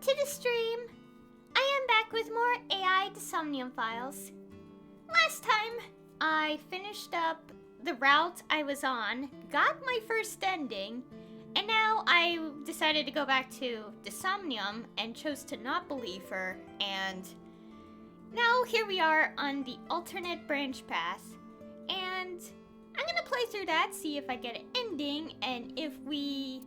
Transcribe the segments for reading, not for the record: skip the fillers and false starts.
to the stream. I am back with more AI to Somnium files. Last time, I finished up the route I was on, got my first ending, and now I decided to go back to the Somnium and chose to not believe her, and now here we are on the alternate branch path, and I'm gonna play through that, see if I get an ending, and if we've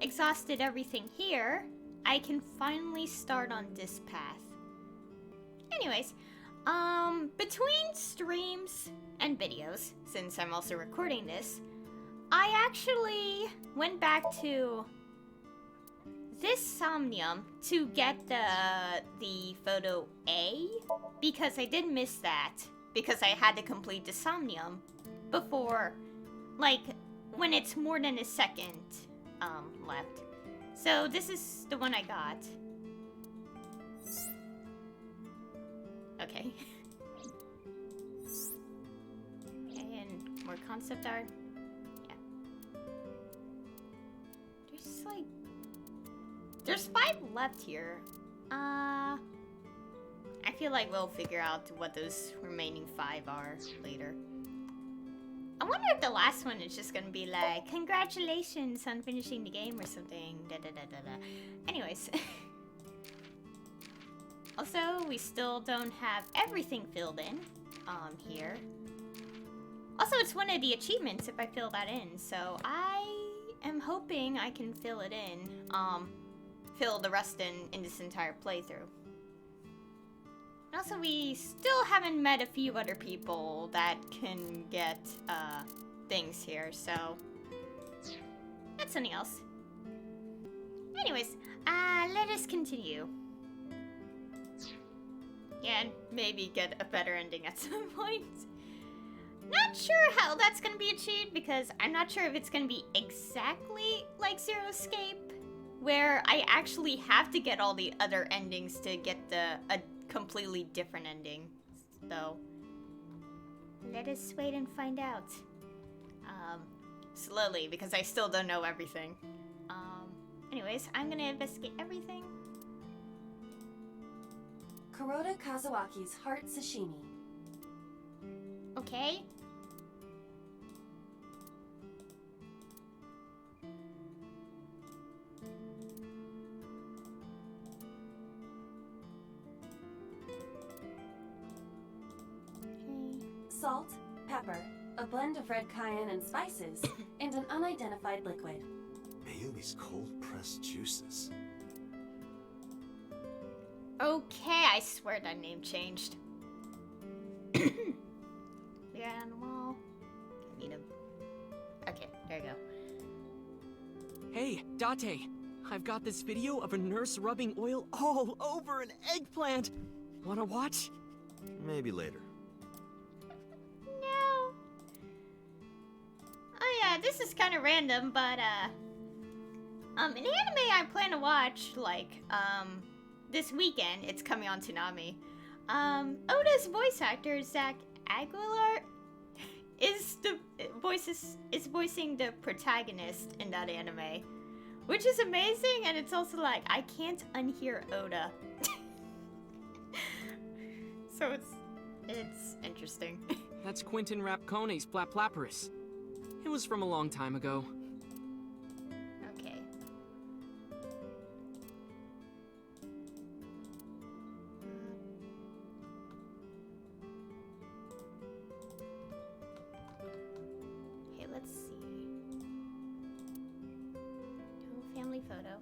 exhausted everything here, I can finally start on this path. Anyways, between streams and videos, since I'm also recording this, I actually went back to this Somnium to get the photo A, because I did miss that, because I had to complete the Somnium before, like, when it's more than a second left. So this is the one I got. Okay. Okay, and more concept art. Yeah. There's 5 left here. I feel like we'll figure out what those remaining 5 are later. I wonder if the last one is just gonna be like, congratulations on finishing the game or something. Da da da da da. Anyways. Also, we still don't have everything filled in here. Also, it's one of the achievements if I fill that in, so I am hoping I can fill it in, fill the rest in this entire playthrough. And also, we still haven't met a few other people that can get things here, so that's something else. Anyways, let us continue. Yeah, and maybe get a better ending at some point. Not sure how that's gonna be achieved, because I'm not sure if it's gonna be exactly like Zero Escape, where I actually have to get all the other endings to get a completely different ending. So, let us wait and find out. Slowly, because I still don't know everything. Anyways, I'm gonna investigate everything. Kuroda Kazuaki's heart sashimi. Okay. Salt, pepper, a blend of red cayenne and spices, and an unidentified liquid. Mayumi's cold-pressed juices. Okay, I swear that name changed. Yeah, animal. Need a... Okay, there you go. Hey, Date! I've got this video of a nurse rubbing oil all over an eggplant! Wanna watch? Maybe later. No. Oh yeah, this is kind of random, but an anime I plan to watch, like, this weekend, it's coming on Toonami. Oda's voice actor, Zach Aguilar, is voicing the protagonist in that anime, which is amazing, and it's also like, I can't unhear Oda. So it's interesting. That's Quentin Rapcone's Plaplaparus. It was from a long time ago. Okay. Okay, let's see. No family photo.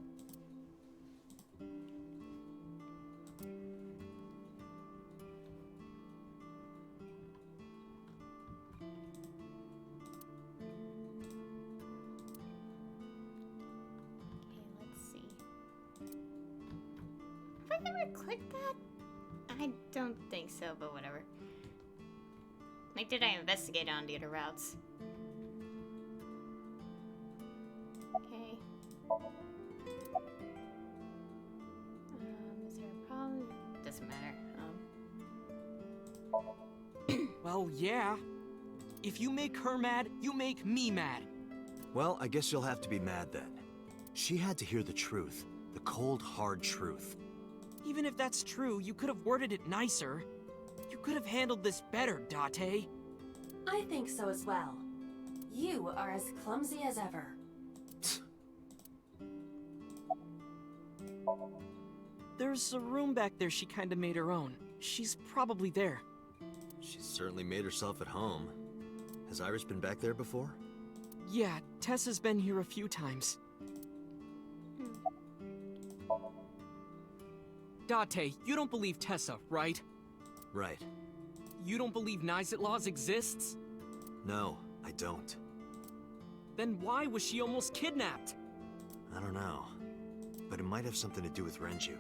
Have I ever clicked that? I don't think so, but whatever. Like, did I investigate on the other routes? Okay. Is there a problem? Doesn't matter. Well, yeah. If you make her mad, you make me mad. Well, I guess you'll have to be mad then. She had to hear the truth. The cold, hard truth. Even if that's true, you could have worded it nicer. You could have handled this better, Date. I think so as well. You are as clumsy as ever. There's a room back there she kinda made her own. She's probably there. She's certainly made herself at home. Has Iris been back there before? Yeah, Tessa's been here a few times. Date, you don't believe Tessa, right? Right. You don't believe Nizet Laws exists? No, I don't. Then why was she almost kidnapped? I don't know. But it might have something to do with Renju.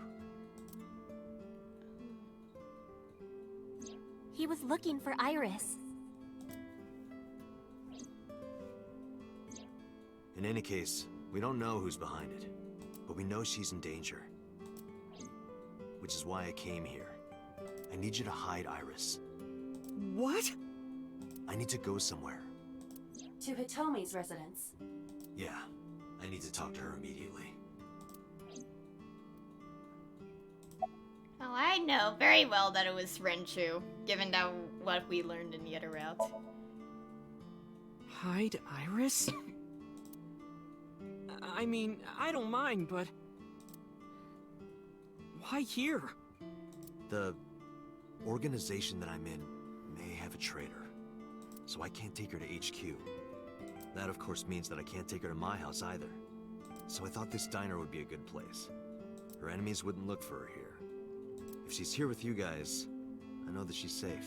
He was looking for Iris. In any case, we don't know who's behind it. But we know she's in danger. Which is why I came here. I need you to hide Iris. What? I need to go somewhere. To Hitomi's residence. Yeah, I need to talk to her immediately. Oh, I know very well that it was Renju, given that what we learned in the other route. Hide Iris? I mean, I don't mind, but... why here? The organization that I'm in may have a traitor, so I can't take her to HQ. That, of course, means that I can't take her to my house either. So I thought this diner would be a good place. Her enemies wouldn't look for her here. If she's here with you guys, I know that she's safe.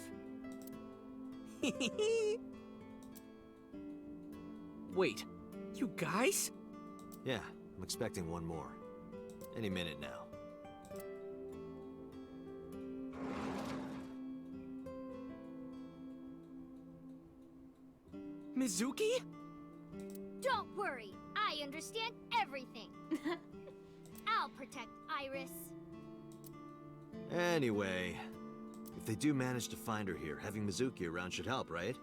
Wait, you guys? Yeah, I'm expecting one more. Any minute now. Mizuki? Don't worry, I understand everything. I'll protect Iris. Anyway, if they do manage to find her here, having Mizuki around should help, right?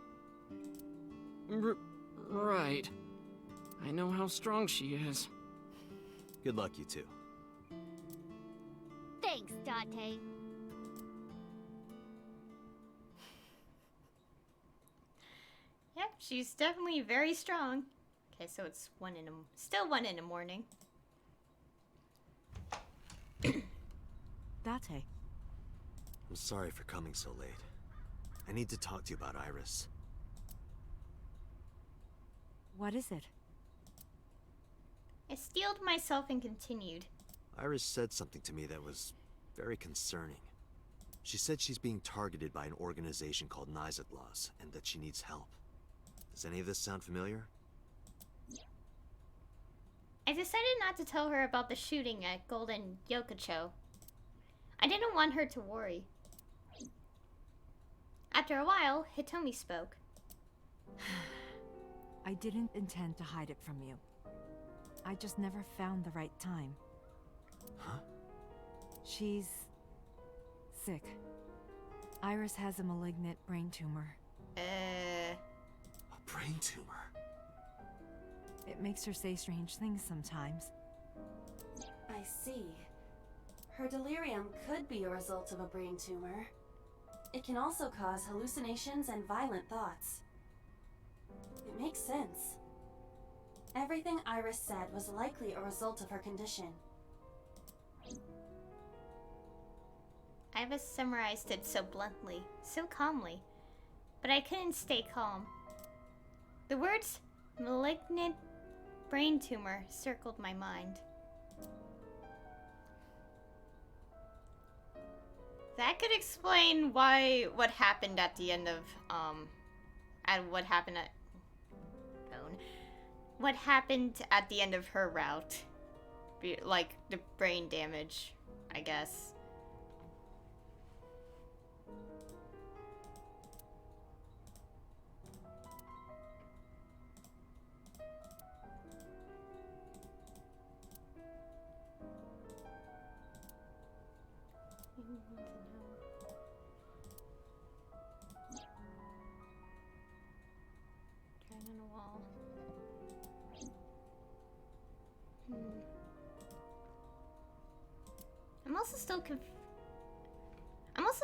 Right. I know how strong she is. Good luck, you two. Thanks, Date. Yep, she's definitely very strong. Okay, so it's still 1 in the morning. Date. I'm sorry for coming so late. I need to talk to you about Iris. What is it? I steeled myself and continued. Iris said something to me that was very concerning. She said she's being targeted by an organization called Nizet Laws, and that she needs help. Does any of this sound familiar? I decided not to tell her about the shooting at Golden Yokocho. I didn't want her to worry. After a while, Hitomi spoke. I didn't intend to hide it from you. I just never found the right time. Huh? She's... sick. Iris has a malignant brain tumor. A brain tumor? It makes her say strange things sometimes. I see. Her delirium could be a result of a brain tumor. It can also cause hallucinations and violent thoughts. It makes sense. Everything Iris said was likely a result of her condition. Iva summarized it so bluntly, so calmly, but I couldn't stay calm. The words malignant brain tumor circled my mind. That could explain what happened at the end of what happened at the end of her route. Like the brain damage, I guess. Trying on a wall. I'm also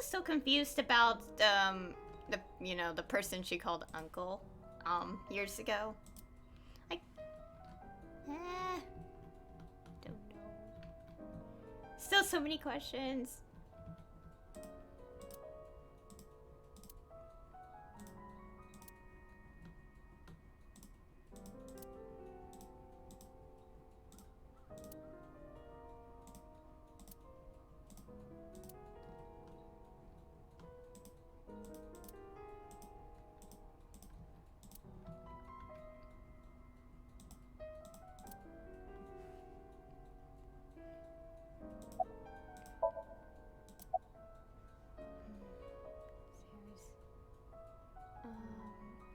still confused about the person she called uncle years ago. Like don't know. Still so many questions.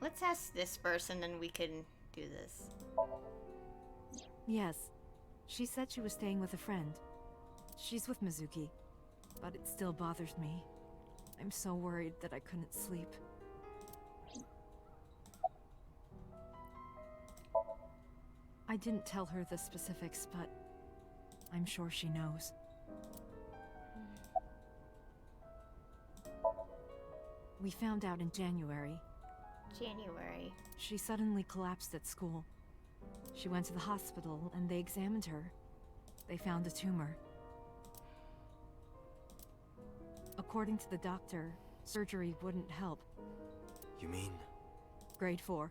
Let's ask this first and then we can do this. Yes. She said she was staying with a friend. She's with Mizuki, but it still bothers me. I'm so worried that I couldn't sleep. I didn't tell her the specifics, but I'm sure she knows. We found out in January. January. She suddenly collapsed at school. She went to the hospital and they examined her. They found a tumor. According to the doctor, surgery wouldn't help. You mean? Grade 4.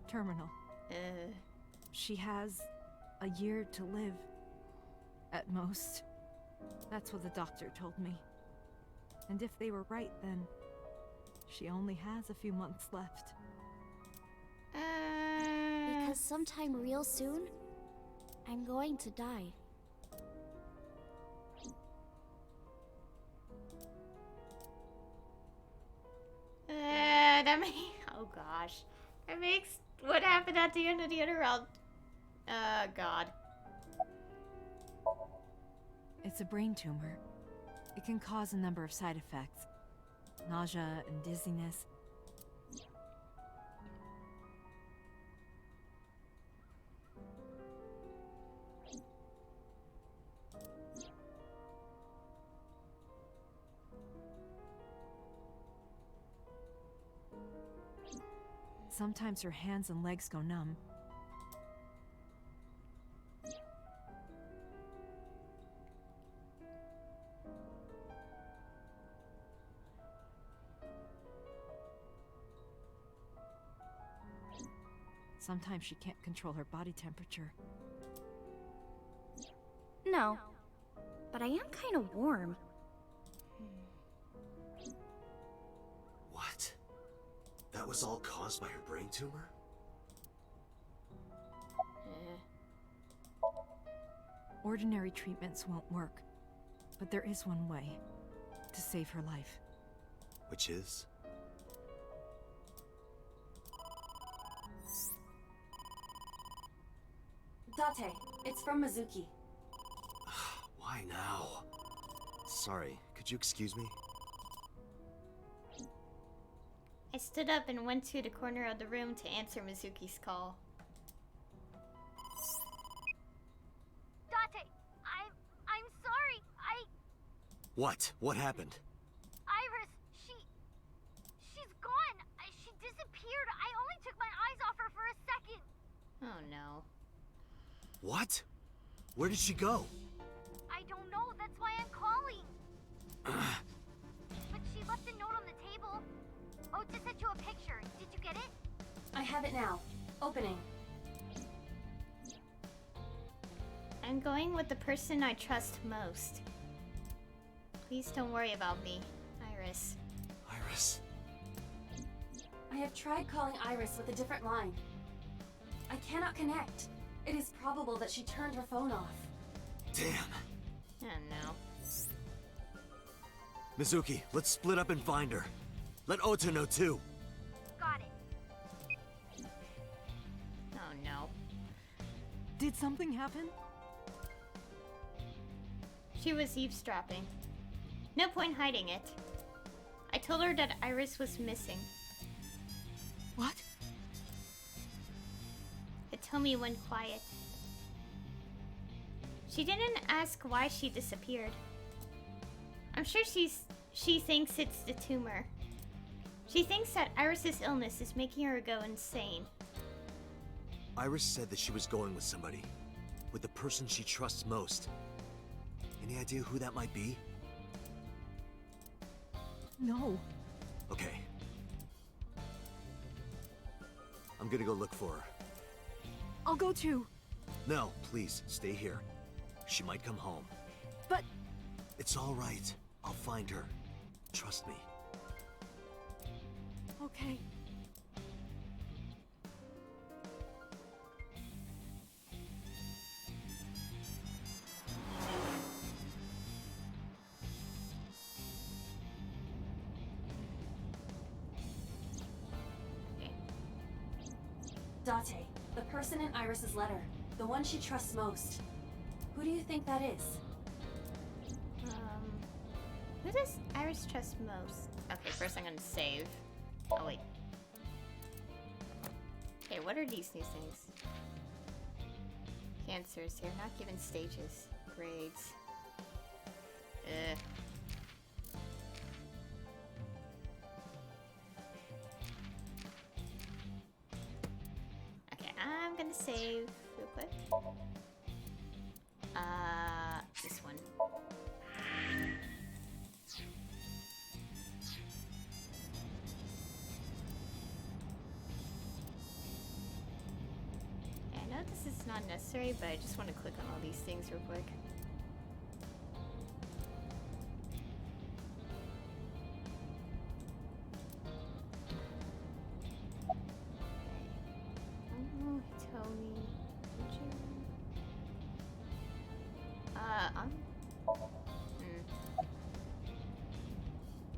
Terminal. She has a year to live. At most. That's what the doctor told me. And if they were right, then she only has a few months left. Because sometime real soon, I'm going to die. That makes... Oh gosh. That makes what happened at the end of the other round. God. It's a brain tumor. It can cause a number of side effects. Nausea and dizziness. Sometimes her hands and legs go numb. Sometimes she can't control her body temperature. No, but I am kind of warm. What? That was all caused by her brain tumor? Ordinary treatments won't work, but there is one way to save her life. Which is? Date, it's from Mizuki. Why now? Sorry, could you excuse me? I stood up and went to the corner of the room to answer Mizuki's call. Date, I'm sorry. What? What happened? Iris, she's gone. She disappeared. I only took my eyes off her for a second. Oh no. What? Where did she go? I don't know. That's why I'm calling. But she left a note on the table. Ota sent you a picture. Did you get it? I have it now. Opening. I'm going with the person I trust most. Please don't worry about me, Iris. Iris. I have tried calling Iris with a different line. I cannot connect. It is probable that she turned her phone off. Damn. Oh no. Mizuki, let's split up and find her. Let Ota know too. Got it. Oh no. Did something happen? She was eavesdropping. No point hiding it. I told her that Iris was missing. What? It told me when quiet. She didn't ask why she disappeared. I'm sure she thinks it's the tumor. She thinks that Iris's illness is making her go insane. Iris said that she was going with somebody. With the person she trusts most. Any idea who that might be? No. Okay. I'm gonna go look for her. I'll go too. No, please, stay here. She might come home. But It's all right. I'll find her. Trust me. okay. Date, the person in Iris's letter. The one she trusts most. Who do you think that is? Who does Iris trust most? Okay, first I'm gonna save. Oh wait. Okay, what are these new things? Cancers. They're not given stages. Grades. Ugh. Okay, I'm gonna save real quick. This one. Yeah, I know this is not necessary, but I just want to click on all these things real quick. Oh, Tony.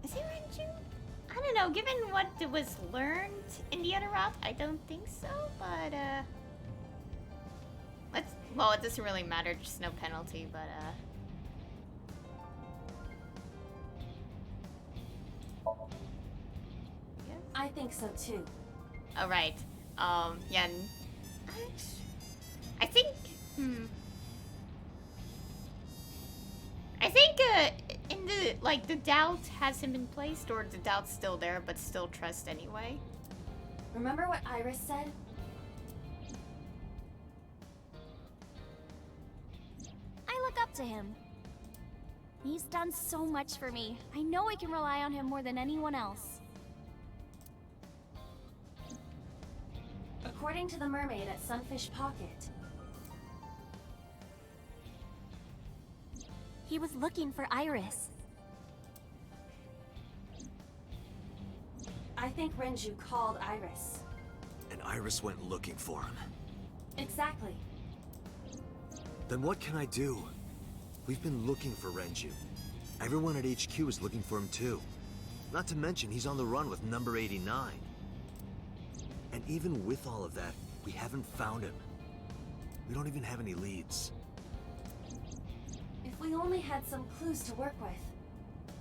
Is he Renju? I don't know, given what was learned in the other route, I don't think so, but, well, it doesn't really matter, just no penalty, but, yes. I think so too. Oh, right. Yeah, I think, I think, in the, like, the doubt hasn't been placed, or the doubt's still there, but still trust anyway. Remember what Iris said? I look up to him. He's done so much for me. I know I can rely on him more than anyone else. According to the mermaid at Sunfish Pocket, He was looking for Iris. I think Renju called Iris. And Iris went looking for him. Exactly. Then what can I do? We've been looking for Renju. Everyone at HQ is looking for him too. Not to mention he's on the run with number 89. And even with all of that, we haven't found him. We don't even have any leads. If we only had some clues to work with.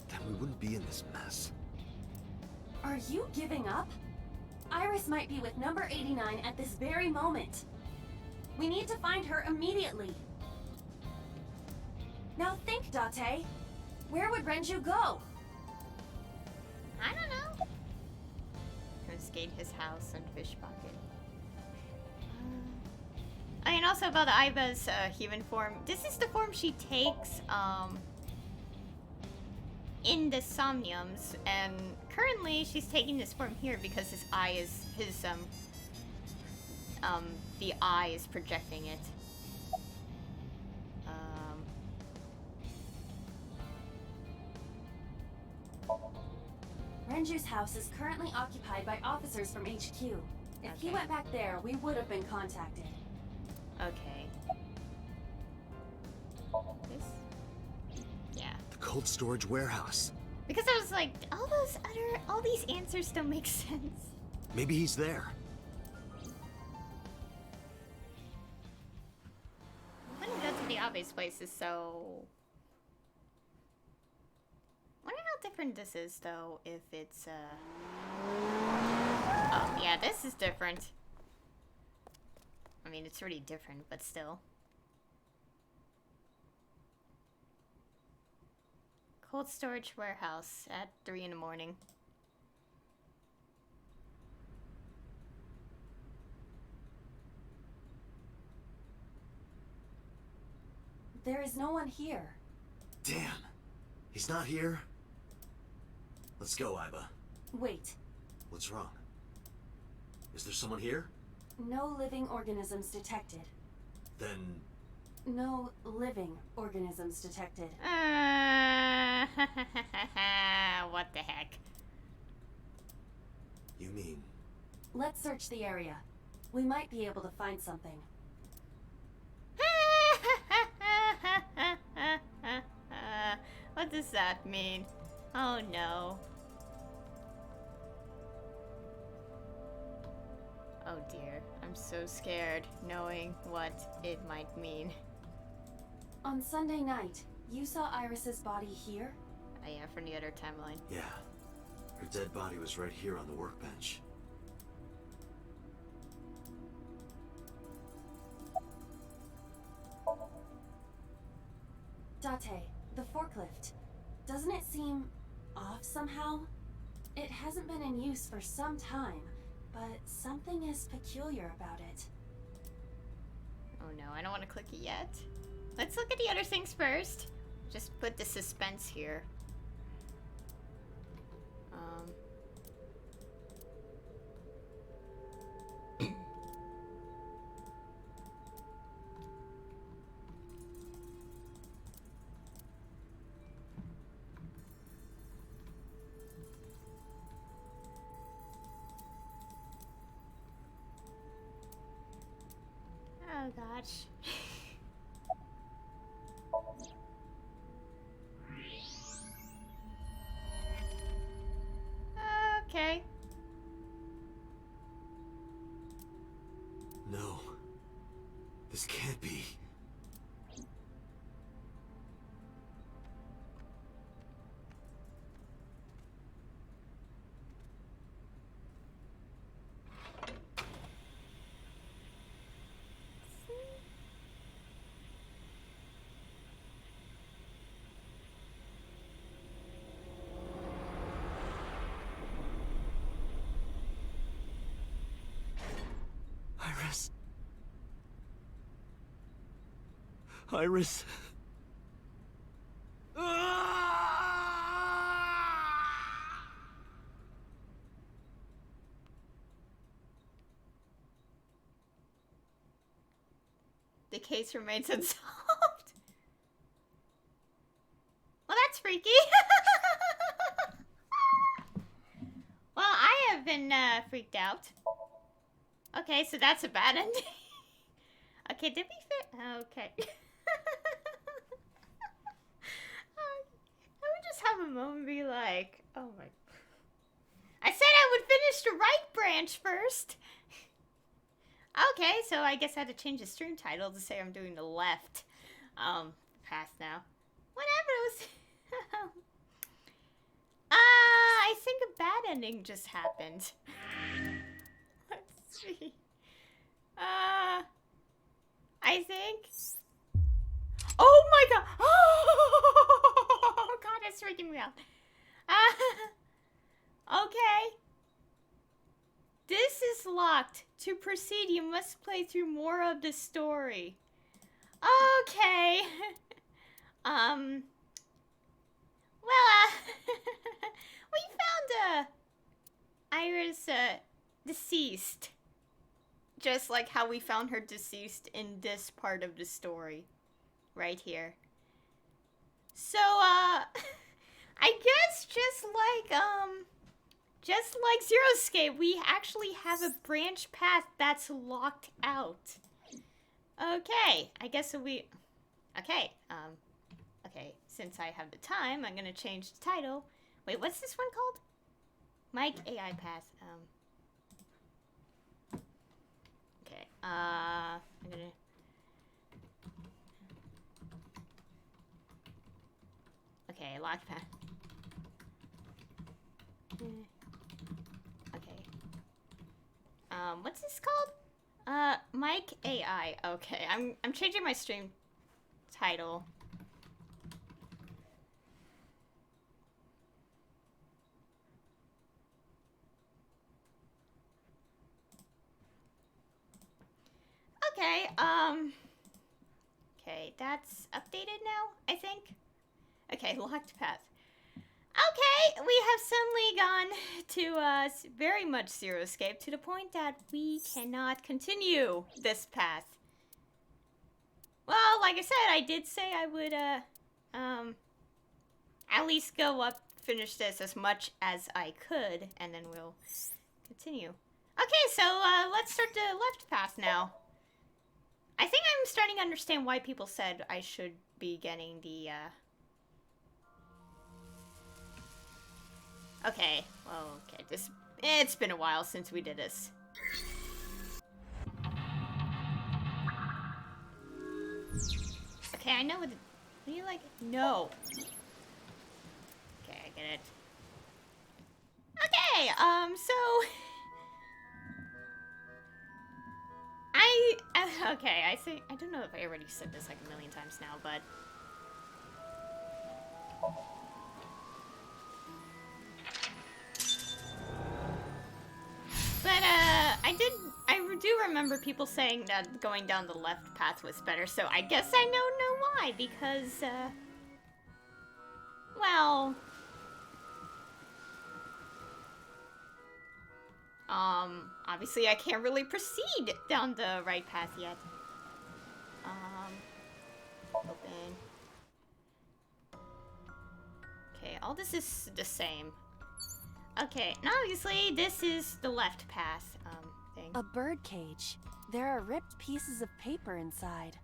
Then we wouldn't be in this mess. Are you giving up? Iris might be with number 89 at this very moment. We need to find her immediately. Now think, Date. Where would Renju go? I don't know. Confiscate his house and fish pocket. And also about Aiba's human form. This is the form she takes in the Somniums, and currently she's taking this form here because his eye is the eye is projecting it. Renju's house is currently occupied by officers from HQ. If he Okay. went back there, we would have been contacted. Okay. This? Yeah. The cold storage warehouse. Because I was like, all these answers don't make sense. Maybe he's there. I wouldn't go to the obvious places, so... Wonder how different this is, though, if it's, Oh, yeah, this is different. I mean, it's already different, but still. Cold storage warehouse at 3 in the morning. There is no one here. Damn. He's not here? Let's go, Iba. Wait. What's wrong? Is there someone here? No living organisms detected. Then... No living organisms detected. What the heck? You mean... Let's search the area. We might be able to find something. What does that mean? Oh no. Oh dear, I'm so scared knowing what it might mean. On Sunday night, you saw Iris's body here? Oh yeah, from the other timeline. Yeah. Her dead body was right here on the workbench. Date, the forklift. Doesn't it seem off somehow? It hasn't been in use for some time, but something is peculiar about it. Oh no, I don't want to click it yet. Let's look at the other things first. Just put the suspense here. Oh gosh. Okay. No. This can't be. Iris. Iris. The case remains unsolved. Well, that's freaky. Well, I have been freaked out. Okay, so that's a bad ending. Okay, did we fit? Okay. I would just have a moment and be like, oh my. I said I would finish the right branch first. Okay, so I guess I had to change the stream title to say I'm doing the left path now. Whatever it was. I think a bad ending just happened. Let's see. I think. Oh my god! Oh god, that's freaking me out. Okay. This is locked. To proceed, you must play through more of the story. Okay. Well, we found Iris deceased. Just like how we found her deceased in this part of the story. Right here. So, I guess just like Zeroscape, we actually have a branch path that's locked out. Okay, I guess we... Okay, okay, since I have the time, I'm gonna change the title. Wait, what's this one called? Mike AI Path, Okay, I'm gonna... Okay, locked path. Okay. What's this called? Mike AI. Okay, I'm changing my stream title. Okay, okay, that's updated now, I think. Okay, locked path. Okay, we have suddenly gone to very much Zero Escape to the point that we cannot continue this path. Well, like I said, I did say I would at least go up, finish this as much as I could, and then we'll continue. Okay, so let's start the left path now. I think I'm starting to understand why people said I should be getting the Okay, well, okay, it's been a while since we did this. Okay, I know what do you like? No. Okay, I get it. Okay, so... okay, I don't know if I already said this like a million times now, but... I do remember people saying that going down the left path was better, so I guess I know why, because, well... obviously I can't really proceed down the right path yet. Open. Okay, all this is the same. Okay, and obviously this is the left path, thing. A bird cage. There are ripped pieces of paper inside.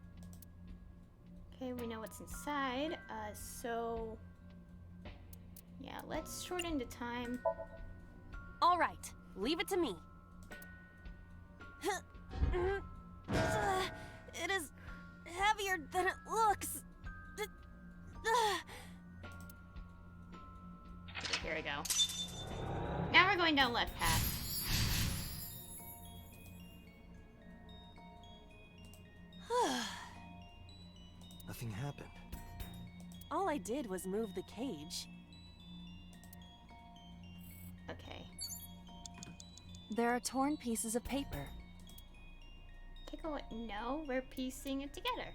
Okay, we know what's inside, so... yeah, let's shorten the time. All right, leave it to me. It is heavier than it looks. Here we go. Now we're going down left path. Nothing happened. All I did was move the cage. Okay. There are torn pieces of paper. Take a look. No, we're piecing it together.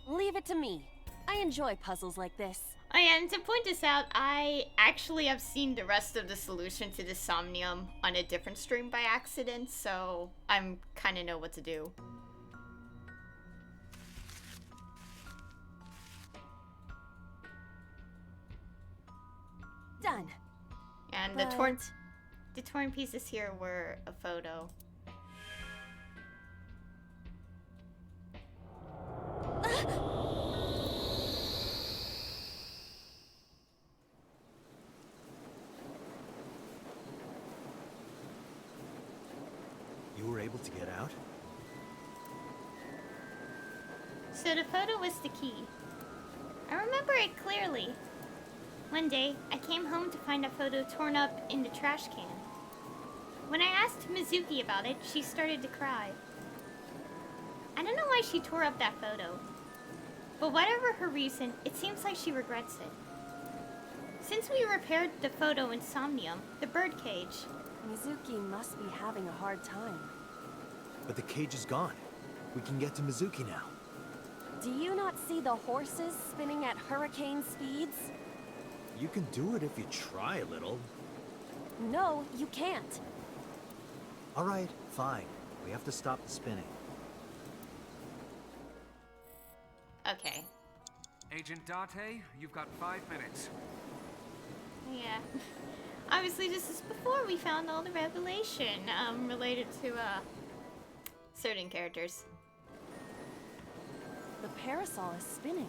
Leave it to me. I enjoy puzzles like this. Oh yeah, and to point this out, I actually have seen the rest of the solution to the Somnium on a different stream by accident, so I'm kind of know what to do. Done. And But... the torn pieces here were a photo. You were able to get out? So the photo was the key. I remember it clearly. One day, I came home to find a photo torn up in the trash can. When I asked Mizuki about it, she started to cry. I don't know why she tore up that photo. But whatever her reason, it seems like she regrets it. Since we repaired the photo in Somnium, the birdcage... Mizuki must be having a hard time. But the cage is gone. We can get to Mizuki now. Do you not see the horses spinning at hurricane speeds? You can do it if you try a little. No, you can't. All right, fine. We have to stop the spinning. Okay. Agent Date, you've got 5 minutes. Yeah. Obviously, this is before we found all the revelation related to certain characters. The parasol is spinning.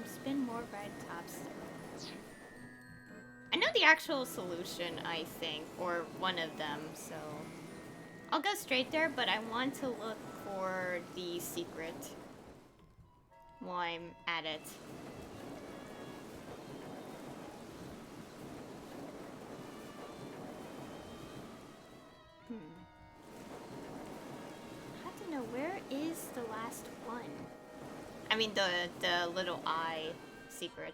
Spin more red tops. I know the actual solution, I think, or one of them, so I'll go straight there, but I want to look for the secret while I'm at it. I have to know, where is the last one? I mean, the little eye secret.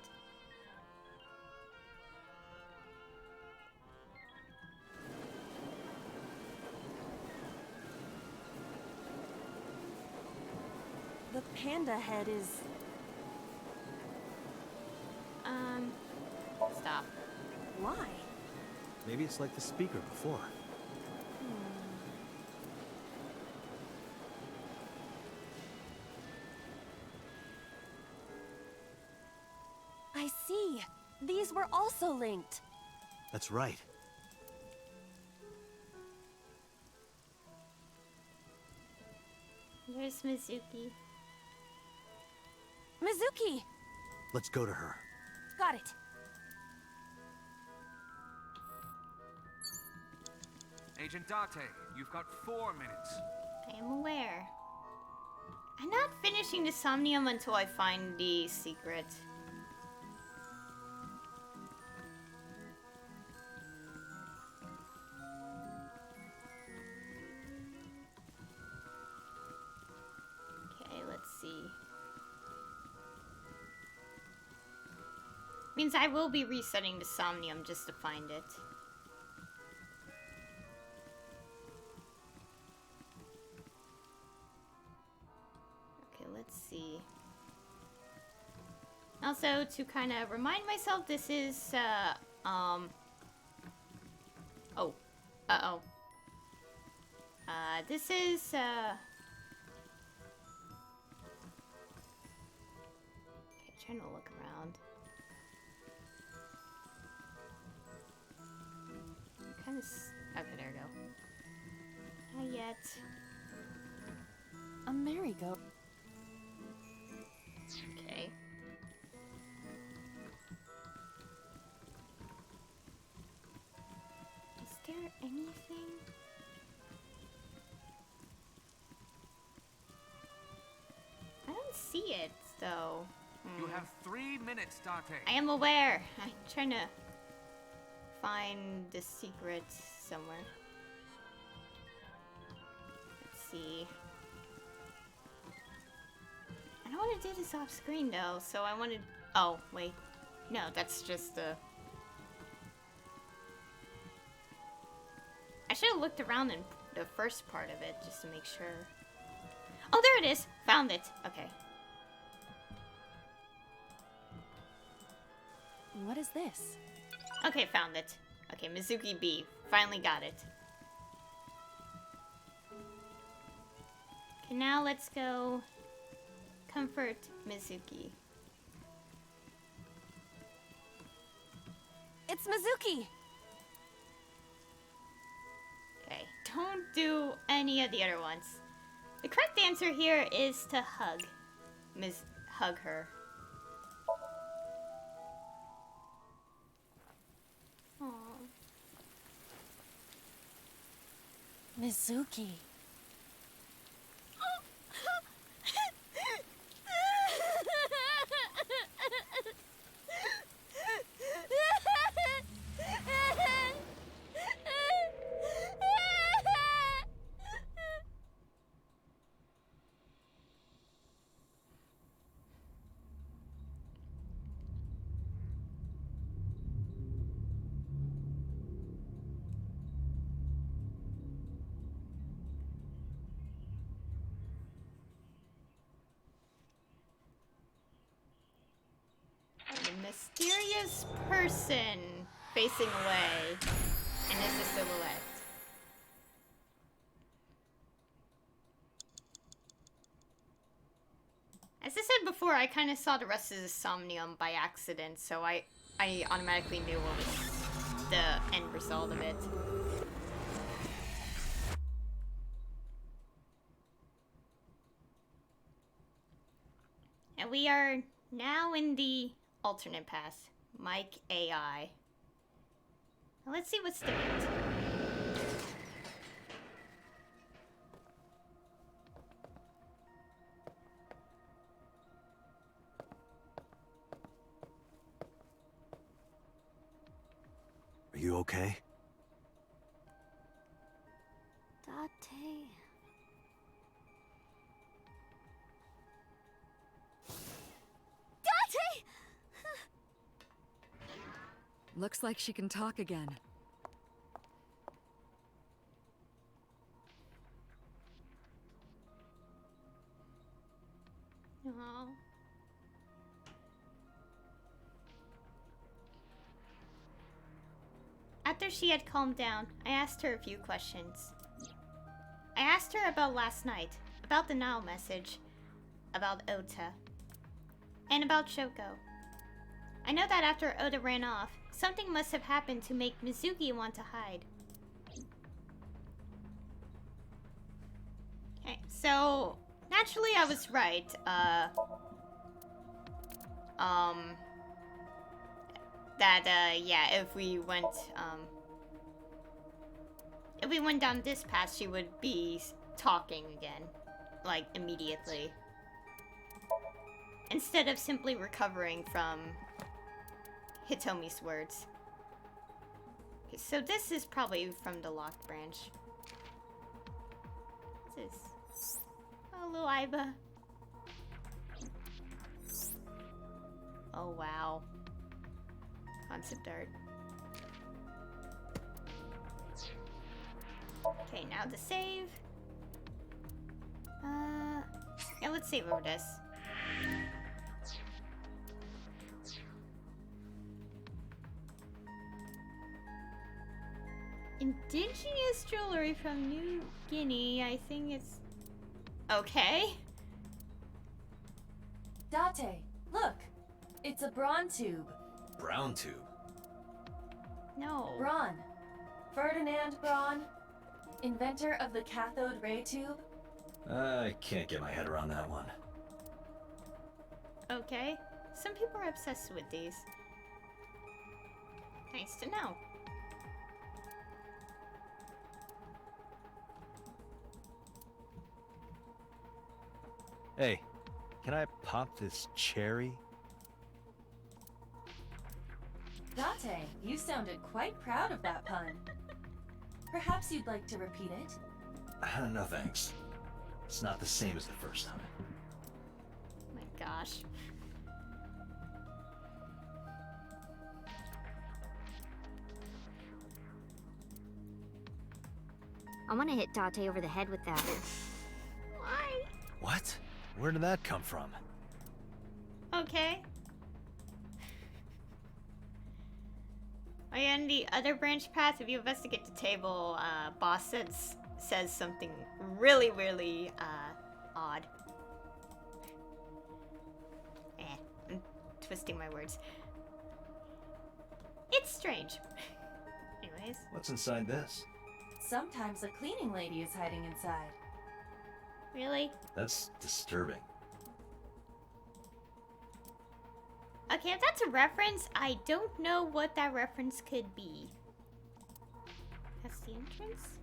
The panda head is... Stop. Why? Maybe it's like the speaker before. I see. These were also linked. That's right. There's Mizuki. Mizuki! Let's go to her. Got it. Agent Date, you've got 4 minutes. I am aware. I'm not finishing the Somnium until I find the secret. Okay, let's see. Means I will be resetting the Somnium just to find it. Okay, let's see. Also, to kind of remind myself, this is, oh. Uh-oh. This is, okay, trying to look around. Kind of, okay, there we go. Not yet. A merry-go. Okay. Is there anything? I don't see it, though. You have 3 minutes, Date. I am aware. I'm trying to find the secret somewhere. Let's see. I don't want to do this off screen though, so I wanted. Oh, wait. No, that's just the. I should have looked around in the first part of it just to make sure. Oh, there it is! Found it! Okay. What is this? Okay, found it. Okay, Mizuki B. Finally got it. Okay, now let's go comfort Mizuki. It's Mizuki! Okay, don't do any of the other ones. The correct answer here is to hug. Hug her. Aww. Mizuki. A mysterious person facing away and is a silhouette. As I said before, I kind of saw the rest of the Somnium by accident, so I automatically knew what was the end result of it. And we are now in the alternate path. Mike AI. Now let's see what's different. Are you okay? Date. Date! Looks like she can talk again. Aw. After she had calmed down, I asked her a few questions. I asked her about last night, about the Nile message, about Ota, and about Shoko. I know that after Ota ran off, something must have happened to make Mizuki want to hide. Okay, so naturally I was right. Yeah, if we went down this path, she would be talking again, like immediately, instead of simply recovering from Hitomi's words. Okay, so this is probably from the locked branch. What's this? Oh, little Iba. Oh, wow. Concept art. Okay, now to save. Yeah, let's save over this. Indigenous jewelry from New Guinea. I think it's... Okay. Date, look! It's a Braun tube. Brown tube. No. Braun. Ferdinand Braun, inventor of the cathode ray tube. I can't get my head around that one. Okay. Some people are obsessed with these. Nice to know. Hey, can I pop this cherry? Date, you sounded quite proud of that pun. Perhaps you'd like to repeat it? No thanks. It's not the same as the first time. My gosh. I want to hit Date over the head with that. Why? What? Where did that come from? Okay. Oh yeah, in the other branch path, if you investigate the table, boss says something really, really, odd. I'm twisting my words. It's strange. Anyways. What's inside this? Sometimes a cleaning lady is hiding inside. Really? That's disturbing. Okay, if that's a reference, I don't know what that reference could be. That's the entrance?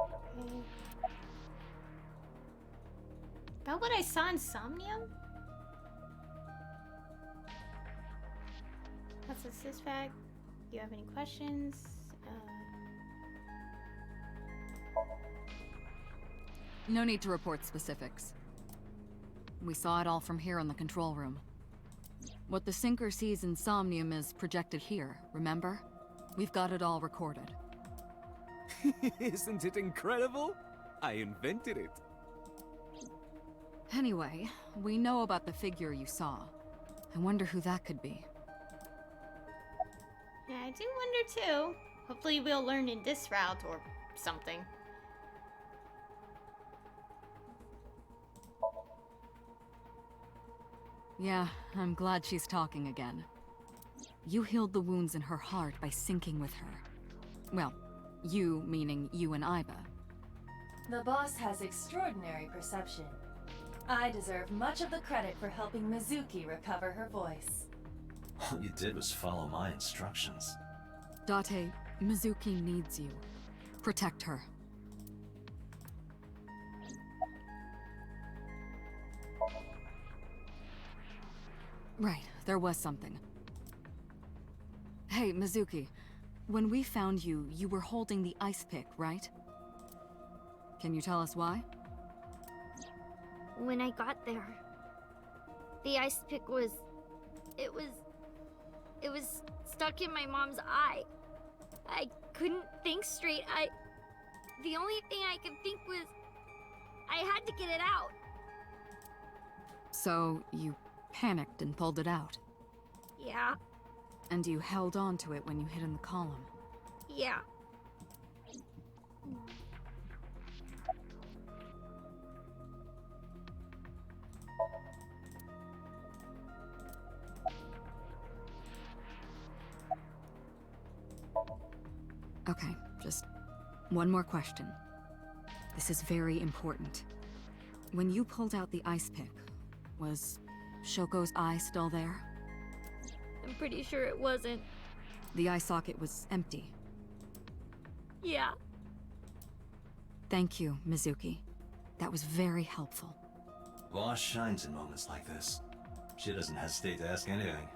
Okay. About what I saw in Somnium? That's a sysfac. Do you have any questions? No need to report specifics. We saw it all from here in the control room. What the sinker sees in Somnium is projected here, remember? We've got it all recorded. Isn't it incredible? I invented it. Anyway, we know about the figure you saw. I wonder who that could be. Yeah, I do wonder too. Hopefully we'll learn in this route or something. Yeah, I'm glad she's talking again. You healed the wounds in her heart by syncing with her. Well, you meaning you and Iba. The boss has extraordinary perception. I deserve much of the credit for helping Mizuki recover her voice. All you did was follow my instructions. Date, Mizuki needs you. Protect her. Right, there was something. Hey, Mizuki. When we found you, you were holding the ice pick, right? Can you tell us why? When I got there, the ice pick was... It was stuck in my mom's eye. I couldn't think straight. The only thing I could think was I had to get it out. So, you panicked and pulled it out. Yeah, And you held on to it when you hid in the column. yeah. Okay, just one more question. This is very important. When you pulled out the ice pick, was Shoko's eye still there? I'm pretty sure it wasn't. The eye socket was empty. Yeah. Thank you, Mizuki. That was very helpful. Boss shines in moments like this. She doesn't hesitate to ask anything.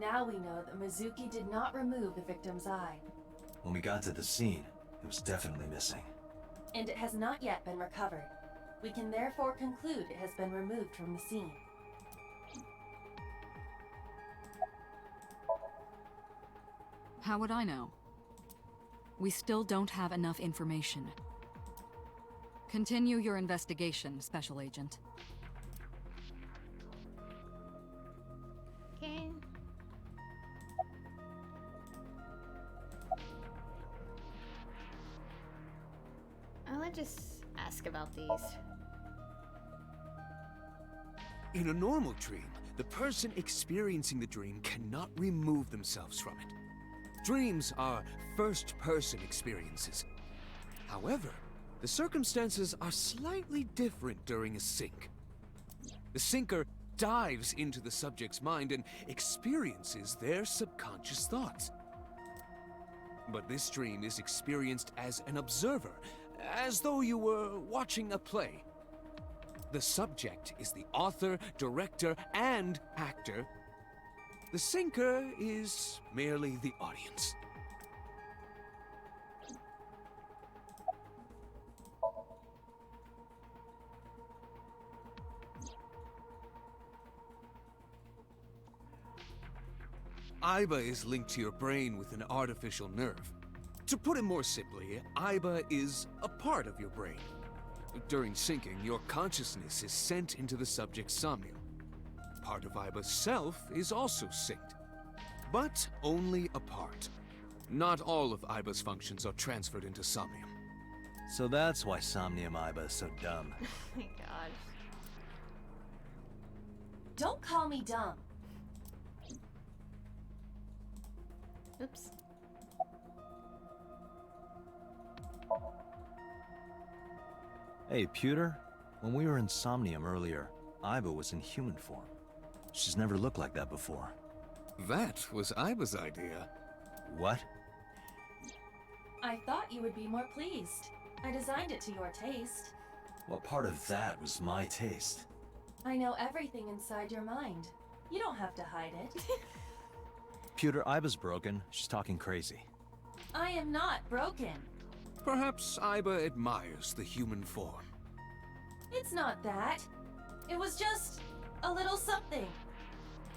Now we know that Mizuki did not remove the victim's eye, When we got to the scene, it was definitely missing. and it has not yet been recovered. We can therefore conclude it has been removed from the scene. How would I know? We still don't have enough information. Continue your investigation, Special Agent. Okay. I'll just ask about these. In a normal dream, the person experiencing the dream cannot remove themselves from it. Dreams are first-person experiences. However, the circumstances are slightly different during a sync. The syncer dives into the subject's mind and experiences their subconscious thoughts. But this dream is experienced as an observer, as though you were watching a play. The subject is the author, director, and actor. The syncer is merely the audience. Aiba is linked to your brain with an artificial nerve. To put it more simply, Aiba is a part of your brain. During syncing, your consciousness is sent into the subject's somnium. Part of Aiba's self is also synced, but only a part. Not all of Aiba's functions are transferred into Somnium. So that's why Somnium Aiba is so dumb. Oh my god. Don't call me dumb. Oops. Hey, Pewter. When we were in Somnium earlier, Aiba was in human form. She's never looked like that before. That was Aiba's idea. What? I thought you would be more pleased. I designed it to your taste. What part of that was my taste? I know everything inside your mind. You don't have to hide it. Pewter, Aiba's broken. She's talking crazy. I am not broken. Perhaps Aiba admires the human form. It's not that. It was just a little something.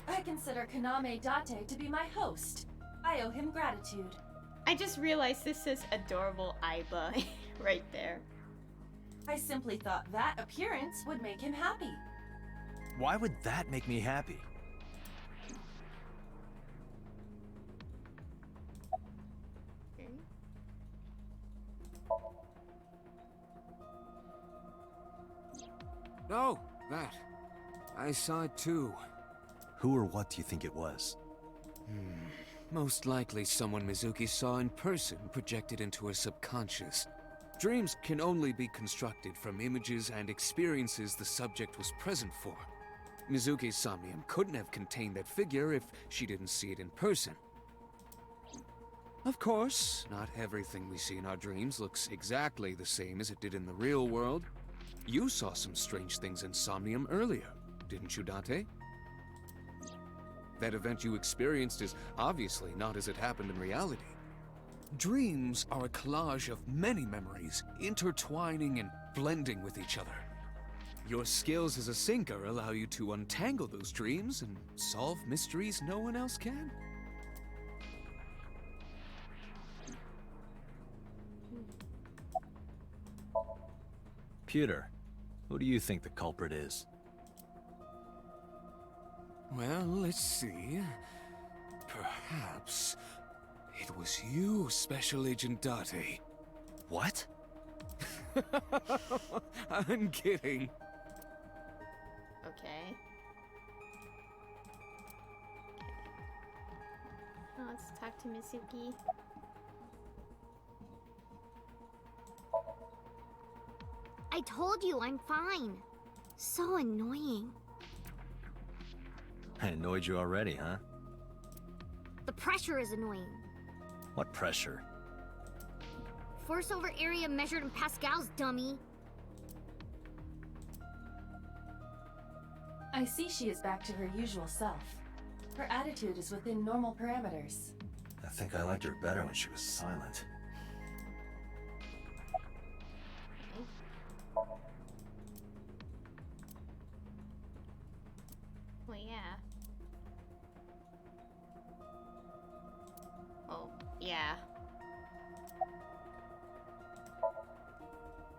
I consider Kaname Date to be my host. I owe him gratitude. I just realized this is adorable Aiba right there. I simply thought that appearance would make him happy. Why would that make me happy? Oh, that. I saw it too. Who or what do you think it was? Most likely someone Mizuki saw in person projected into her subconscious. Dreams can only be constructed from images and experiences the subject was present for. Mizuki's Somnium couldn't have contained that figure if she didn't see it in person. Of course, not everything we see in our dreams looks exactly the same as it did in the real world. You saw some strange things in Somnium earlier, didn't you, Date? That event you experienced is obviously not as it happened in reality. Dreams are a collage of many memories, intertwining and blending with each other. Your skills as a syncer allow you to untangle those dreams and solve mysteries no one else can. Computer, who do you think the culprit is? Well, let's see. Perhaps it was you, Special Agent Date. What? I'm kidding. Okay. Oh, let's talk to Mizuki. I told you I'm fine. So annoying. I annoyed you already, huh? The pressure is annoying. What pressure? Force over area measured in pascals, dummy. I see she is back to her usual self. Her attitude is within normal parameters. I think I liked her better when she was silent. Well, yeah. Oh, yeah.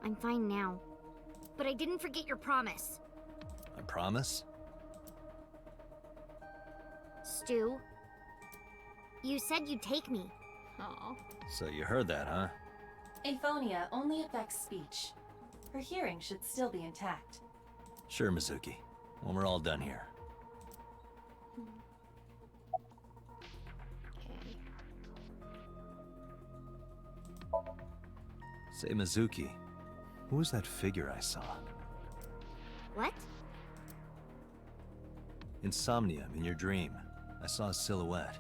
I'm fine now. But I didn't forget your promise. I promise? Stu. You said you'd take me. Oh. So you heard that, huh? Aphonia only affects speech. Her hearing should still be intact. Sure, Mizuki. When we're all done here. Okay. Say, Mizuki, who was that figure I saw? What? In Somnium, in your dream, I saw a silhouette.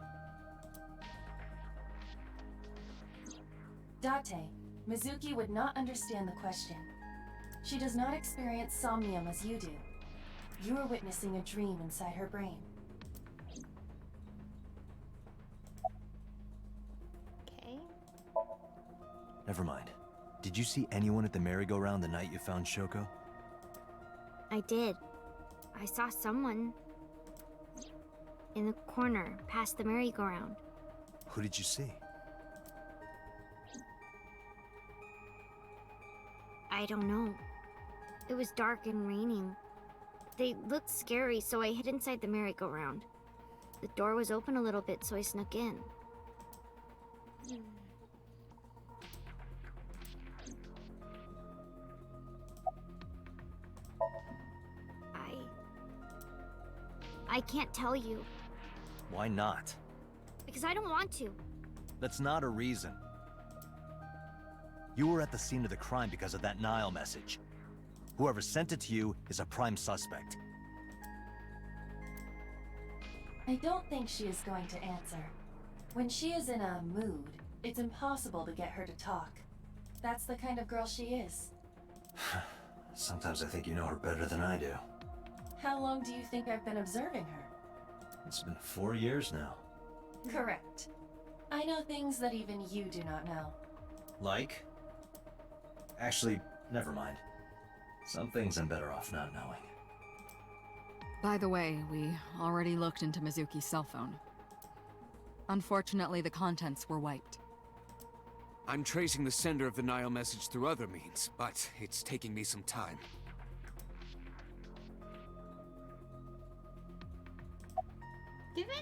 Date, Mizuki would not understand the question. She does not experience Somnium as you do. You are witnessing a dream inside her brain. Okay. Never mind. Did you see anyone at the merry-go-round the night you found Shoko? I did. I saw someone in the corner past the merry-go-round. Who did you see? I don't know. It was dark and raining. They looked scary, so I hid inside the merry-go-round. The door was open a little bit, so I snuck in. I can't tell you. Why not? Because I don't want to. That's not a reason. You were at the scene of the crime because of that Nile message. Whoever sent it to you is a prime suspect. I don't think she is going to answer. When she is in a mood, it's impossible to get her to talk. That's the kind of girl she is. Sometimes I think you know her better than I do. How long do you think I've been observing her? It's been 4 years now. Correct. I know things that even you do not know. Like? Actually, never mind. Some things I'm better off not knowing. By the way, we already looked into Mizuki's cell phone. Unfortunately, the contents were wiped. I'm tracing the sender of the Nile message through other means, but it's taking me some time. Given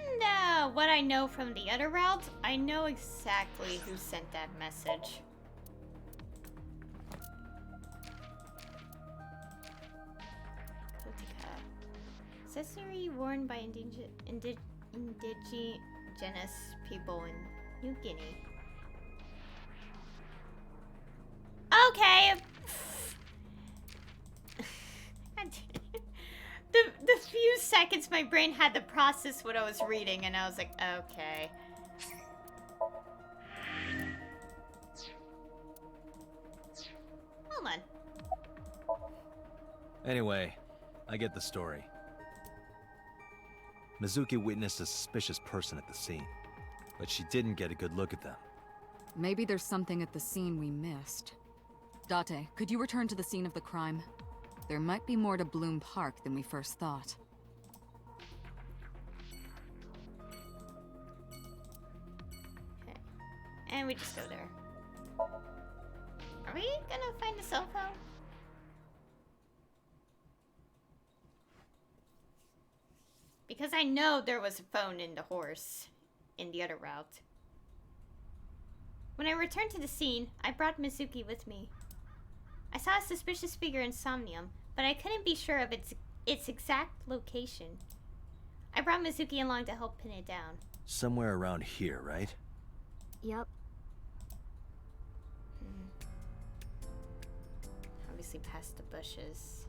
what I know from the other routes, I know exactly who sent that message. Kotika. Accessory worn by indigenous people in New Guinea. Okay. The few seconds my brain had to process what I was reading, and I was like, okay. Hold on. Anyway, I get the story. Mizuki witnessed a suspicious person at the scene, but she didn't get a good look at them. Maybe there's something at the scene we missed. Date, could you return to the scene of the crime? There might be more to Bloom Park than we first thought. Okay. And we just go there. Are we gonna find the cell phone? Because I know there was a phone in the horse in the other route. When I returned to the scene, I brought Mizuki with me. I saw a suspicious figure in Somnium, but I couldn't be sure of its exact location. I brought Mizuki along to help pin it down. Somewhere around here, right? Yep. Obviously past the bushes.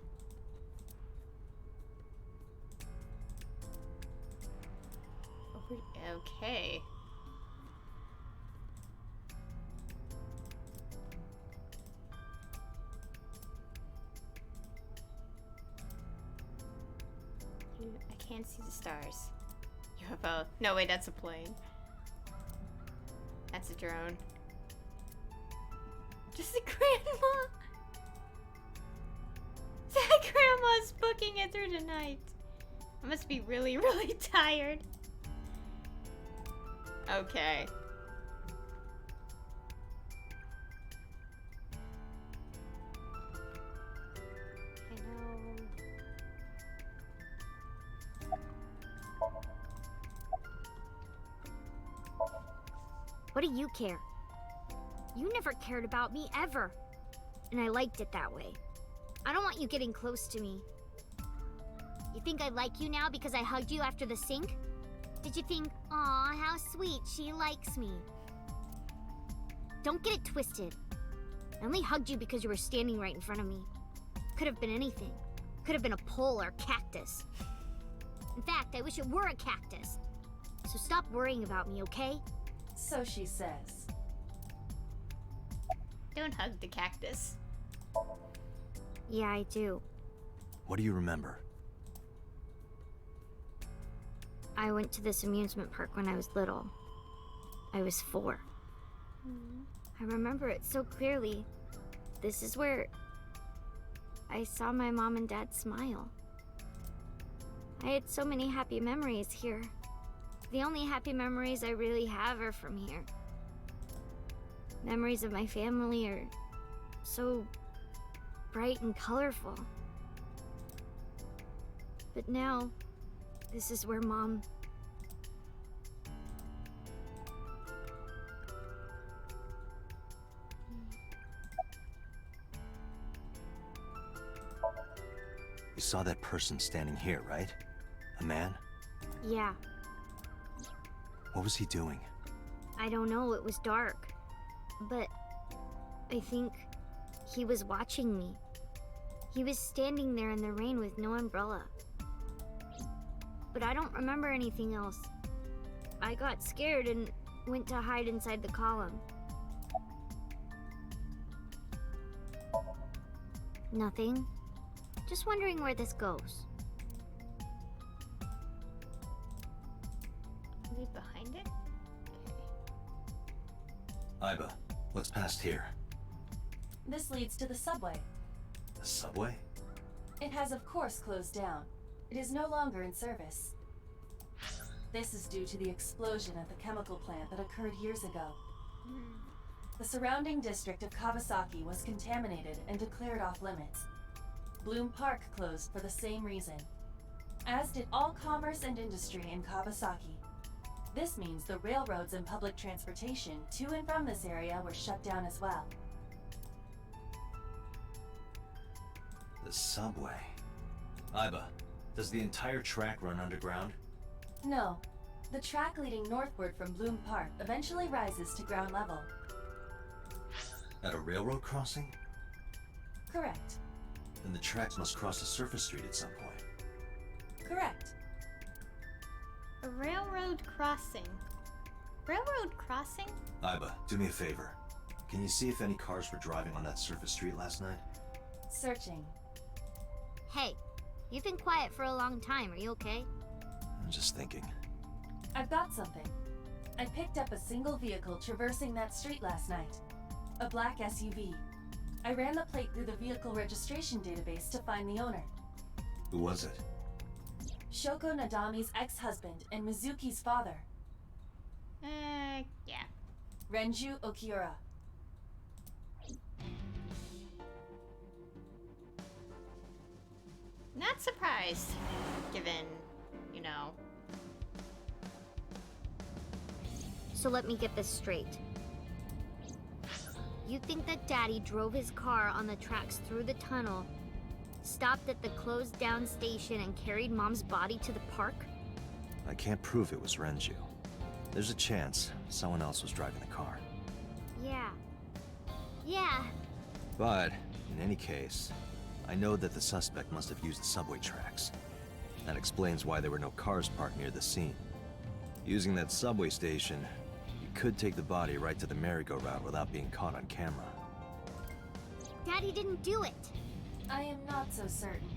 Okay. I can't see the stars. UFO. No, wait, that's a plane. That's a drone. Just a grandma! That grandma's booking it through the night. I must be really, really tired. Okay. What do you care? You never cared about me, ever. And I liked it that way. I don't want you getting close to me. You think I like you now because I hugged you after the sink? Did you think, aw, how sweet, she likes me? Don't get it twisted. I only hugged you because you were standing right in front of me. Could have been anything. Could have been a pole or cactus. In fact, I wish it were a cactus. So stop worrying about me, okay? So she says. Don't hug the cactus. Yeah, I do. What do you remember? I went to this amusement park when I was little. I was 4. I remember it so clearly. This is where I saw my mom and dad smile. I had so many happy memories here. The only happy memories I really have are from here. Memories of my family are so bright and colorful. But now, this is where Mom... You saw that person standing here, right? A man? Yeah, What was he doing? I don't know, it was dark. But I think he was watching me. He was standing there in the rain with no umbrella. But I don't remember anything else. I got scared and went to hide inside the column. Nothing. Just wondering where this goes. Are we behind it? Iba, what's past here? This leads to the subway. The subway? It has of course closed down. It is no longer in service. This is due to the explosion at the chemical plant that occurred years ago. The surrounding district of Kawasaki was contaminated and declared off limits. Bloom Park closed for the same reason, as did all commerce and industry in Kawasaki. This means the railroads and public transportation to and from this area were shut down as well. The subway. Iba, does the entire track run underground? No. The track leading northward from Bloom Park eventually rises to ground level. At a railroad crossing? Correct. Then the tracks must cross a surface street at some point. Correct. A railroad crossing. Railroad crossing? Iba, do me a favor. Can you see if any cars were driving on that surface street last night? Searching. Hey, you've been quiet for a long time. Are you okay? I'm just thinking. I've got something. I picked up a single vehicle traversing that street last night. A black SUV. I ran the plate through the vehicle registration database to find the owner. Who was it? Shoko Nadami's ex-husband and Mizuki's father. Yeah. Renju Okiura. Not surprised, given you know. So let me get this straight. You think that Daddy drove his car on the tracks through the tunnel, stopped at the closed down station, and carried Mom's body to the park? I can't prove it was Renju. There's a chance someone else was driving the car. Yeah. Yeah. But, in any case, I know that the suspect must have used the subway tracks. That explains why there were no cars parked near the scene. Using that subway station, you could take the body right to the merry-go-round without being caught on camera. Daddy didn't do it. I am not so certain.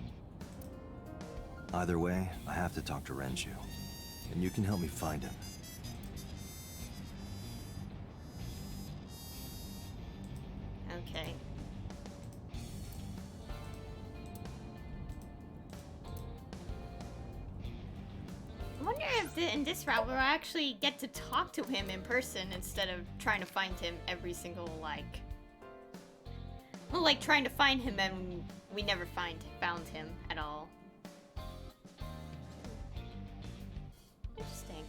Either way, I have to talk to Renju. And you can help me find him. Okay. I wonder if in this route we'll actually get to talk to him in person instead of trying to find him every single, like... Well, like, trying to find him and we never found him at all. Interesting.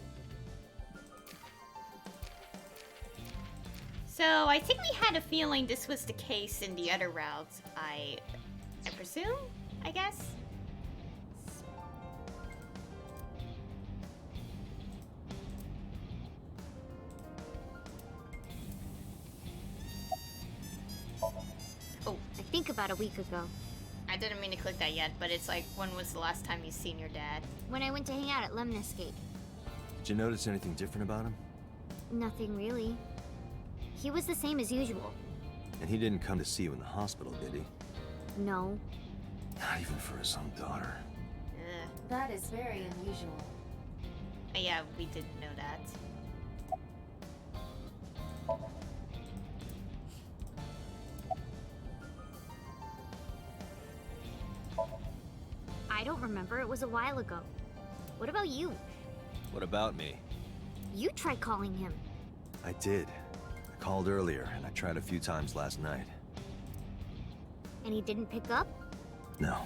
So, I think we had a feeling this was the case in the other routes. I presume? I guess? Oh, I think about a week ago. I didn't mean to click that yet, but it's like, when was the last time you seen your dad? When I went to hang out at Lemniscape. Did you notice anything different about him? Nothing really. He was the same as usual. And he didn't come to see you in the hospital, did he? No. Not even for his own daughter. That is very unusual. Yeah, we did know that. I don't remember. It was a while ago. What about you? What about me? You tried calling him. I did. I called earlier, and I tried a few times last night. And he didn't pick up? No.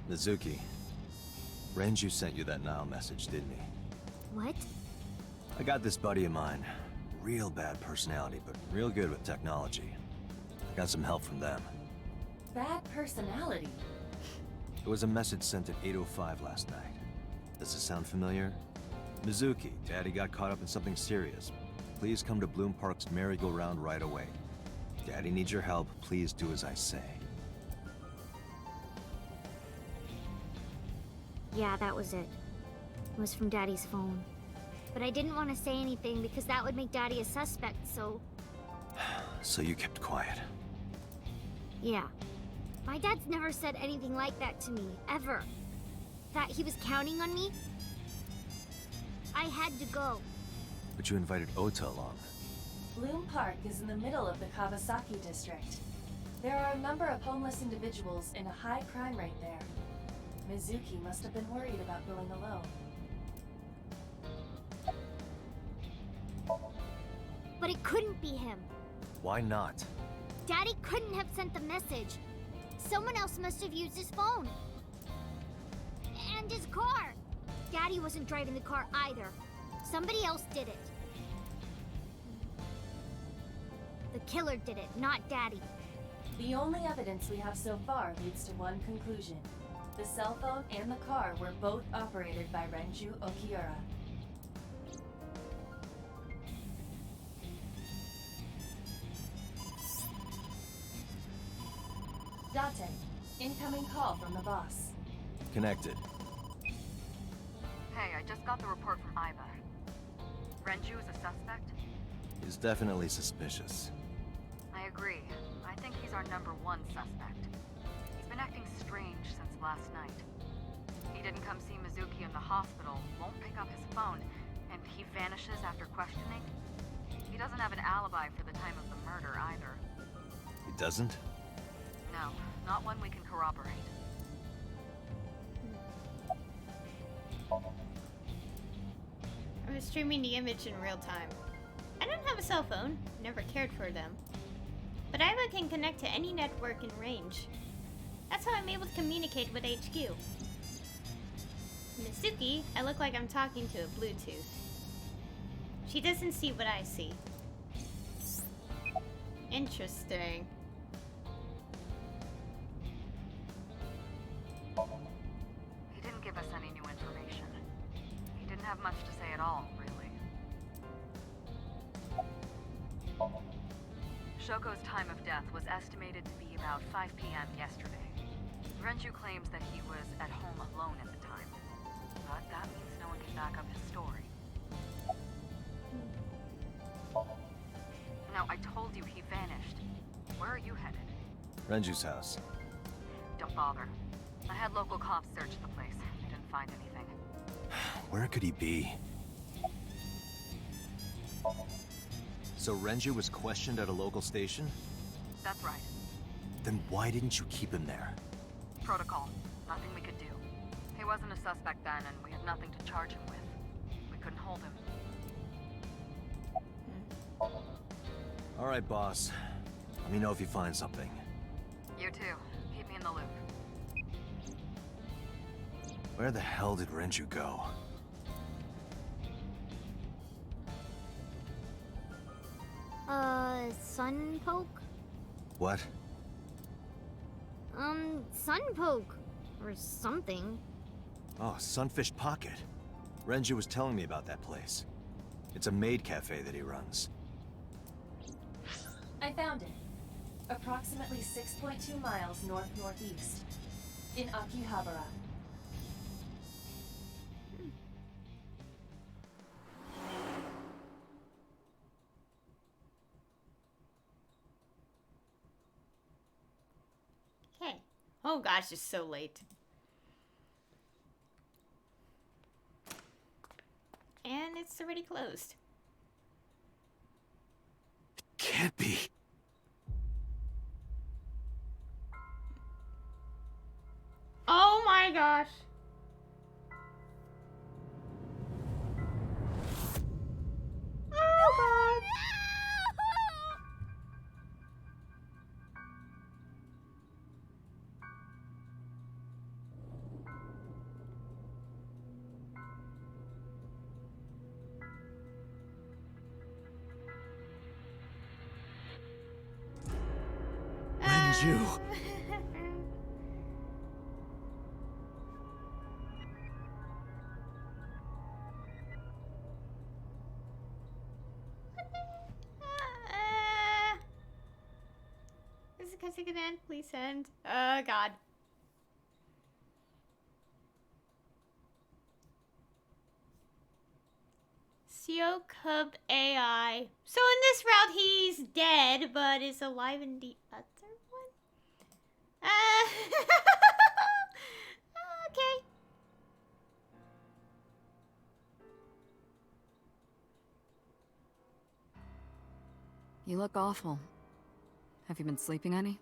Mizuki, Renju sent you that Nile message, didn't he? What? I got this buddy of mine. Real bad personality, but real good with technology. I got some help from them. Bad personality? It was a message sent at 8:05 last night. Does this sound familiar? Mizuki, Daddy got caught up in something serious. Please come to Bloom Park's merry-go-round right away. Daddy needs your help. Please do as I say. Yeah, that was it. It was from Daddy's phone. But I didn't want to say anything because that would make Daddy a suspect, so... So you kept quiet. Yeah. My dad's never said anything like that to me, ever. That he was counting on me? I had to go. But you invited Ota along. Bloom Park is in the middle of the Kawasaki district. There are a number of homeless individuals and a high crime rate there. Mizuki must have been worried about going alone. But it couldn't be him. Why not? Daddy couldn't have sent the message. Someone else must have used his phone. And his car. Daddy wasn't driving the car either. Somebody else did it. The killer did it, not Daddy. The only evidence we have so far leads to one conclusion. The cell phone and the car were both operated by Renju Okiura. Date, incoming call from the boss. Connected. Hey, I just got the report from Iva. Renju is a suspect? He's definitely suspicious. I agree. I think he's our #1 suspect. He's been acting strange since last night. He didn't come see Mizuki in the hospital, won't pick up his phone, and he vanishes after questioning. He doesn't have an alibi for the time of the murder either. He doesn't? No, not one we can corroborate. I was streaming the image in real time. I don't have a cell phone, never cared for them. But Iva can connect to any network in range. That's how I'm able to communicate with HQ. Mizuki, I look like I'm talking to a Bluetooth. She doesn't see what I see. Interesting. He didn't give us any new information. He didn't have much to say at all, really. Shoko's time of death was estimated to be about 5 p.m. yesterday. Renju claims that he was at home alone at the time. But that means no one can back up his story. Now, I told you he vanished. Where are you headed? Renju's house. Don't bother. I had local cops search the place. They didn't find anything. Where could he be? So Renju was questioned at a local station? That's right. Then why didn't you keep him there? Protocol. Nothing we could do. He wasn't a suspect then, and we had nothing to charge him with. We couldn't hold him. All right, boss. Let me know if you find something. You too. Keep me in the loop. Where the hell did Renju go? Sun poke? What? Sun poke. Or something. Oh, Sunfish Pocket. Renju was telling me about that place. It's a maid cafe that he runs. I found it. Approximately 6.2 miles north-northeast. In Akihabara. Okay. Oh gosh, it's so late. And it's already closed. Can't be. Oh my gosh. Oh god. Renju. Is it cutscene end? Please end. Oh god. Cub AI. So in this route he's dead, but is alive in the other one? Okay. You look awful. Have you been sleeping any?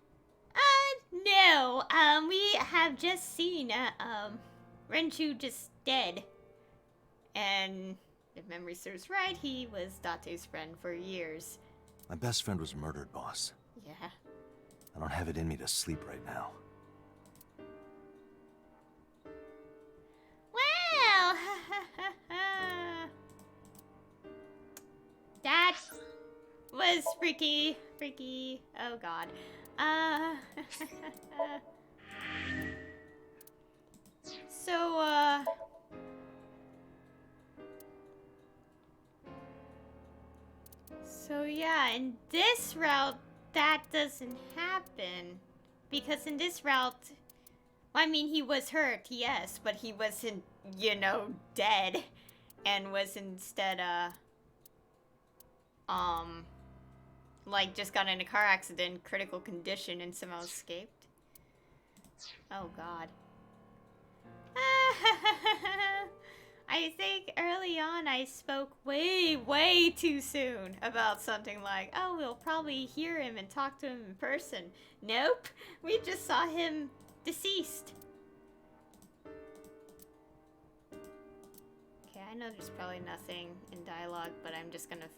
No. We have just seen, Renju just dead. And if memory serves right, he was Date's friend for years. My best friend was murdered, boss. Yeah. I don't have it in me to sleep right now. Well, that was freaky. Oh god. So yeah, in this route, that doesn't happen. Because in this route, I mean, he was hurt, yes, but he wasn't, you know, dead. And was instead, like, just got in a car accident, critical condition, and somehow escaped. Oh, God. I think early on I spoke way too soon about something like, oh, we'll probably hear him and talk to him in person. Nope, we just saw him deceased. Okay, I know there's probably nothing in dialogue, but I'm just gonna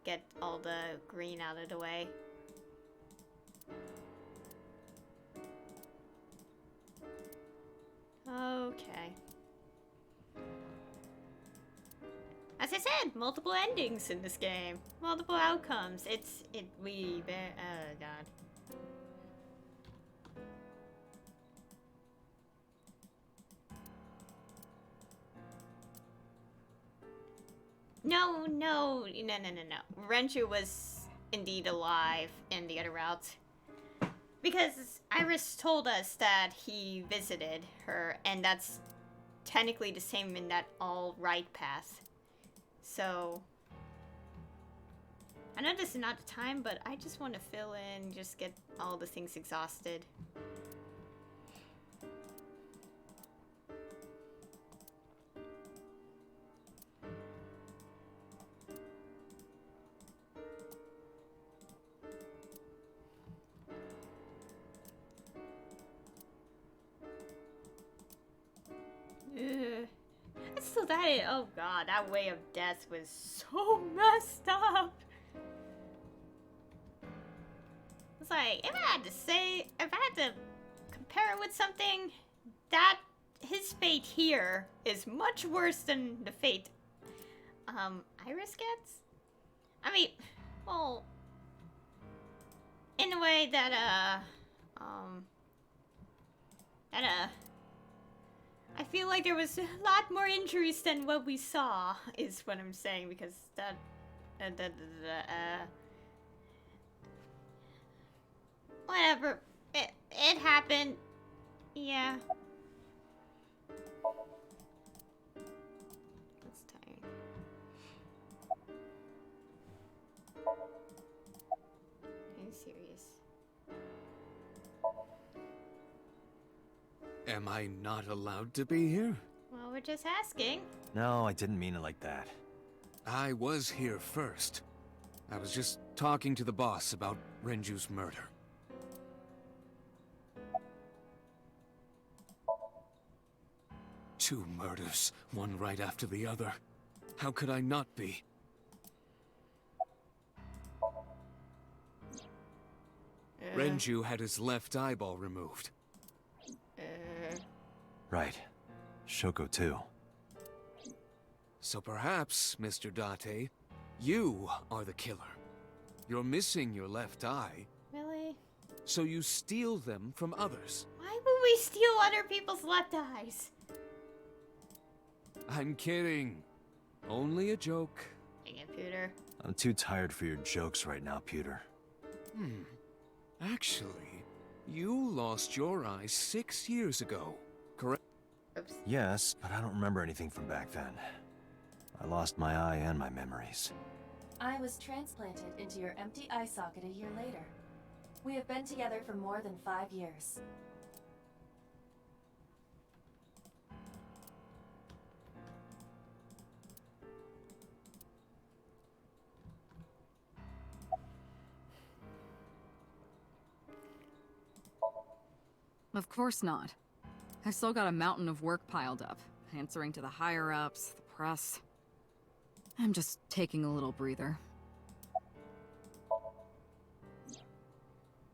get all the green out of the way. Okay. As I said, multiple endings in this game. Multiple outcomes. Oh god. No. Renju was indeed alive in the other route. Because Iris told us that he visited her, and that's technically the same in that all right path. So, I know this is not the time, but I just want to fill in, just get all the things exhausted. Still oh god, that way of death was so messed up. It's like, if I had to compare it with something, that his fate here is much worse than the fate Iris gets. I mean, well, in a way that I feel like there was a lot more injuries than what we saw, is what I'm saying, because that, whatever, it happened, yeah. That's tired. Are you serious? Am I not allowed to be here? Well, we're just asking. No, I didn't mean it like that. I was here first. I was just talking to the boss about Renju's murder. Two murders, one right after the other. How could I not be? Renju had his left eyeball removed. Right. Shoko too. So perhaps, Mr. Date, you are the killer. You're missing your left eye. Really? So you steal them from others. Why would we steal other people's left eyes? I'm kidding. Only a joke. Dang it, Pewter. I'm too tired for your jokes right now, Pewter. Actually, you lost your eye 6 years ago, correct? Oops. Yes, but I don't remember anything from back then. I lost my eye and my memories. I was transplanted into your empty eye socket a year later. We have been together for more than 5 years. Of course not. I've still got a mountain of work piled up, answering to the higher-ups, the press. I'm just taking a little breather.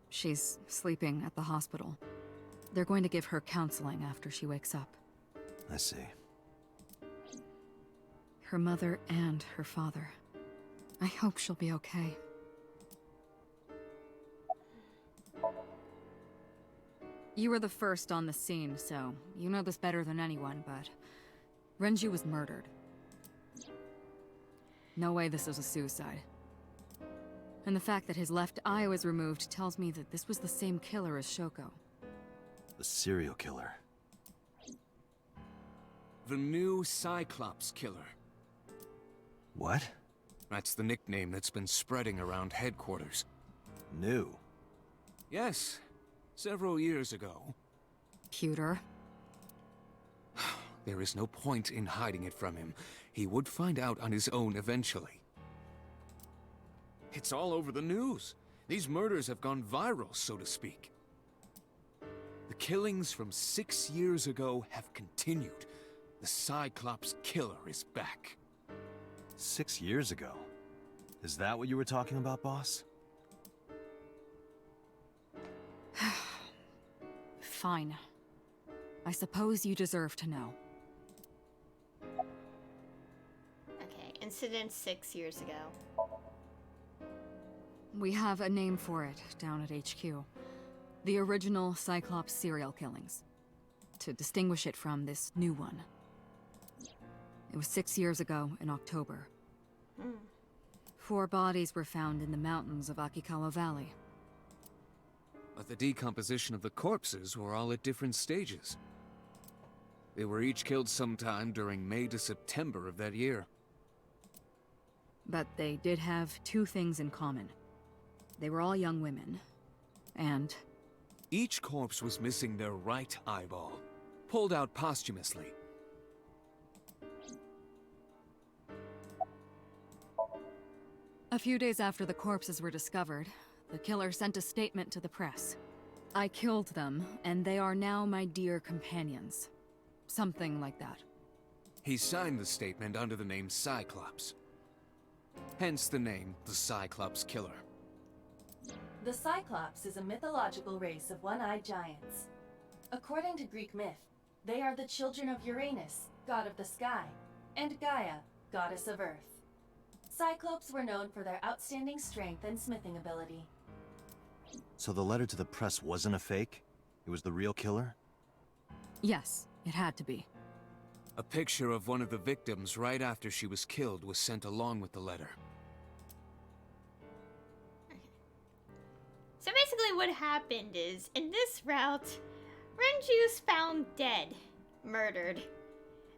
She's sleeping at the hospital. They're going to give her counseling after she wakes up. I see. Her mother and her father. I hope she'll be okay. You were the first on the scene, so you know this better than anyone, but Renju was murdered. No way this was a suicide. And the fact that his left eye was removed tells me that this was the same killer as Shoko. The serial killer. The new Cyclops killer. What? That's the nickname that's been spreading around headquarters. New? Yes. Several years ago. Pewter. There is no point in hiding it from him. He would find out on his own eventually. It's all over the news. These murders have gone viral, so to speak. The killings from 6 years ago have continued. The Cyclops killer is back. 6 years ago? Is that what you were talking about, boss? Fine. I suppose you deserve to know. Okay, incident 6 years ago. We have a name for it down at HQ. The original Cyclops serial killings. To distinguish it from this new one. It was 6 years ago in October. 4 bodies were found in the mountains of Akikawa Valley. But the decomposition of the corpses were all at different stages. They were each killed sometime during May to September of that year. But they did have 2 things in common. They were all young women. And Each corpse was missing their right eyeball, pulled out posthumously. a few days after the corpses were discovered, the killer sent a statement to the press. I killed them, and they are now my dear companions. Something like that. He signed the statement under the name Cyclops. Hence the name, the Cyclops Killer. The Cyclops is a mythological race of one-eyed giants. According to Greek myth, they are the children of Uranus, god of the sky, and Gaia, goddess of earth. Cyclopes were known for their outstanding strength and smithing ability. So the letter to the press wasn't a fake? It was the real killer? Yes, it had to be. A picture of one of the victims right after she was killed was sent along with the letter. So basically what happened is, in this route, Renju's found dead, murdered.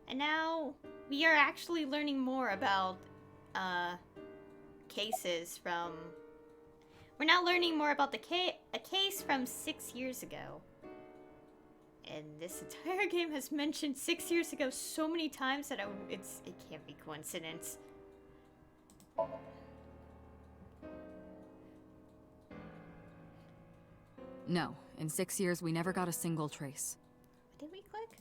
And now we are actually learning more about cases from... We're now learning more about a case from 6 years ago. And this entire game has mentioned 6 years ago so many times that it can't be coincidence. No, in 6 years we never got a single trace. What did we click?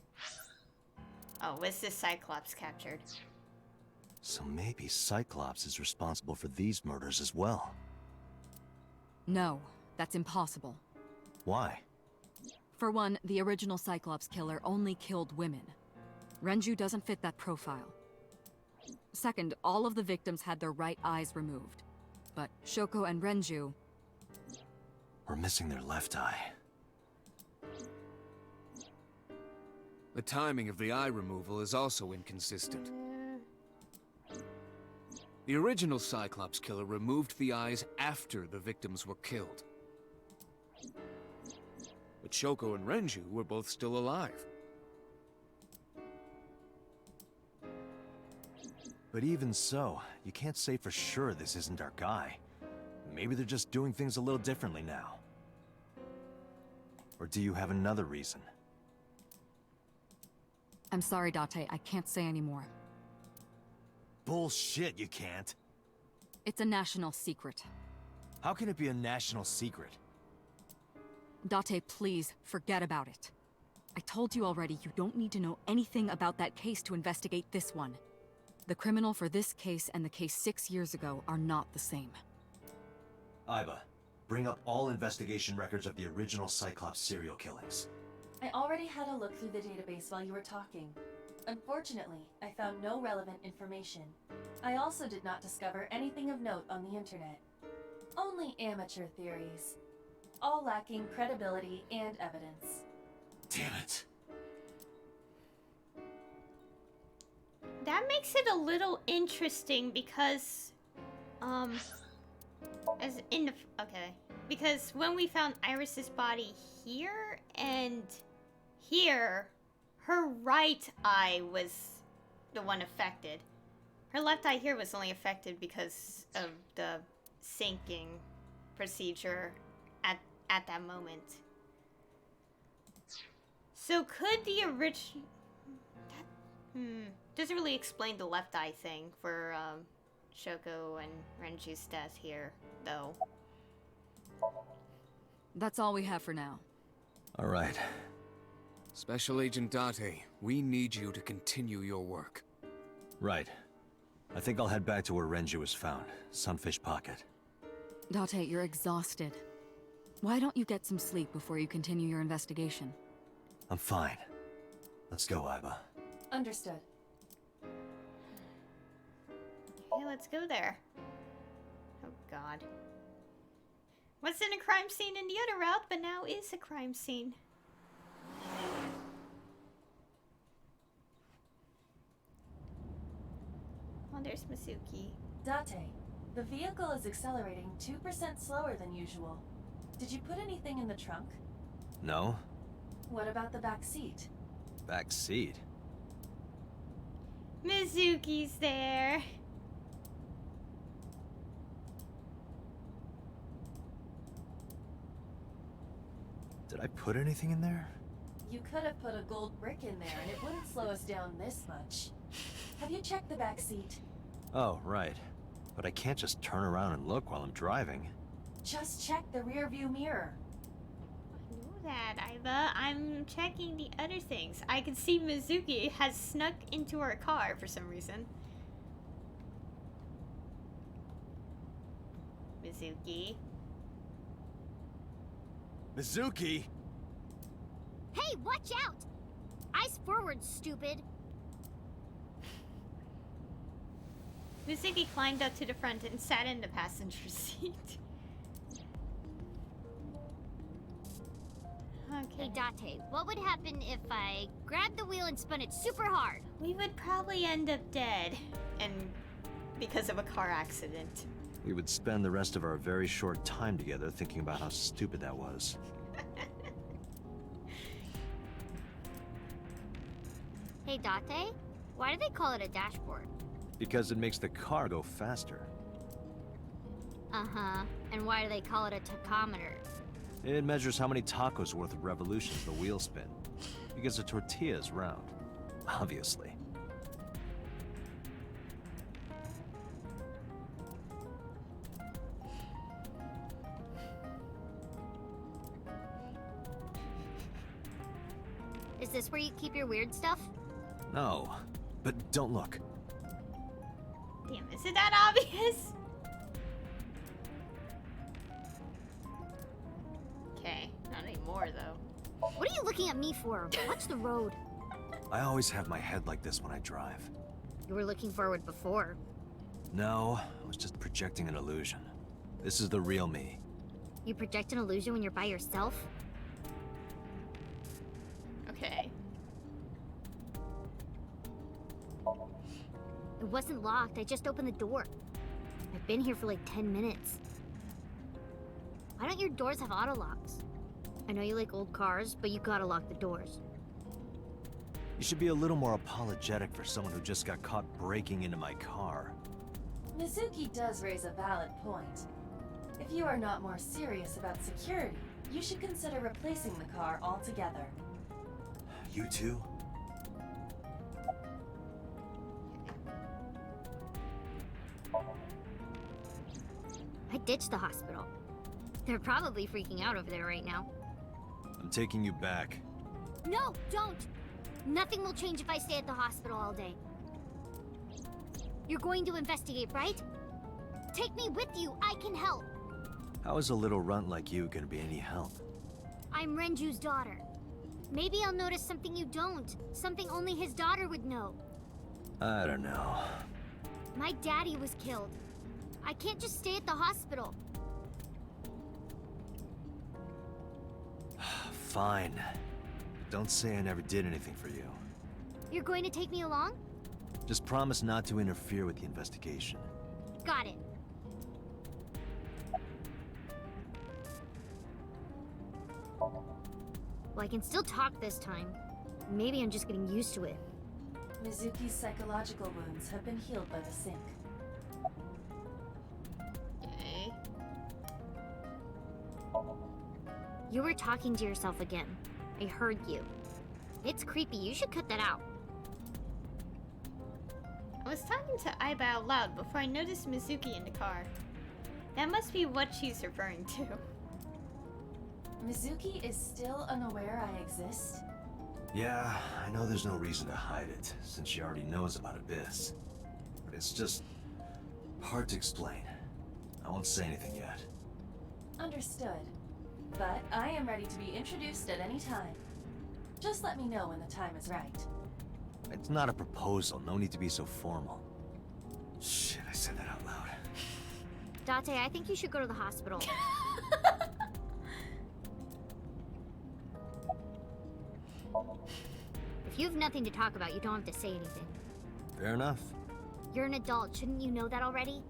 Oh, was this Cyclops captured? So maybe Cyclops is responsible for these murders as well. No, that's impossible. Why? For one, the original Cyclops killer only killed women. Renju doesn't fit that profile. Second, all of the victims had their right eyes removed. But Shoko and Renju... We're missing their left eye. The timing of the eye removal is also inconsistent. The original Cyclops killer removed the eyes after the victims were killed. But Shoko and Renju were both still alive. But even so, you can't say for sure this isn't our guy. Maybe they're just doing things a little differently now. Or do you have another reason? I'm sorry, Date, I can't say anymore. Bullshit, you can't. It's a national secret. How can it be a national secret? Date, please, forget about it. I told you already, you don't need to know anything about that case to investigate this one. The criminal for this case and the case 6 years ago are not the same. Aiba, bring up all investigation records of the original Cyclops serial killings. I already had a look through the database while you were talking. Unfortunately, I found no relevant information. I also did not discover anything of note on the internet. Only amateur theories, all lacking credibility and evidence. Damn it. That makes it a little interesting because, because when we found Iris's body here and here, her right eye was the one affected. Her left eye here was only affected because of the sinking procedure at that moment. So could the original... Doesn't really explain the left eye thing for Shoko and Renju's death here, though. That's all we have for now. All right. Special Agent Date, we need you to continue your work. Right. I think I'll head back to where Renju was found, Sunfish Pocket. Date, you're exhausted. Why don't you get some sleep before you continue your investigation? I'm fine. Let's go, Iba. Understood. Okay, let's go there. Oh god. Wasn't a crime scene in the other route, but now is a crime scene. Oh, there's Mizuki. Date, the vehicle is accelerating 2% slower than usual. Did you put anything in the trunk? No? What about the back seat? Back seat? Mizuki's there. Did I put anything in there? You could have put a gold brick in there and it wouldn't slow us down this much. Have you checked the back seat? Oh, right. But I can't just turn around and look while I'm driving. Just check the rear view mirror. I know that, Iba. I'm checking the other things. I can see Mizuki has snuck into our car for some reason. Mizuki. Mizuki! Hey, watch out! Eyes forward, stupid. Mizuki climbed up to the front and sat in the passenger seat. Okay. Hey, Date, what would happen if I grabbed the wheel and spun it super hard? We would probably end up dead. And because of a car accident. We would spend the rest of our very short time together thinking about how stupid that was. Hey, Date, why do they call it a dashboard? Because it makes the car go faster. Uh-huh. And why do they call it a tachometer? It measures how many tacos worth of revolutions the wheels spin. Because a tortilla is round. Obviously. Is this where you keep your weird stuff? No. But don't look. Damn, is it that obvious? Okay, not anymore though. What are you looking at me for? Watch the road. I always have my head like this when I drive. You were looking forward before. No, I was just projecting an illusion. This is the real me. You project an illusion when you're by yourself? Okay. It wasn't locked, I just opened the door. I've been here for like 10 minutes. Why don't your doors have auto locks? I know you like old cars, but you gotta lock the doors. You should be a little more apologetic for someone who just got caught breaking into my car. Mizuki does raise a valid point. If you are not more serious about security, you should consider replacing the car altogether. You too? I ditched the hospital. They're probably freaking out over there right now. I'm taking you back. No, don't! Nothing will change if I stay at the hospital all day. You're going to investigate, right? Take me with you, I can help. How is a little runt like you gonna be any help? I'm Renju's daughter. Maybe I'll notice something you don't. Something only his daughter would know. I don't know. My daddy was killed. I can't just stay at the hospital. Fine. Don't say I never did anything for you. You're going to take me along? Just promise not to interfere with the investigation. Got it. Well, I can still talk this time. Maybe I'm just getting used to it. Mizuki's psychological wounds have been healed by the sink. Okay. You were talking to yourself again. I heard you. It's creepy. You should cut that out. I was talking to Aiba out loud before I noticed Mizuki in the car. That must be what she's referring to. Mizuki is still unaware I exist? Yeah, I know there's no reason to hide it, since she already knows about Abyss. But it's just hard to explain. I won't say anything yet. Understood. But I am ready to be introduced at any time. Just let me know when the time is right. It's not a proposal. No need to be so formal. Shit, I said that out loud. Date, I think you should go to the hospital. If you have nothing to talk about, you don't have to say anything. Fair enough. You're an adult, shouldn't you know that already?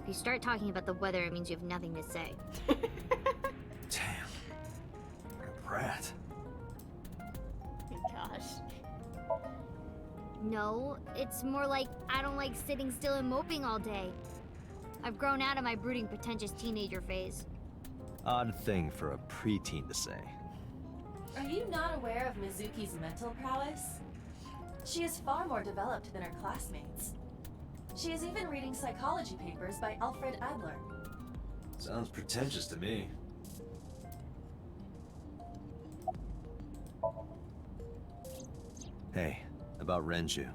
If you start talking about the weather, it means you have nothing to say. Damn. What a brat. Gosh. No, it's more like I don't like sitting still and moping all day. I've grown out of my brooding, pretentious teenager phase. Odd thing for a preteen to say. Are you not aware of Mizuki's mental prowess? She is far more developed than her classmates. She is even reading psychology papers by Alfred Adler. Sounds pretentious to me. Hey, about Renju.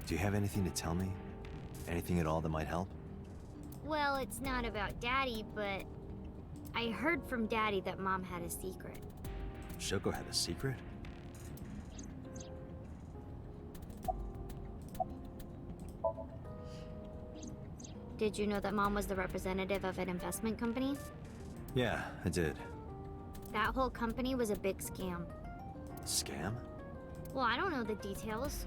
Do you have anything to tell me? Anything at all that might help? Well, it's not about Daddy, but I heard from Daddy that Mom had a secret. Shoko had a secret? Did you know that Mom was the representative of an investment company? Yeah, I did. That whole company was a big scam. Scam? Well, I don't know the details.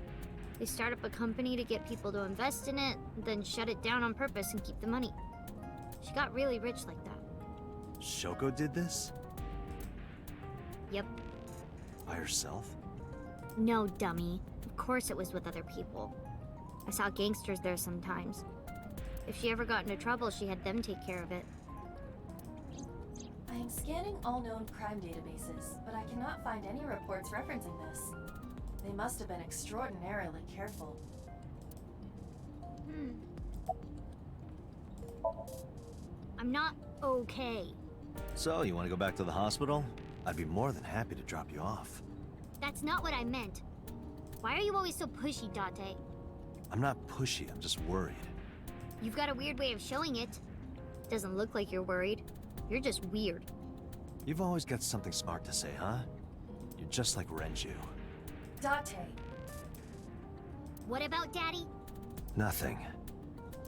They start up a company to get people to invest in it, then shut it down on purpose and keep the money. She got really rich like that. Shoko did this? Yep. By herself? No, dummy. Of course it was with other people. I saw gangsters there sometimes. If she ever got into trouble, she had them take care of it. I am scanning all known crime databases, but I cannot find any reports referencing this. They must have been extraordinarily careful. I'm not okay. So, you want to go back to the hospital? I'd be more than happy to drop you off. That's not what I meant. Why are you always so pushy, Date? I'm not pushy, I'm just worried. You've got a weird way of showing it. Doesn't look like you're worried. You're just weird. You've always got something smart to say, huh? You're just like Renju. Date, What about Daddy? Nothing.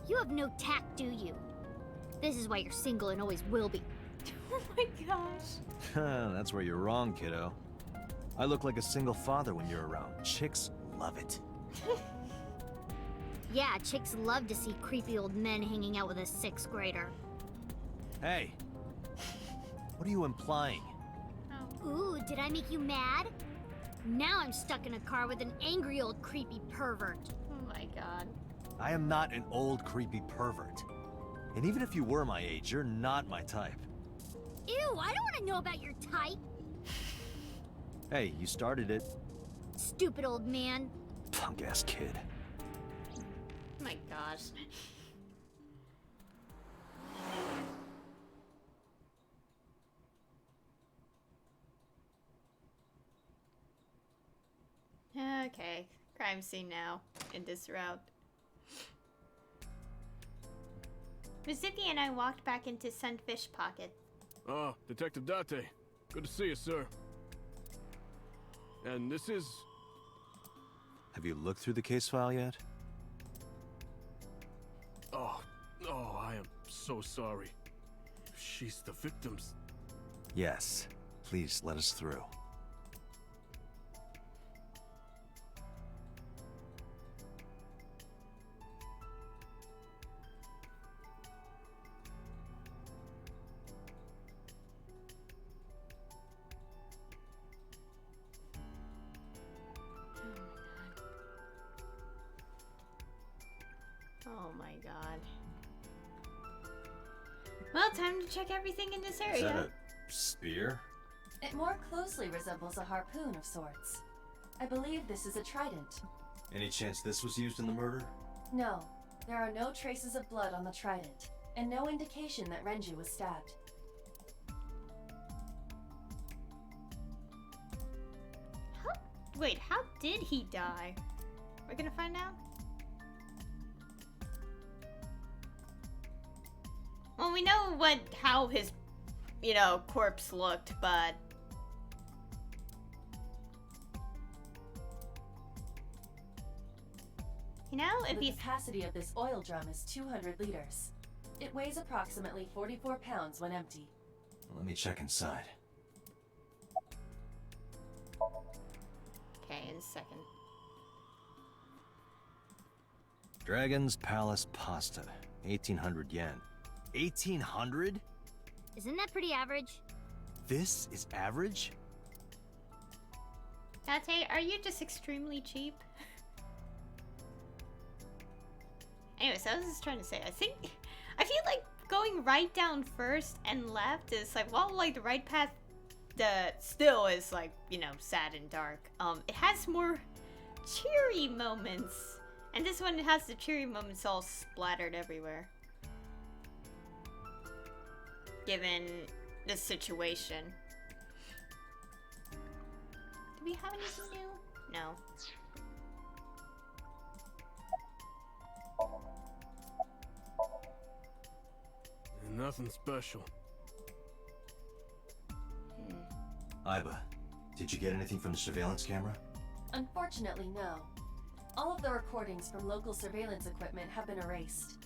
You have no tact, do you? This is why you're single and always will be. Oh my gosh. That's where you're wrong, kiddo. I look like a single father when you're around. Chicks love it. Yeah, chicks love to see creepy old men hanging out with a 6th grader. Hey! What are you implying? Ooh, did I make you mad? Now I'm stuck in a car with an angry old creepy pervert. Oh my god. I am not an old, creepy pervert. And even if you were my age, you're not my type. Ew, I don't want to know about your type. Hey, you started it. Stupid old man. Punk-ass kid. My gosh. Okay, crime scene now, in this route. Mizuki and I walked back into Sunfish Pocket. Ah, Detective Date. Good to see you, sir. And this is... Have you looked through the case file yet? Oh, I am so sorry. She's the victim's... Yes. Please, let us through. Oh my god. Well, time to check everything in this area. Is that a spear? it more closely resembles a harpoon of sorts. I believe this is a trident. Any chance this was used in the murder? No, there are no traces of blood on the trident, and no indication that Renju was stabbed. Wait, how did he die? We're gonna find out? Well, we know how his, corpse looked, but You know, if The you... capacity of this oil drum is 200 liters. It weighs approximately 44 pounds when empty. Let me check inside. Okay, in a second. Dragon's Palace Pasta. 1,800 yen. 1,800? Isn't that pretty average? This is average? Tate, are you just extremely cheap? Anyways, I was just trying to say, I feel like going right down first and left is like, well, like the right path still is like, you know, sad and dark. It has more cheery moments. And this one has the cheery moments all splattered everywhere. Given the situation. Do we have anything new? No. Nothing special. Iba, did you get anything from the surveillance camera? Unfortunately, no. All of the recordings from local surveillance equipment have been erased.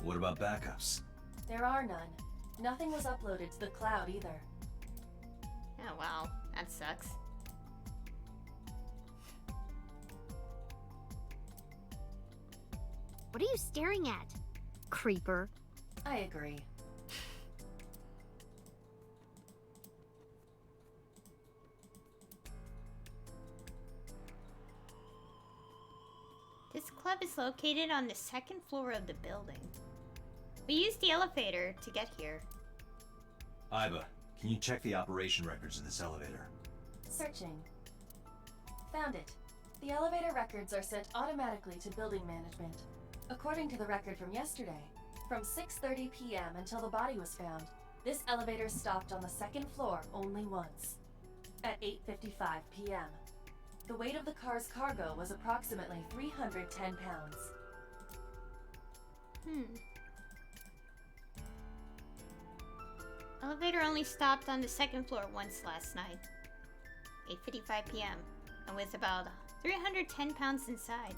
What about backups? There are none. Nothing was uploaded to the cloud either. Oh wow, that sucks. What are you staring at, creeper? I agree. This club is located on the second floor of the building. We used the elevator to get here. Iba, can you check the operation records of this elevator? Searching. Found it. The elevator records are sent automatically to building management. According to the record from yesterday, from 6:30 p.m. until the body was found, this elevator stopped on the second floor only once. At 8:55 p.m. The weight of the car's cargo was approximately 310 pounds. Elevator only stopped on the second floor once last night. 8:55 p.m. and with about 310 pounds inside.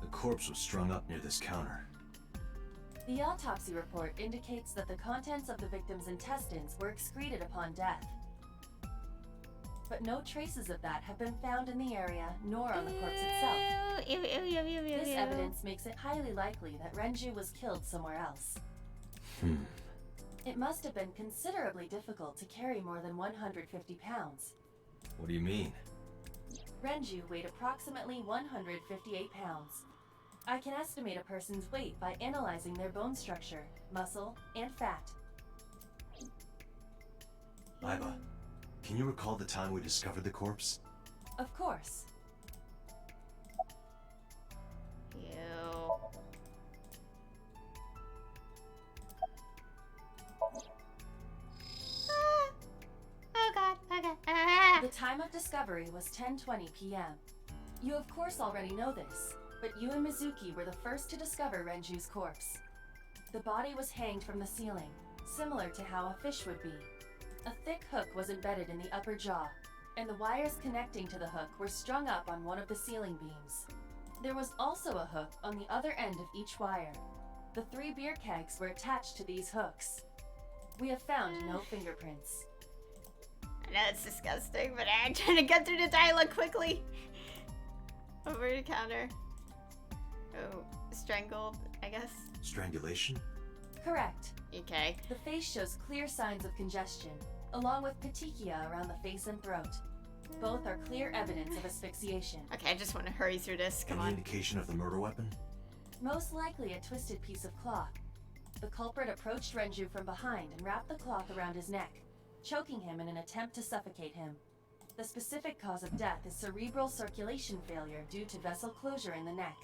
The corpse was strung up near this counter. The autopsy report indicates that the contents of the victim's intestines were excreted upon death. But no traces of that have been found in the area, nor on the corpse itself. This evidence makes it highly likely that Renju was killed somewhere else. It must have been considerably difficult to carry more than 150 pounds. What do you mean? Renju weighed approximately 158 pounds. I can estimate a person's weight by analyzing their bone structure, muscle, and fat. Iba, can you recall the time we discovered the corpse? Of course. Ew. Oh god, okay. The time of discovery was 10:20 p.m. You of course already know this, but you and Mizuki were the first to discover Renju's corpse. The body was hanged from the ceiling, similar to how a fish would be. A thick hook was embedded in the upper jaw, and the wires connecting to the hook were strung up on one of the ceiling beams. There was also a hook on the other end of each wire. The 3 beer kegs were attached to these hooks. We have found no fingerprints. I know it's disgusting, but I'm trying to get through the dialogue quickly. Over the counter. Oh, strangled, I guess. Strangulation? Correct. Okay. The face shows clear signs of congestion, along with petechia around the face and throat. Both are clear evidence of asphyxiation. Okay, I just want to hurry through this. Come Any on. indication of the murder weapon? Most likely a twisted piece of cloth. The culprit approached Renju from behind and wrapped the cloth around his neck, choking him in an attempt to suffocate him. The specific cause of death is cerebral circulation failure due to vessel closure in the neck.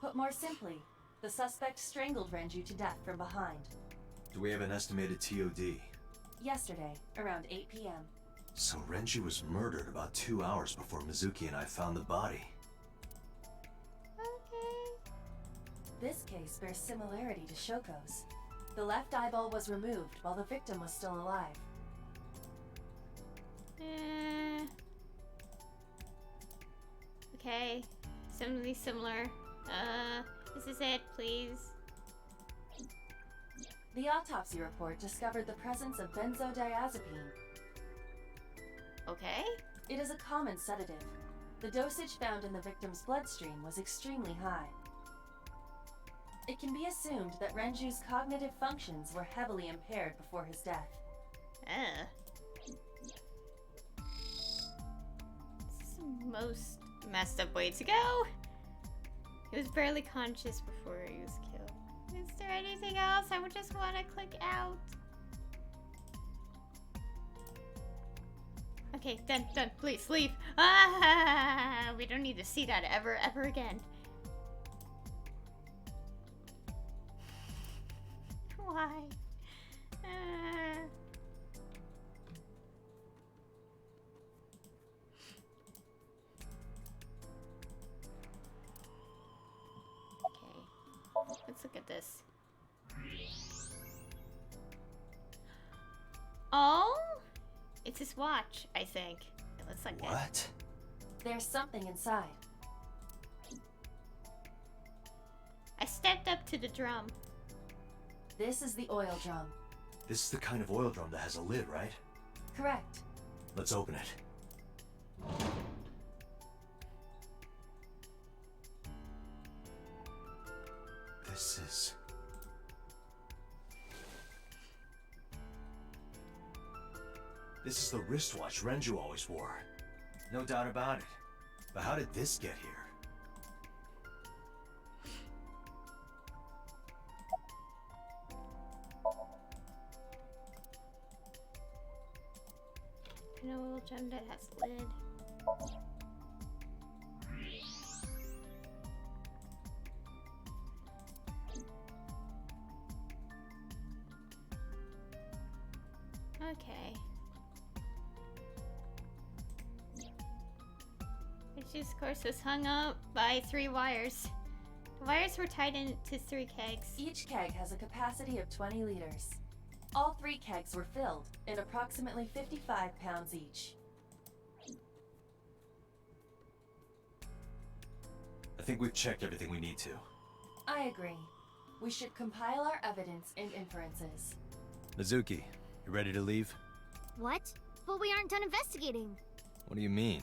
Put more simply, the suspect strangled Renju to death from behind. Do we have an estimated TOD? Yesterday, around 8 p.m. So Renji was murdered about 2 hours before Mizuki and I found the body. This case bears similarity to Shoko's. The left eyeball was removed while the victim was still alive. Okay. Similarly similar. This is it, please. The autopsy report discovered the presence of benzodiazepine. Okay. It is a common sedative. The dosage found in the victim's bloodstream was extremely high. It can be assumed that Renju's cognitive functions were heavily impaired before his death. This is the most messed up way to go. He was barely conscious before he was killed. Is there anything else? I would just want to click out. Okay, done, please, leave. Ah, we don't need to see that ever again. Why? Okay, let's look at this. Oh? It's his watch, I think. It looks like What? it. There's something inside. I stepped up to the drum. This is the oil drum. This is the kind of oil drum that has a lid, right? Correct. Let's open it. This is... This is the wristwatch Renju always wore. No doubt about it. But how did this get here? An oil gem that has lid. Okay. Renju's corpse was hung up by 3 wires. The wires were tied into 3 kegs. Each keg has a capacity of 20 liters. All 3 kegs were filled, in approximately 55 pounds each. I think we've checked everything we need to. I agree. We should compile our evidence and inferences. Mizuki, you ready to leave? What? But we aren't done investigating. What do you mean?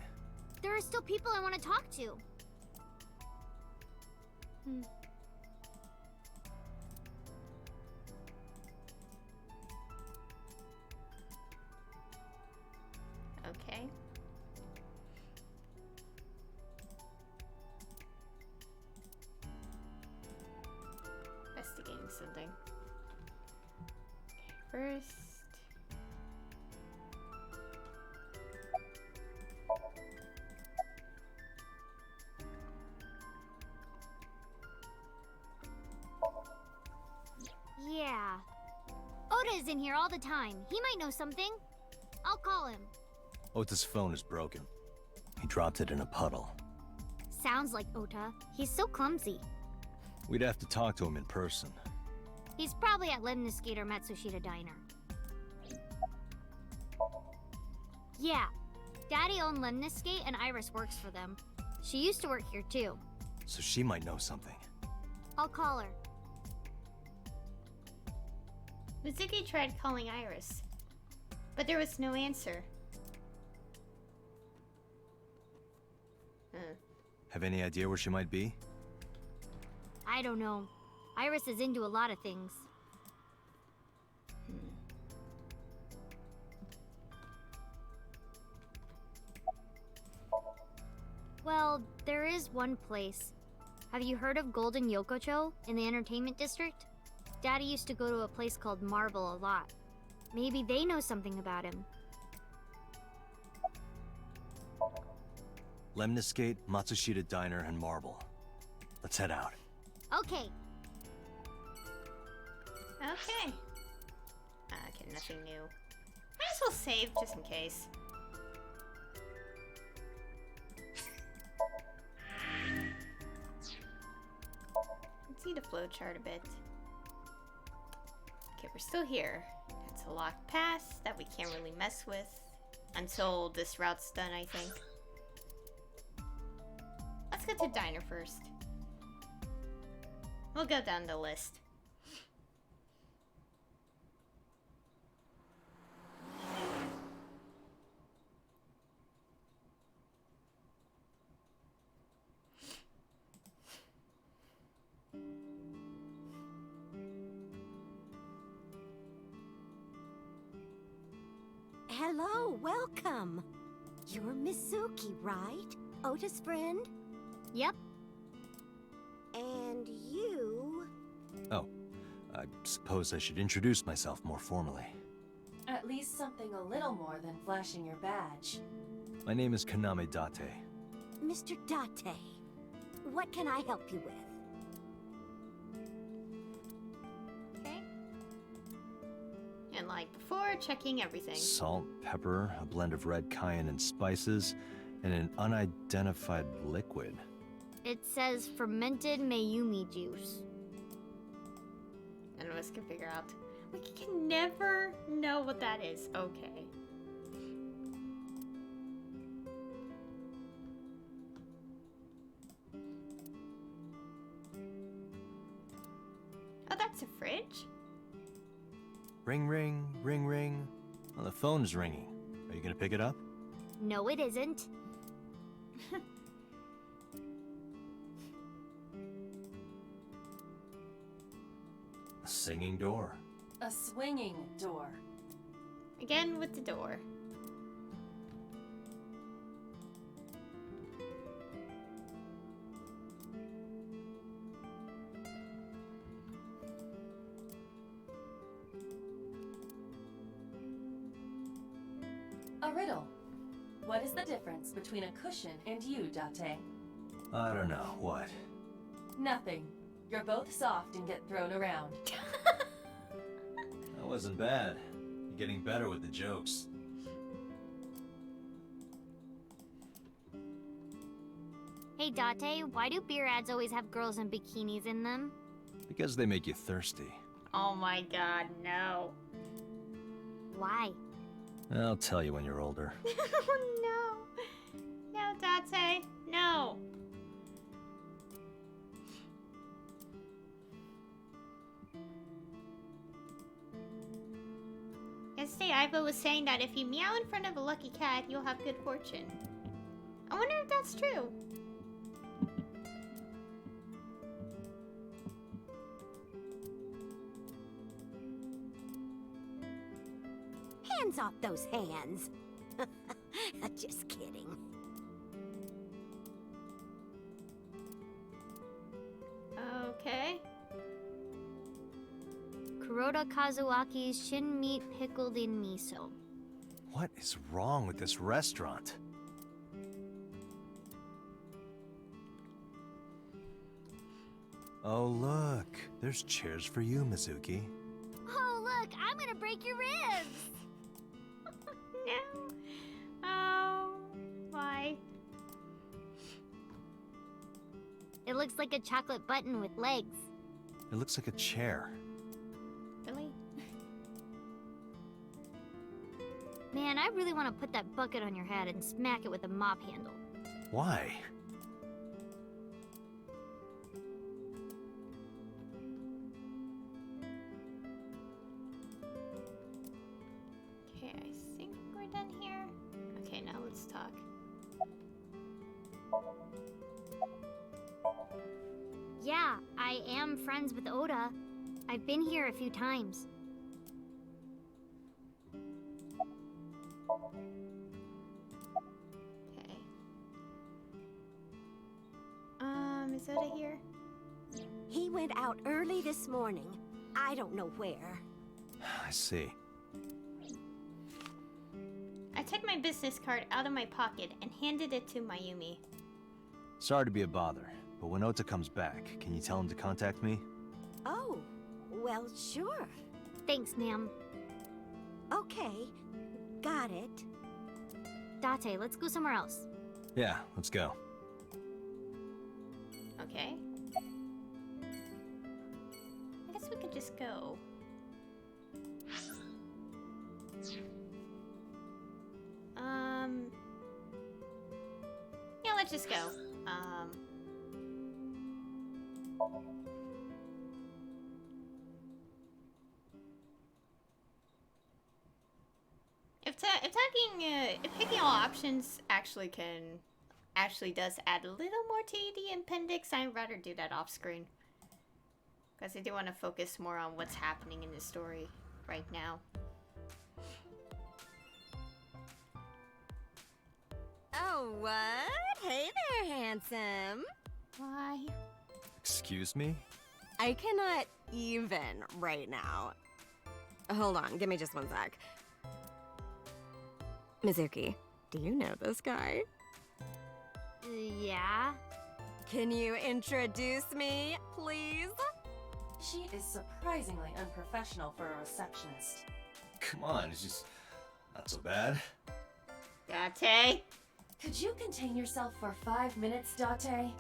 There are still people I want to talk to. Okay. Investigating something. Okay, first. Yeah. Oda is in here all the time. He might know something. I'll call him. Ota's phone is broken. He dropped it in a puddle. Sounds like Ota. He's so clumsy. We'd have to talk to him in person. He's probably at Lemniscate or Matsushita Diner. Yeah. Daddy owned Lemniscate and Iris works for them. She used to work here too. So she might know something. I'll call her. Mizuki tried calling Iris, but there was no answer. Have any idea where she might be? I don't know. Iris is into a lot of things. Well, there is one place. Have you heard of Golden Yokocho in the entertainment district? Daddy used to go to a place called Marble a lot. Maybe they know something about him. Lemniscate, Matsushita Diner, and Marble. Let's head out. Okay. Okay. Okay, nothing new. Might as well save just in case. see the flowchart a bit. Okay, we're still here. It's a locked pass that we can't really mess with until this route's done, I think. Let's get to diner first. We'll go down the list. Hello, welcome. You're Mizuki, right? Ota's friend? Yep. And you... Oh, I suppose I should introduce myself more formally. At least something a little more than flashing your badge. My name is Kaname Date. Mr. Date, what can I help you with? Okay. And like before, checking everything. Salt, pepper, a blend of red cayenne and spices, and an unidentified liquid. It says fermented Mayumi juice. None of us can figure out. We can never know what that is. Okay. Oh, that's a fridge? Ring, ring, ring, ring. Well, the phone's ringing. Are you gonna pick it up? No, it isn't. A singing door. A swinging door. Again with the door. A riddle. What is the difference between a cushion and you, Date? I don't know. What? Nothing. You're both soft and get thrown around. That wasn't bad. You're getting better with the jokes. Hey, Date, why do beer ads always have girls in bikinis in them? Because they make you thirsty. Oh my god, no. Why? I'll tell you when you're older. No. No, Date. No. Yesterday, Iva was saying that if you meow in front of a lucky cat, you'll have good fortune. I wonder if that's true. Hands off those hands. Just kidding. Okay. Kuroda Kazuaki's shin meat pickled in miso. What is wrong with this restaurant? Oh, look. There's chairs for you, Mizuki. Oh, look, I'm gonna break your ribs! No. Oh, why? It looks like a chocolate button with legs. It looks like a chair. Really? Man, I really want to put that bucket on your head and smack it with a mop handle. Why? Okay, I think we're done here. Okay, now let's talk. Yeah, I am friends with Oda. I've been here a few times. Okay. Is Oda here? He went out early this morning. I don't know where. I see. I took my business card out of my pocket and handed it to Mayumi. Sorry to be a bother, but when Ota comes back, can you tell him to contact me? Oh, well, sure. Thanks, ma'am. Okay, got it. Date, let's go somewhere else. Yeah, let's go. Okay. could just go. Yeah, let's just go. If picking all options actually does add a little more to the appendix, I'd rather do that off screen. Because I do want to focus more on what's happening in the story right now. Oh, what? Hey there, handsome. Why? Excuse me? I cannot even right now. Hold on, give me just one sec. Mizuki, do you know this guy? Yeah? Can you introduce me, please? She is surprisingly unprofessional for a receptionist. Come on, it's just not so bad. Date? Could you contain yourself for 5 minutes, Date?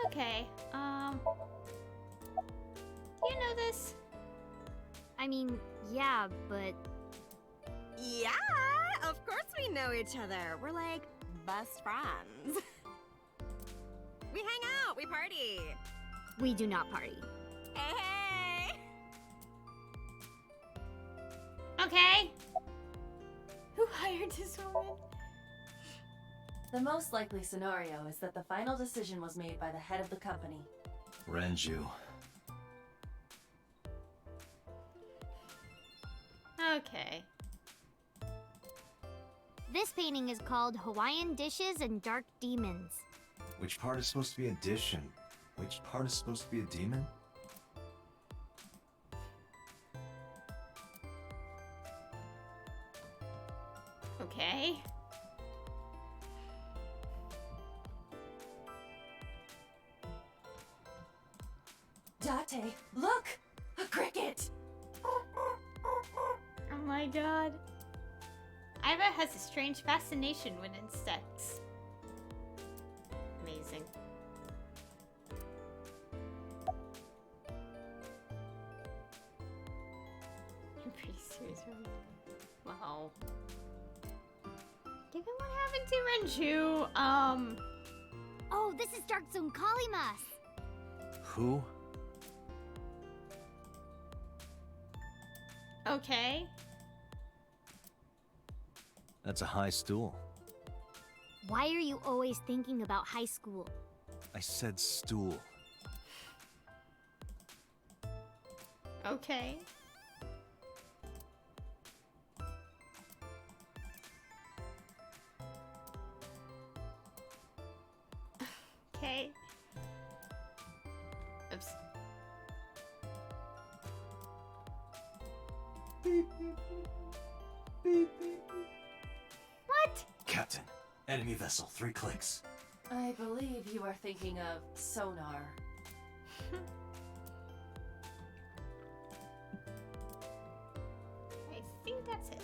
Okay, you know this? I mean, yeah, but... Yeah, of course we know each other. We're like best friends. We hang out, we party. We do not party. Hey! Okay. Who hired this woman? The most likely scenario is that the final decision was made by the head of the company. Renju. Okay. This painting is called Hawaiian Dishes and Dark Demons. Which part is supposed to be a dish and which part is supposed to be a demon? Okay. Date, look! A cricket! Oh my god. Iva has a strange fascination with insects. Amazing. I'm pretty serious, right? Wow. Given what happened to Renju, Oh, this is Dark Zone Kalimas! Who? Okay. That's a high stool. Why are you always thinking about high school? I said stool. Okay. Okay. Oops. What? Captain, enemy vessel, 3 clicks. I believe you are thinking of sonar. I think that's it.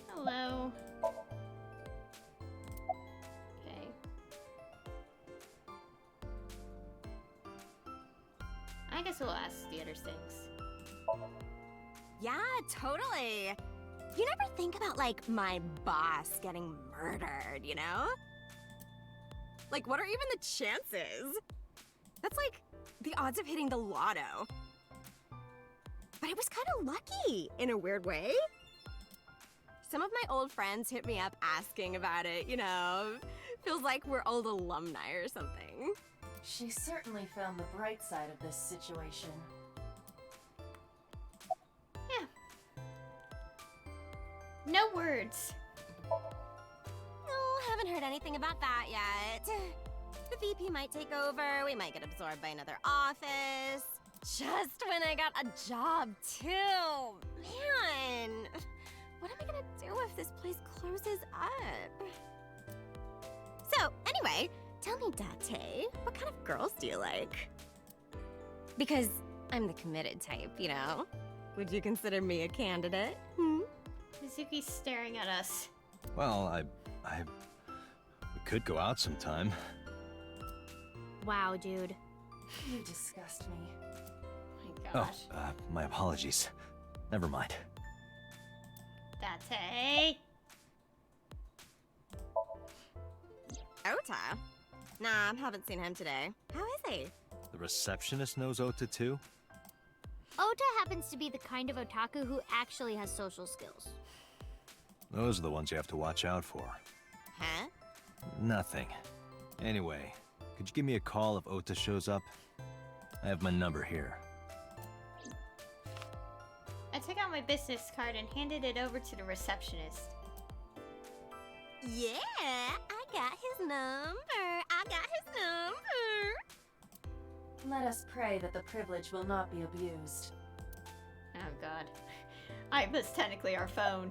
Hello. Okay. I guess we'll ask the other things. Yeah, totally. You never think about, like, my boss getting murdered, you know? Like, what are even the chances? That's like the odds of hitting the lotto. But I was kind of lucky, in a weird way. Some of my old friends hit me up asking about it, you know? Feels like we're old alumni or something. She certainly found the bright side of this situation. Yeah. No words. No, haven't heard anything about that yet. The VP might take over, we might get absorbed by another office. Just when I got a job, too. Man, what am I gonna do if this place closes up? So, anyway, tell me, Date, what kind of girls do you like? Because I'm the committed type, you know? Would you consider me a candidate? Hmm? Mizuki's staring at us. Well, we could go out sometime. Wow, dude. You disgust me. My gosh. My apologies. Never mind. Date. Ota? Nah, haven't seen him today. How is he? The receptionist knows Ota too? Ota happens to be the kind of otaku who actually has social skills. Those are the ones you have to watch out for. Huh? Nothing. Anyway, could you give me a call if Ota shows up? I have my number here. I took out my business card and handed it over to the receptionist. Yeah, I got his number. Let us pray that the privilege will not be abused. Oh god. Iva's technically our phone.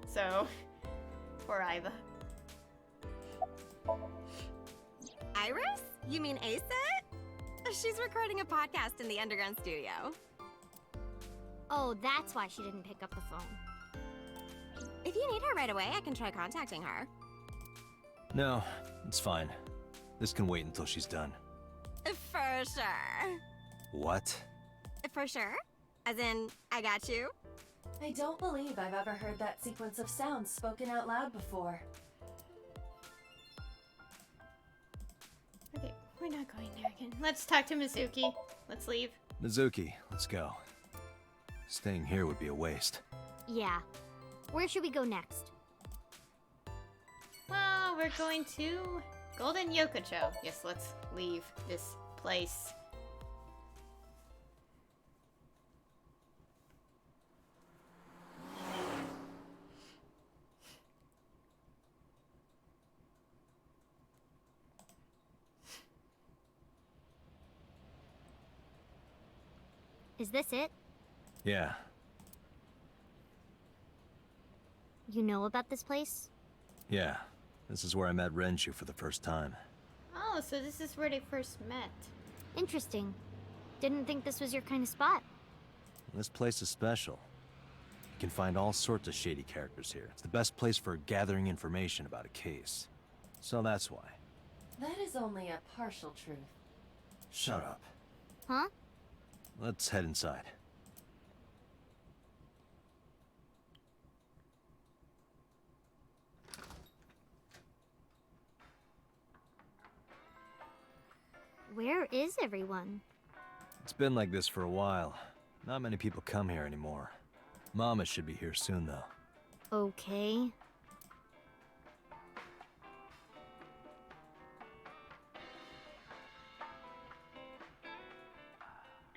So, poor Iva. Iris? You mean Asa? She's recording a podcast in the underground studio. Oh, that's why she didn't pick up the phone. If you need her right away, I can try contacting her. No, it's fine. This can wait until she's done. For sure. What? For sure? As in, I got you? I don't believe I've ever heard that sequence of sounds spoken out loud before. Okay, we're not going there again. Let's talk to Mizuki. Let's leave. Mizuki, let's go. Staying here would be a waste. Yeah. Where should we go next? Well, we're going to Golden Yokocho. Yes, let's leave this place. Is this it? Yeah. You know about this place? Yeah. This is where I met Renshu for the first time. Oh, so this is where they first met. Interesting. Didn't think this was your kind of spot. This place is special. You can find all sorts of shady characters here. It's the best place for gathering information about a case. So that's why. That is only a partial truth. Shut up. Huh? Let's head inside. Where is everyone? It's been like this for a while. Not many people come here anymore. Mama should be here soon, though. Okay.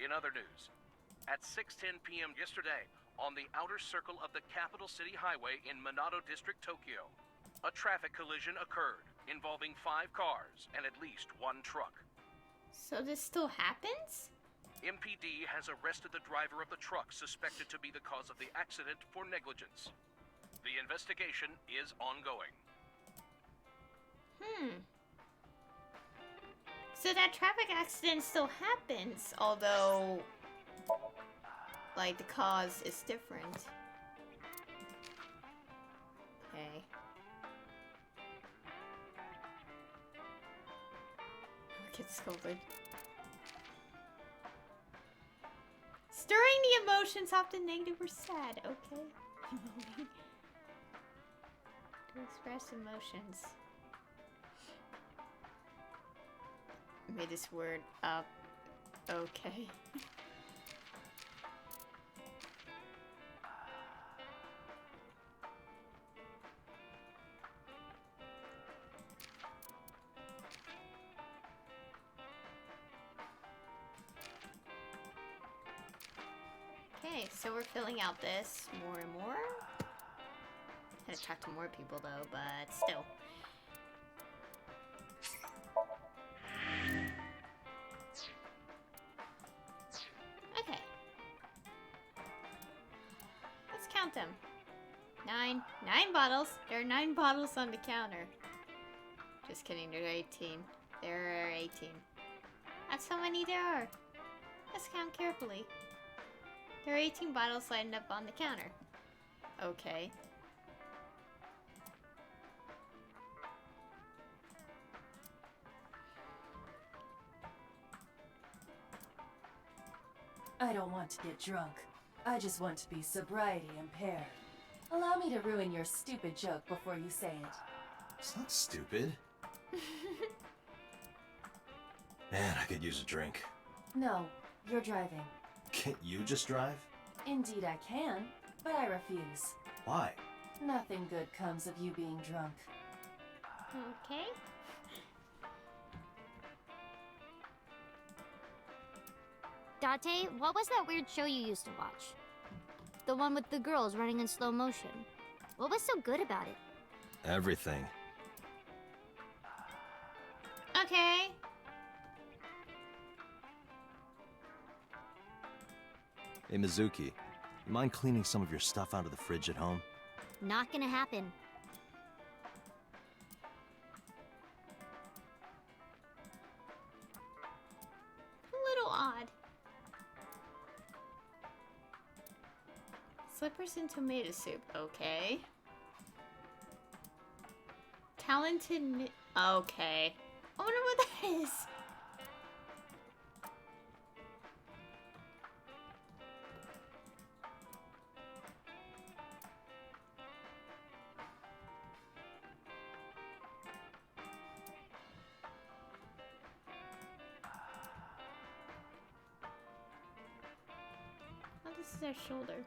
In other news, at 6:10 p.m. yesterday, on the outer circle of the capital city highway in Minato District, Tokyo, a traffic collision occurred involving 5 cars and at least 1 truck. So this still happens? MPD has arrested the driver of the truck suspected to be the cause of the accident for negligence. The investigation is ongoing. So that traffic accident still happens, although, like, the cause is different. Okay. Look at scolded. Stirring the emotions, often negative or sad. Okay. To express emotions. Made this word up. Okay. Okay, so we're filling out this more and more. Had to talk to more people though, but still. Okay. Let's count them. 9 bottles. There are 9 bottles on the counter. Just kidding, there are 18. There are 18. That's how many there are. Let's count carefully. There are 18 bottles lined up on the counter. Okay. I don't want to get drunk. I just want to be sobriety impaired. Allow me to ruin your stupid joke before you say it. It's not stupid. Man, I could use a drink. No, you're driving. Can't you just drive? Indeed I can, but I refuse. Why? Nothing good comes of you being drunk. Okay. Date, what was that weird show you used to watch? The one with the girls running in slow motion. What was so good about it? Everything. Okay. Hey, Mizuki, you mind cleaning some of your stuff out of the fridge at home? Not gonna happen. A little odd. Slippers and tomato soup. Okay. Talented. Okay. I wonder what that is. Oh, this is their shoulder.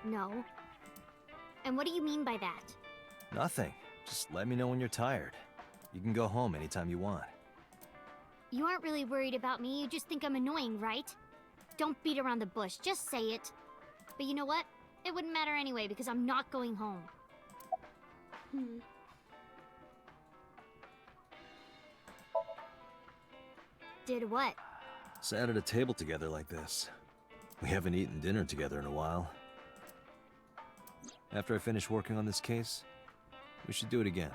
No. And what do you mean by that? Nothing. Just let me know when you're tired. You can go home anytime you want. You aren't really worried about me, you just think I'm annoying, right? Don't beat around the bush, just say it. But you know what? It wouldn't matter anyway, because I'm not going home. Did what? Sat at a table together like this. We haven't eaten dinner together in a while. After I finish working on this case, we should do it again.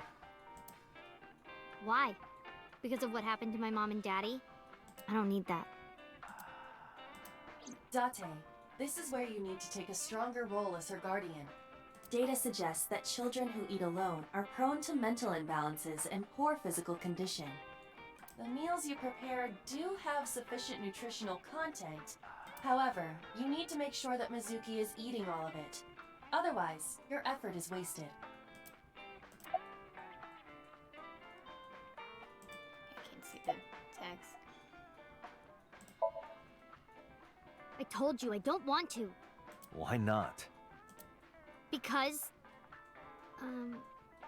Why? Because of what happened to my mom and daddy? I don't need that. Date, this is where you need to take a stronger role as her guardian. Data suggests that children who eat alone are prone to mental imbalances and poor physical condition. The meals you prepare do have sufficient nutritional content. However, you need to make sure that Mizuki is eating all of it. Otherwise, your effort is wasted. I can't see the text. I told you I don't want to. Why not? Because...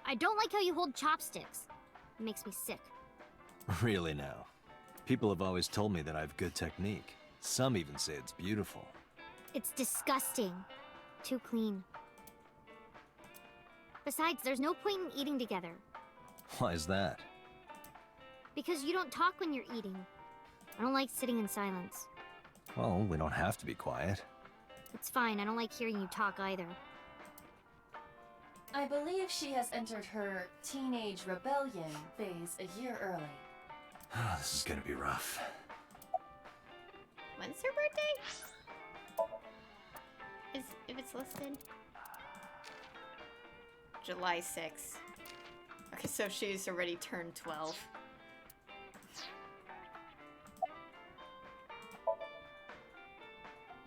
I don't like how you hold chopsticks. It makes me sick. Really now. People have always told me that I have good technique. Some even say it's beautiful. It's disgusting. Too clean. Besides, there's no point in eating together. Why is that? Because you don't talk when you're eating. I don't like sitting in silence. Well, we don't have to be quiet. It's fine, I don't like hearing you talk either. I believe she has entered her teenage rebellion phase a year early. This is gonna be rough. When's her birthday? If it's listed. July 6th. Okay, so she's already turned 12.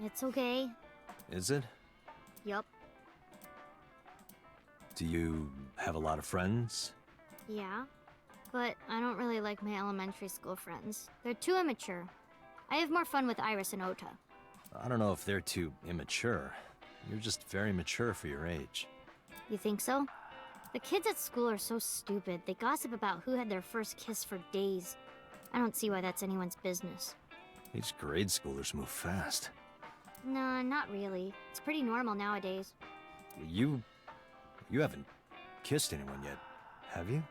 It's okay. Is it? Yup. Do you have a lot of friends? Yeah. But I don't really like my elementary school friends. They're too immature. I have more fun with Iris and Ota. I don't know if they're too immature. You're just very mature for your age. You think so? The kids at school are so stupid. They gossip about who had their first kiss for days. I don't see why that's anyone's business. These grade schoolers move fast. Nah, not really. It's pretty normal nowadays. You haven't kissed anyone yet, have you?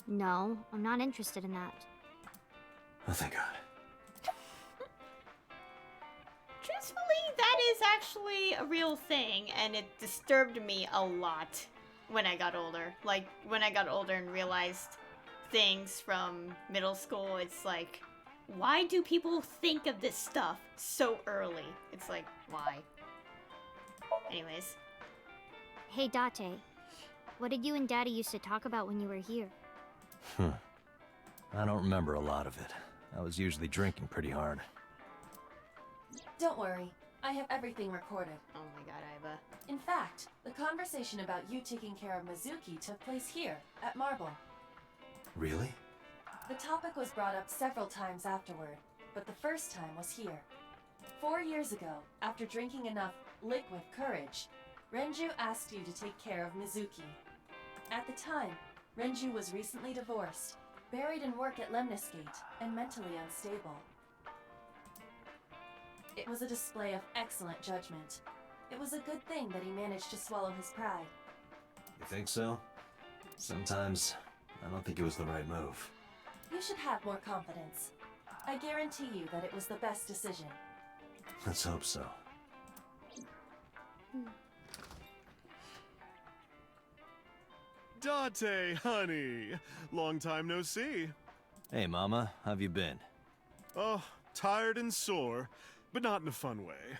No, I'm not interested in that. Oh, thank God. Truthfully, that is actually a real thing, and it disturbed me a lot when I got older. Like, when I got older and realized things from middle school, it's like, why do people think of this stuff so early? It's like, why? Anyways. Hey, Date. What did you and Daddy used to talk about when you were here? I don't remember a lot of it. I was usually drinking pretty hard. Don't worry. I have everything recorded. Oh my god, Iva. In fact, the conversation about you taking care of Mizuki took place here, at Marble. Really? The topic was brought up several times afterward, but the first time was here. 4 years ago, after drinking enough liquid courage, Renju asked you to take care of Mizuki. At the time, Renju was recently divorced, buried in work at Lemniscate, and mentally unstable. It was a display of excellent judgment. It was a good thing that he managed to swallow his pride. You think so? Sometimes, I don't think it was the right move. You should have more confidence. I guarantee you that it was the best decision. Let's hope so. Date, honey. Long time no see. Hey, Mama. How've you been? Oh, tired and sore, but not in a fun way.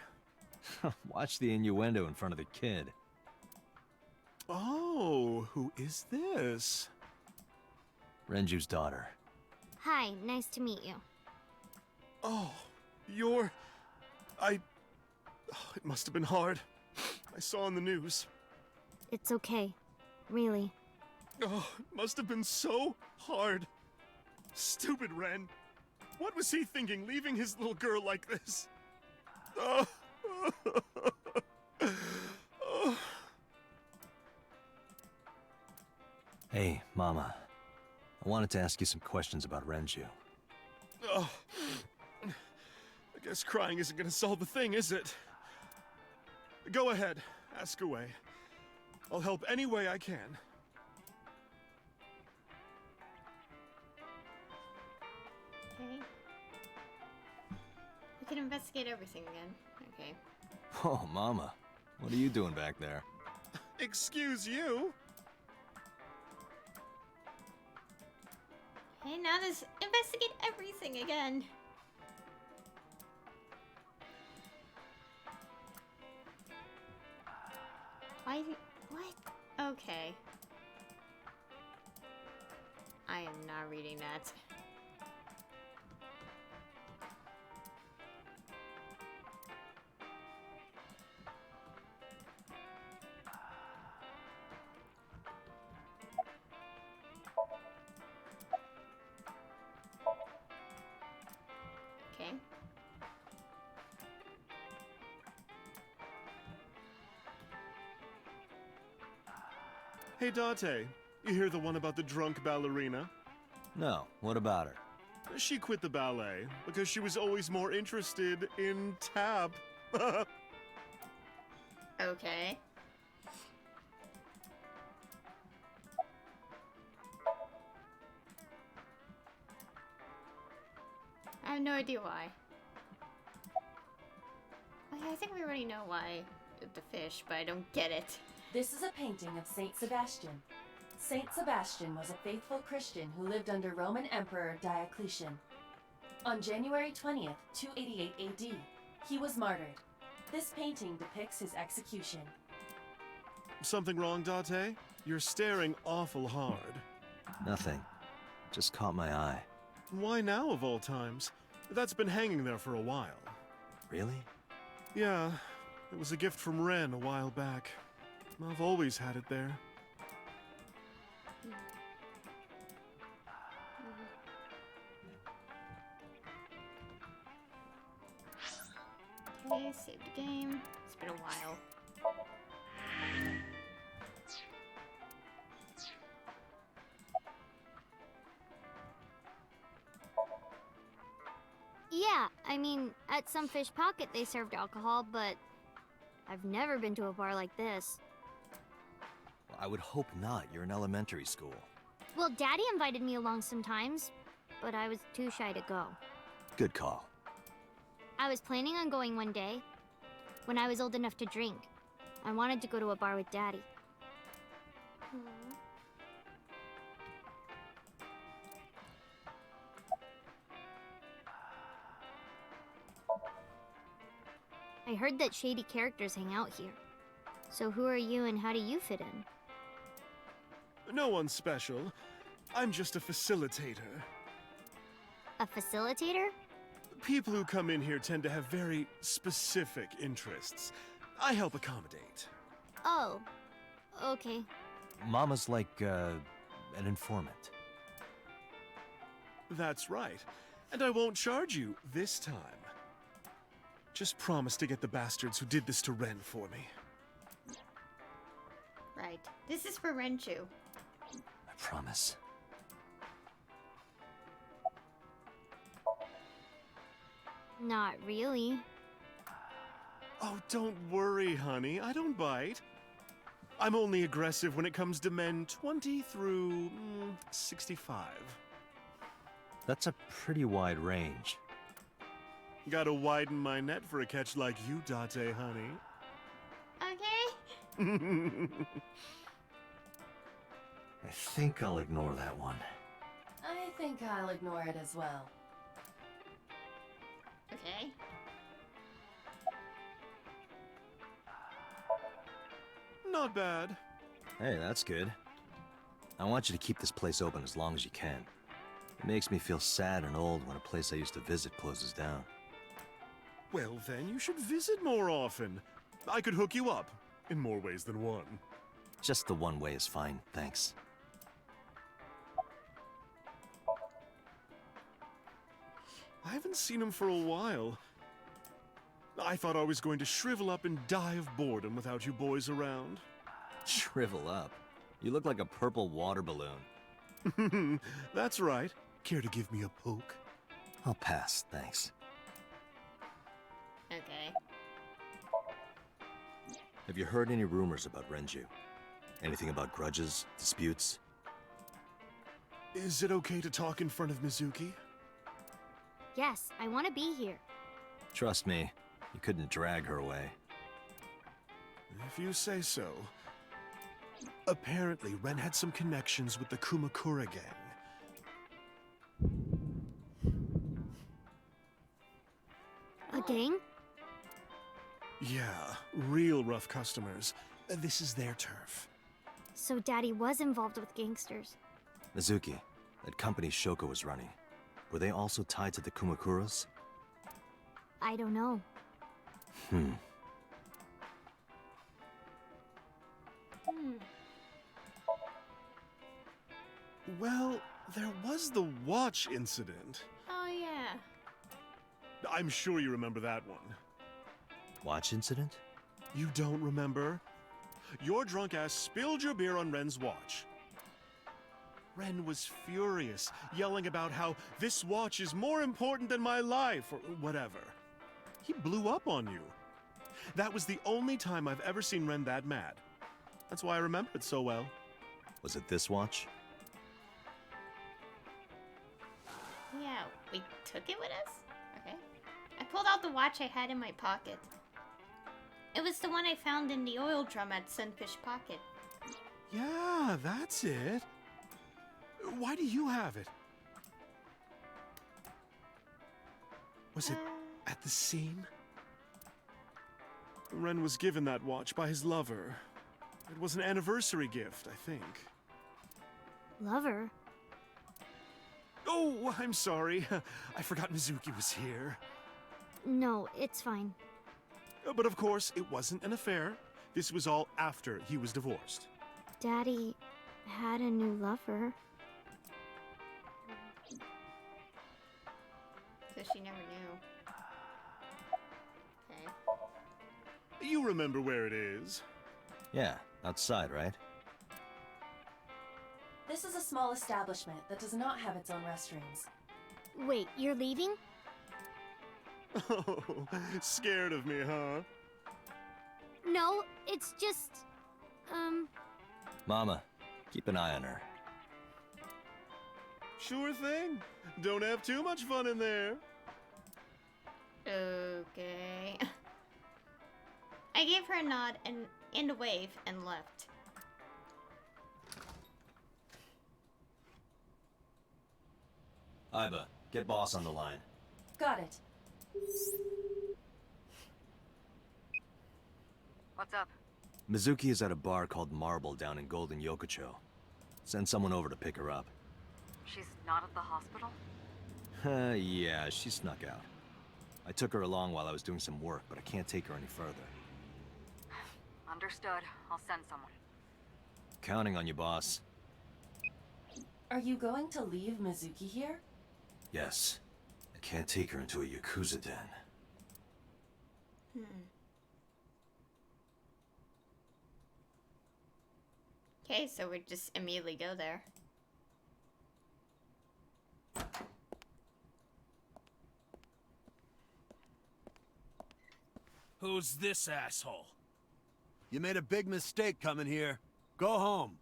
Watch the innuendo in front of the kid. Oh, who is this? Renju's daughter. Hi, nice to meet you. Oh, you're... Oh, it must have been hard. I saw on the news. It's okay. Really. Oh, it must have been so hard. Stupid Ren. What was he thinking, leaving his little girl like this? Oh. Hey, Mama. I wanted to ask you some questions about Renju. Oh. I guess crying isn't gonna solve the thing, is it? Go ahead, ask away. I'll help any way I can. Okay. We can investigate everything again. Okay. Oh, Mama. What are you doing back there? Excuse you? Hey, now let's investigate everything again. Why? What? Okay. I am not reading that. Okay. Hey, Date. You hear the one about the drunk ballerina? No, what about her? She quit the ballet because she was always more interested in tap. Okay. I have no idea why. Okay, I think we already know why with the fish, but I don't get it. This is a painting of Saint Sebastian. Saint Sebastian was a faithful Christian who lived under Roman Emperor Diocletian. On January 20th, 288 AD, he was martyred. This painting depicts his execution. Something wrong, Date? You're staring awful hard. Nothing. Just caught my eye. Why now, of all times? That's been hanging there for a while. Really? Yeah, it was a gift from Ren a while back. I've always had it there. Okay, save the game. It's been a while. Yeah, I mean, at some fish pocket they served alcohol, but I've never been to a bar like this. Well, I would hope not. You're in elementary school. Well, Daddy invited me along sometimes, but I was too shy to go. Good call. I was planning on going one day, when I was old enough to drink. I wanted to go to a bar with Daddy. I heard that shady characters hang out here. So who are you and how do you fit in? No one special. I'm just a facilitator. A facilitator? People who come in here tend to have very specific interests. I help accommodate. Oh, okay. Mama's like, an informant. That's right. And I won't charge you this time. Just promise to get the bastards who did this to Ren for me. Right. This is for Renju. I promise. Not really. Oh, don't worry, honey. I don't bite. I'm only aggressive when it comes to men 20 through 65. That's a pretty wide range. Gotta widen my net for a catch like you, Date, honey. Okay. I think I'll ignore that one. I think I'll ignore it as well. Okay. Not bad. Hey, that's good. I want you to keep this place open as long as you can. It makes me feel sad and old when a place I used to visit closes down. Well, then you should visit more often. I could hook you up, in more ways than one. Just the one way is fine, thanks. I haven't seen him for a while. I thought I was going to shrivel up and die of boredom without you boys around. Shrivel up? You look like a purple water balloon. That's right. Care to give me a poke? I'll pass, thanks. Okay. Have you heard any rumors about Renju? Anything about grudges, disputes? Is it okay to talk in front of Mizuki? Yes, I want to be here. Trust me, you couldn't drag her away. If you say so. Apparently, Ren had some connections with the Kumakura gang. A gang? Yeah, real rough customers. This is their turf. So Daddy was involved with gangsters. Mizuki, that company Shoko was running, were they also tied to the Kumakuras? I don't know. Well, there was the watch incident. Oh, yeah. I'm sure you remember that one. Watch incident? You don't remember? Your drunk ass spilled your beer on Ren's watch. Ren was furious, yelling about how this watch is more important than my life, or whatever. He blew up on you. That was the only time I've ever seen Ren that mad. That's why I remember it so well. Was it this watch? Yeah, we took it with us? Okay. I pulled out the watch I had in my pocket. It was the one I found in the oil drum at Sunfish Pocket. Yeah, that's it. Why do you have it? Was it at the scene? Ren was given that watch by his lover. It was an anniversary gift, I think. Lover? Oh, I'm sorry. I forgot Mizuki was here. No, it's fine. But of course, it wasn't an affair. This was all after he was divorced. Daddy had a new lover. So she never knew. Okay. You remember where it is? Yeah, outside, right? This is a small establishment that does not have its own restrooms. Wait, you're leaving? Oh, scared of me, huh? No, it's just... Mama, keep an eye on her. Sure thing. Don't have too much fun in there. Okay. I gave her a nod and a wave and left. Iba, get boss on the line. Got it. What's up? Mizuki is at a bar called Marble down in Golden Yokocho. Send someone over to pick her up. She's not at the hospital? Yeah, she snuck out. I took her along while I was doing some work, but I can't take her any further. Understood. I'll send someone. Counting on you, boss. Are you going to leave Mizuki here? Yes. I can't take her into a Yakuza den. Okay, so we just immediately go there. Who's this asshole? You made a big mistake coming here. Go home.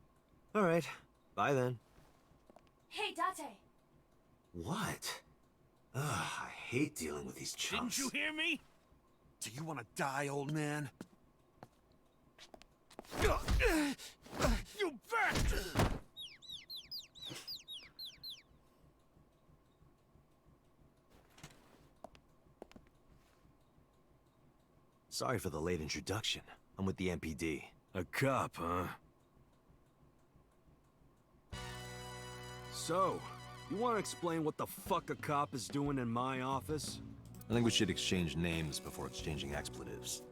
All right. Bye then. Hey, Date! What? Ugh, I hate dealing with these chumps. Didn't you hear me? Do you want to die, old man? You bastard! Sorry for the late introduction. I'm with the MPD. A cop, huh? So, you want to explain what the fuck a cop is doing in my office? I think we should exchange names before exchanging expletives.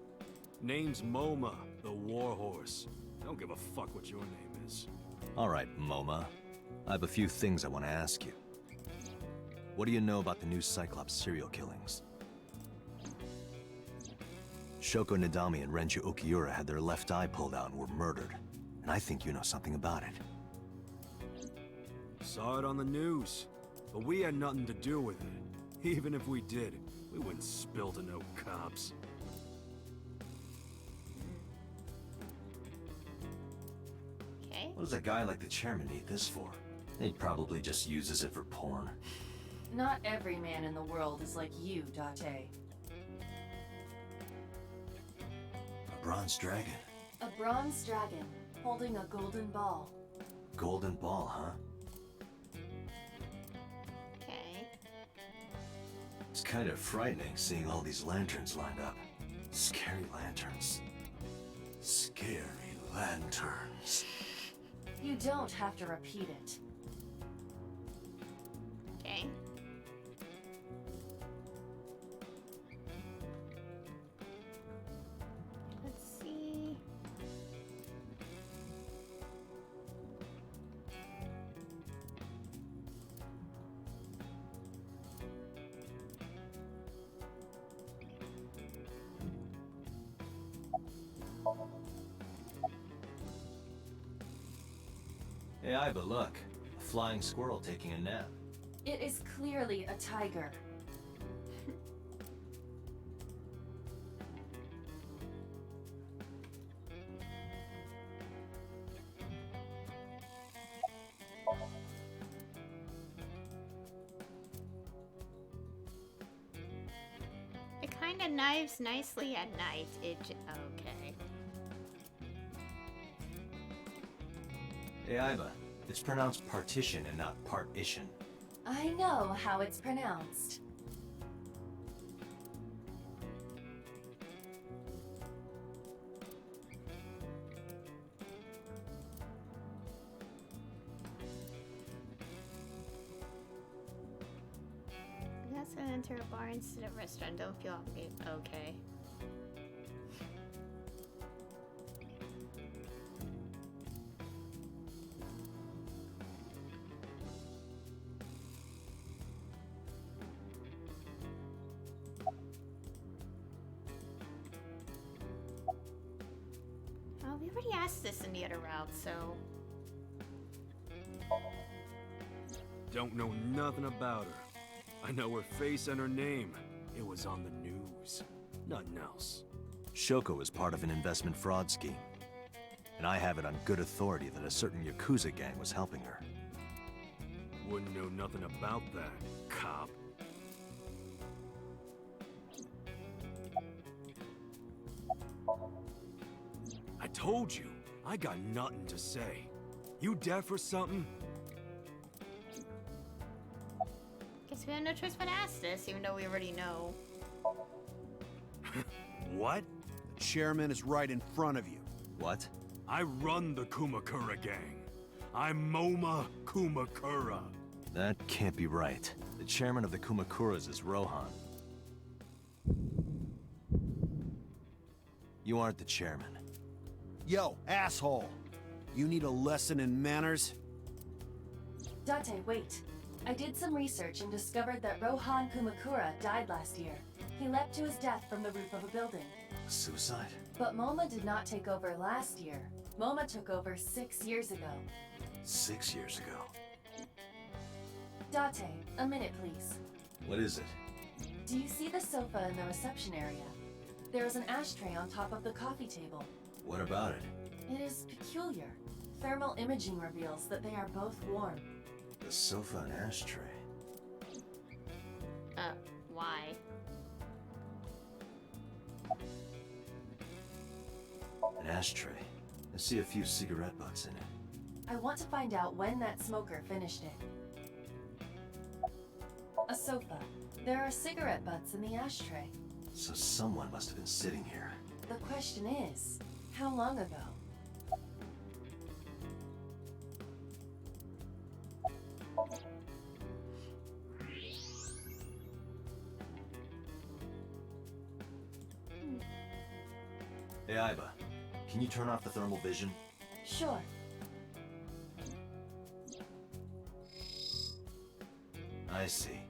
Name's MoMA, the Warhorse. I don't give a fuck what your name is. All right, MoMA. I have a few things I want to ask you. What do you know about the new Cyclops serial killings? Shoko Nadami and Renju Okiura had their left eye pulled out and were murdered. And I think you know something about it. Saw it on the news, but we had nothing to do with it. Even if we did, we wouldn't spill to no cops. Okay. What does a guy like the chairman need this for? He probably just uses it for porn. Not every man in the world is like you, Date. A bronze dragon. A bronze dragon holding a golden ball. Golden ball, huh? Okay. It's kind of frightening seeing all these lanterns lined up. Scary lanterns. Scary lanterns. You don't have to repeat it. Okay. Let's see. Hey, Iba, look. A flying squirrel taking a nap. It is clearly a tiger. It kind of knives nicely at night. Okay. Hey, Iba. It's pronounced partition and not partition. I know how it's pronounced. That's an enter a bar instead of restaurant. Don't feel obligated. Okay. Oh, we already asked this in the other route, so. Don't know nothing about her. I know her face and her name. It was on the news. Nothing else. Shoko was part of an investment fraud scheme. And I have it on good authority that a certain Yakuza gang was helping her. Wouldn't know nothing about that, cop. I told you, I got nothing to say. You deaf or something? Guess we have no choice but to ask this, even though we already know. What? chairman is right in front of you. What? I run the Kumakura gang. I'm Moma Kumakura. That can't be right. The chairman of the Kumakuras is Rohan. You aren't the chairman. Yo, asshole! You need a lesson in manners? Date, wait. I did some research and discovered that Rohan Kumakura died last year. He leapt to his death from the roof of a building. Suicide? But Moma did not take over last year. Moma took over 6 years ago. 6 years ago. Date, a minute please. What is it? Do you see the sofa in the reception area? There is an ashtray on top of the coffee table. What about it? It is peculiar. Thermal imaging reveals that they are both warm. The sofa and ashtray. Why? An ashtray. I see a few cigarette butts in it. I want to find out when that smoker finished it. A sofa. There are cigarette butts in the ashtray. So someone must have been sitting here. The question is, how long ago? Hey, Aiba. Can you turn off the thermal vision? Sure. I see.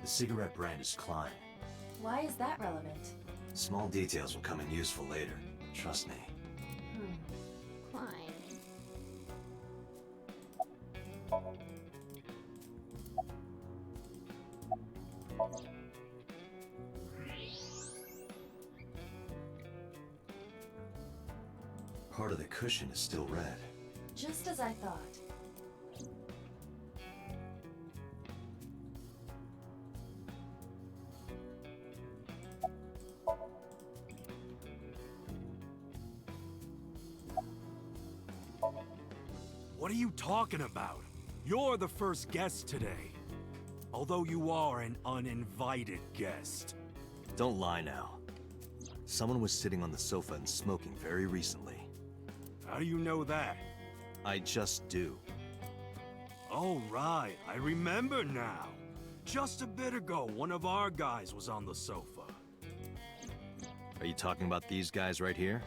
The cigarette brand is Klein. Why is that relevant? Small details will come in useful later. Trust me. Klein. Part of the cushion is still red. Just as I thought. What are you talking about? You're the first guest today. Although you are an uninvited guest. Don't lie now. Someone was sitting on the sofa and smoking very recently. How do you know that? I just do. Oh, right. I remember now. Just a bit ago, one of our guys was on the sofa. Are you talking about these guys right here?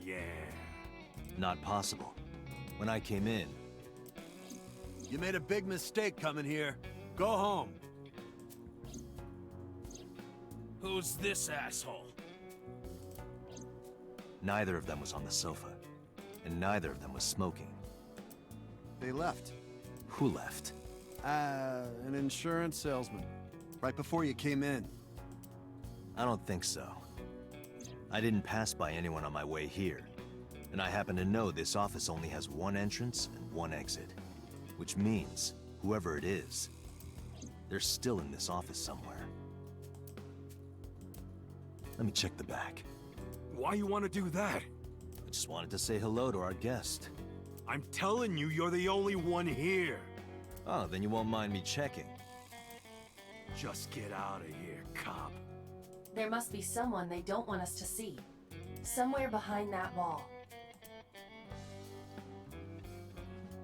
Yeah. Not possible. When I came in... You made a big mistake coming here. Go home. Who's this asshole? Neither of them was on the sofa. And neither of them was smoking. They left. Who left? An insurance salesman. Right before you came in. I don't think so. I didn't pass by anyone on my way here. And I happen to know this office only has one entrance and one exit. Which means, whoever it is, they're still in this office somewhere. Let me check the back. Why you want to do that? I just wanted to say hello to our guest. I'm telling you, you're the only one here. Oh, then you won't mind me checking. Just get out of here, cop. There must be someone they don't want us to see. Somewhere behind that wall.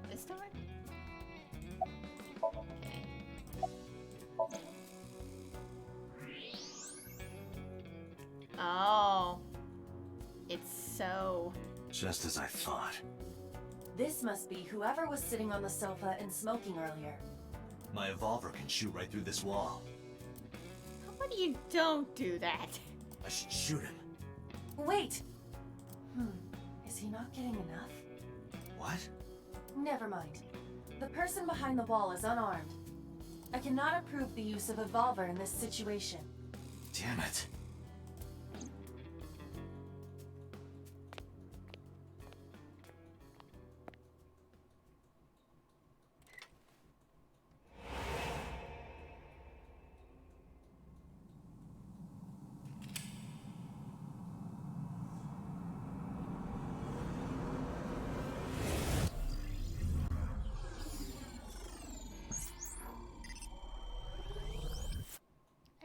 This door? Okay. Oh. It's so... Just as I thought. This must be whoever was sitting on the sofa and smoking earlier. My evolver can shoot right through this wall. How about you don't do that? I should shoot him. Wait! Is he not getting enough? What? Never mind. The person behind the wall is unarmed. I cannot approve the use of evolver in this situation. Damn it.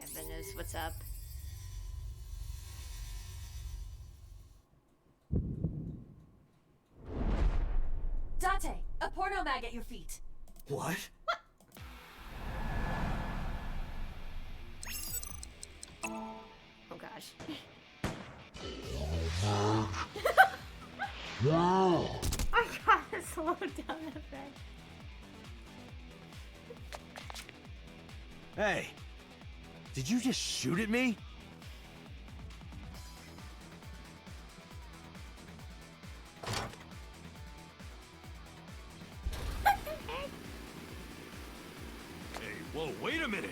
Everyone knows what's up. Date, a porno mag at your feet. What? Oh gosh. I gotta slow down a bit. Hey! Did you just shoot at me? Hey, whoa, wait a minute!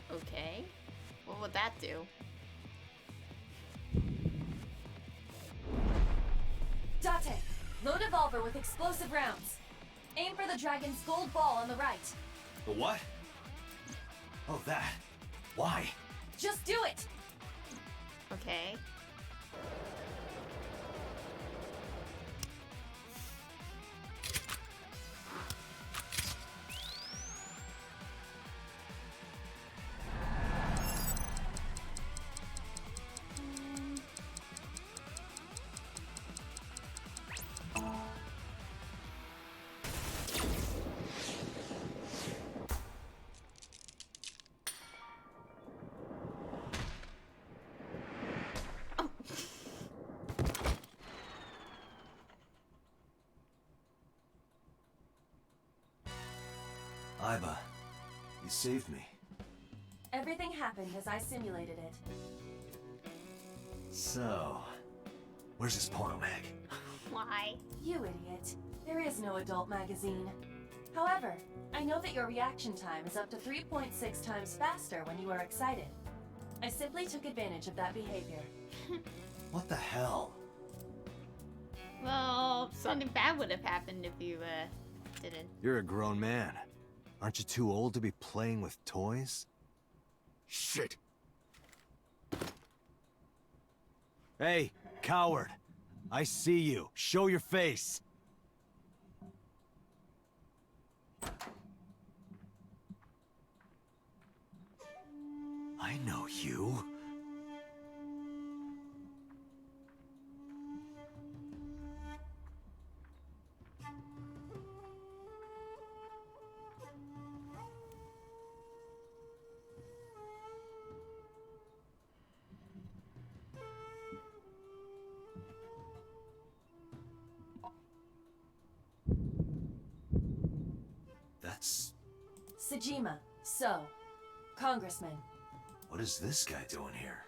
Okay. What would that do? Date, load revolver with explosive rounds. Aim for the dragon's gold ball on the right. The what? Oh, that. Why? Just do it! Okay. Iba, you saved me. Everything happened as I simulated it. So, where's this porno mag? Why? You idiot. There is no adult magazine. However, I know that your reaction time is up to 3.6 times faster when you are excited. I simply took advantage of that behavior. What the hell? Well, something bad would have happened if you, didn't. You're a grown man. Aren't you too old to be playing with toys? Shit! Hey, coward! I see you. Show your face! I know you. That's... Sejima, So, Congressman. What is this guy doing here?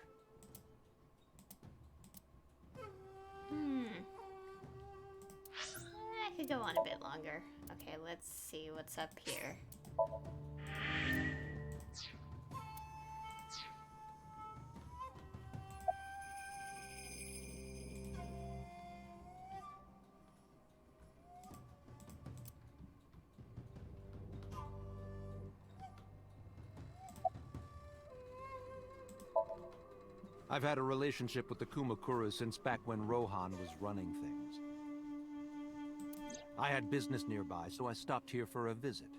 I could go on a bit longer. Okay, let's see what's up here. I've had a relationship with the Kumakura since back when Rohan was running things. I had business nearby, so I stopped here for a visit.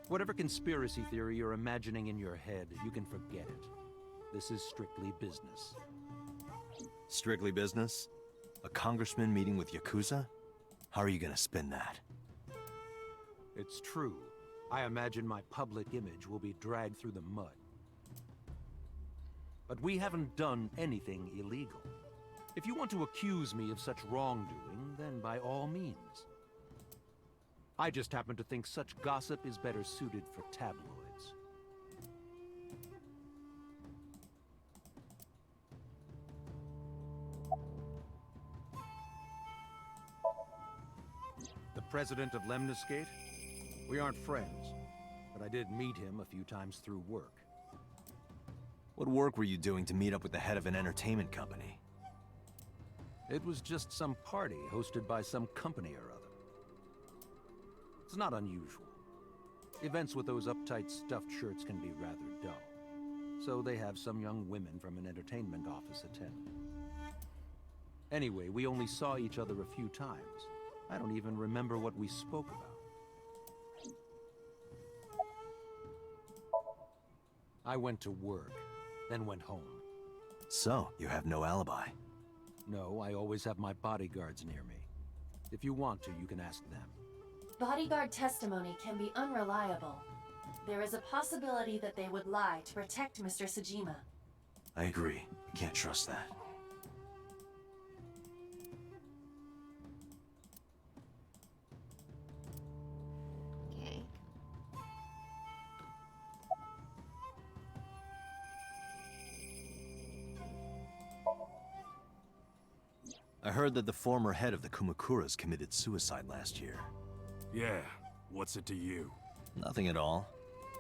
Whatever conspiracy theory you're imagining in your head, you can forget it. This is strictly business. Strictly business? A congressman meeting with Yakuza? How are you gonna spin that? It's true. I imagine my public image will be dragged through the mud. But we haven't done anything illegal. If you want to accuse me of such wrongdoing, then by all means. I just happen to think such gossip is better suited for tabloids. The president of Lemniscate? We aren't friends, but I did meet him a few times through work. What work were you doing to meet up with the head of an entertainment company? It was just some party hosted by some company or other. It's not unusual. Events with those uptight stuffed shirts can be rather dull. So they have some young women from an entertainment office attend. Anyway, we only saw each other a few times. I don't even remember what we spoke about. I went to work, then went home. So, you have no alibi? No, I always have my bodyguards near me. If you want to, you can ask them. Bodyguard testimony can be unreliable. There is a possibility that they would lie to protect Mr. Sajima. I agree. Can't trust that. Okay. I heard that the former head of the Kumakuras committed suicide last year. Yeah, what's it to you? Nothing at all.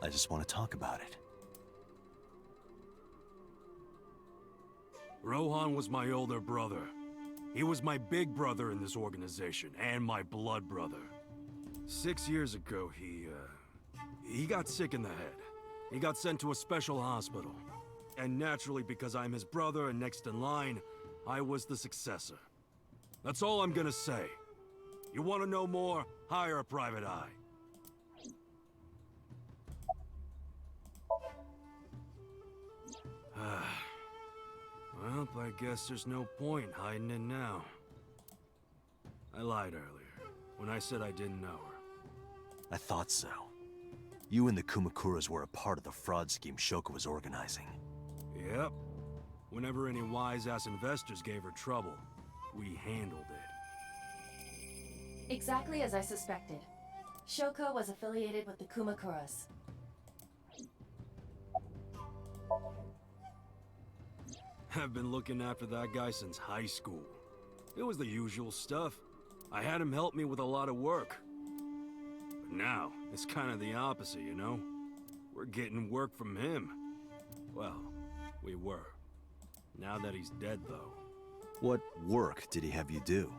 I just want to talk about it. Rohan was my older brother. He was my big brother in this organization, and my blood brother. 6 years ago, he got sick in the head. He got sent to a special hospital. And naturally, because I'm his brother and next in line, I was the successor. That's all I'm gonna say. You wanna know more? Hire a private eye. Well, I guess there's no point hiding it now. I lied earlier, when I said I didn't know her. I thought so. You and the Kumakuras were a part of the fraud scheme Shoko was organizing. Yep. Whenever any wise-ass investors gave her trouble, we handled it. Exactly as I suspected. Shoko was affiliated with the Kumakuras. I've been looking after that guy since high school. It was the usual stuff. I had him help me with a lot of work. But now, it's kind of the opposite, you know? We're getting work from him. Well, we were. Now that he's dead, though. What work did he have you do?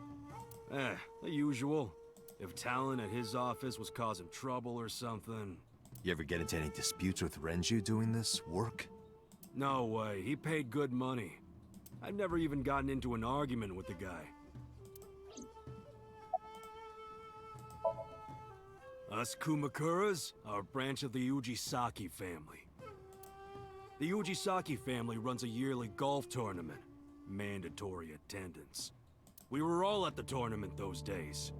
The usual. If talent at his office was causing trouble or something. You ever get into any disputes with Renju doing this work? No way, he paid good money. I've never even gotten into an argument with the guy. Us Kumakuras are a branch of the Ujisaki family. The Ujisaki family runs a yearly golf tournament. Mandatory attendance. We were all at the tournament those days.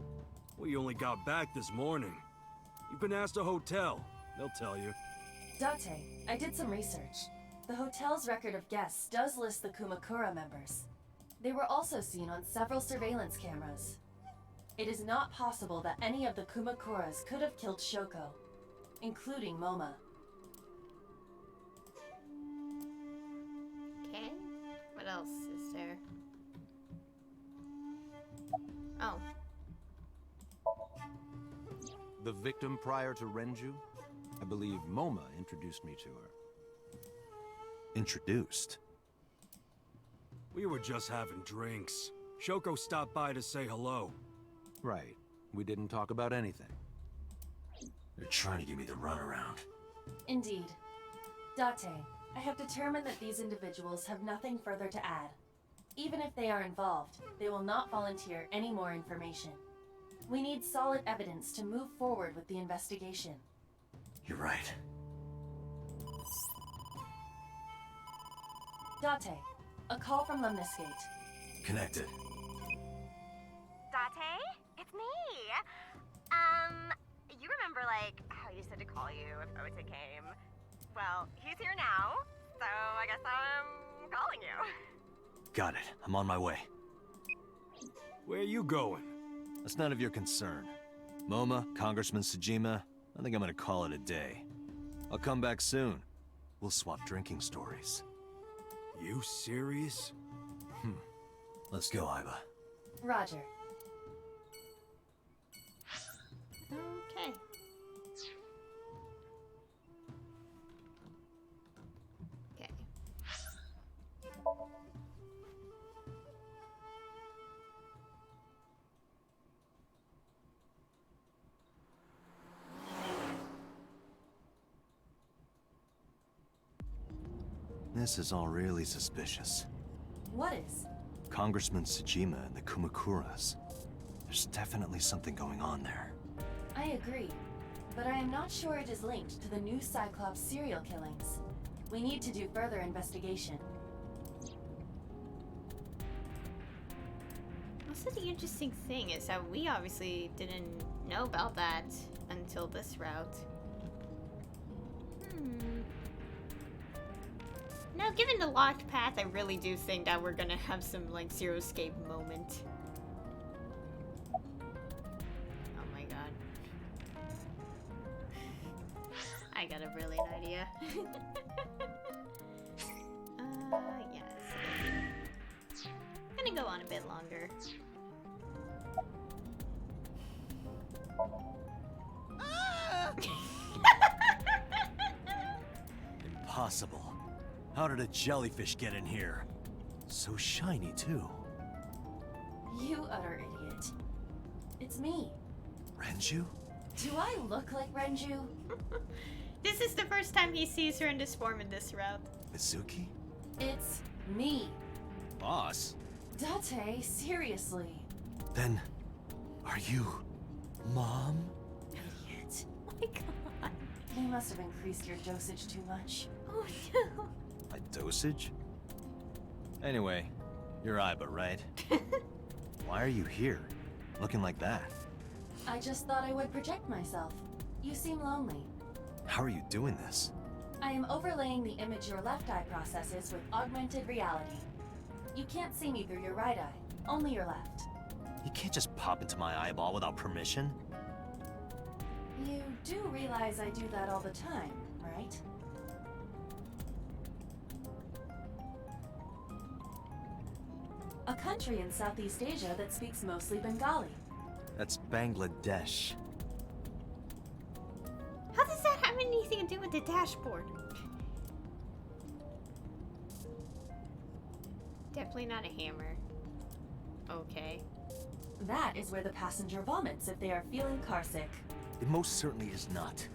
We only got back this morning. You can ask the hotel. They'll tell you. Date, I did some research. The hotel's record of guests does list the Kumakura members. They were also seen on several surveillance cameras. It is not possible that any of the Kumakuras could have killed Shoko, including Moma. Okay. What else is there? Oh. The victim prior to Renju? I believe Moma introduced me to her. Introduced? We were just having drinks. Shoko stopped by to say hello. Right. We didn't talk about anything. They're trying to give me the runaround. Indeed. Date, I have determined that these individuals have nothing further to add. Even if they are involved, they will not volunteer any more information. We need solid evidence to move forward with the investigation. You're right. Date, a call from Lemniscate. Connected. Date? It's me! You remember, like, how you said to call you if Ota came? Well, he's here now, so I guess I'm calling you. Got it. I'm on my way. Where are you going? That's none of your concern. Moma, Congressman Sajima, I think I'm gonna call it a day. I'll come back soon. We'll swap drinking stories. You serious? Let's go, Aiba. Roger. Okay. Okay. This is all really suspicious. What is? Congressman Tsujima and the Kumakuras. There's definitely something going on there. I agree, but I am not sure it is linked to the new Cyclops serial killings. We need to do further investigation. Also, the interesting thing is that we obviously didn't know about that until this route. Now, given the locked path, I really do think that we're gonna have some, like, Zero Escape moment. Oh my god. I got a brilliant idea. Yes. Gonna go on a bit longer. Impossible. How did a jellyfish get in here? So shiny, too. You utter idiot. It's me. Renju? Do I look like Renju? This is the first time he sees her in this form in this route. Mizuki? It's me. Boss? Date, seriously. Then, are you... Mom? Idiot. Oh my god. They must have increased your dosage too much. Oh no. My dosage? Anyway, you're Aiba, right? Why are you here? Looking like that? I just thought I would project myself. You seem lonely. How are you doing this? I am overlaying the image your left eye processes with augmented reality. You can't see me through your right eye, only your left. You can't just pop into my eyeball without permission. You do realize I do that all the time, right? A country in Southeast Asia that speaks mostly Bengali. That's Bangladesh. How does that have anything to do with the dashboard? Definitely not a hammer. Okay. That is where the passenger vomits if they are feeling carsick. It most certainly is not.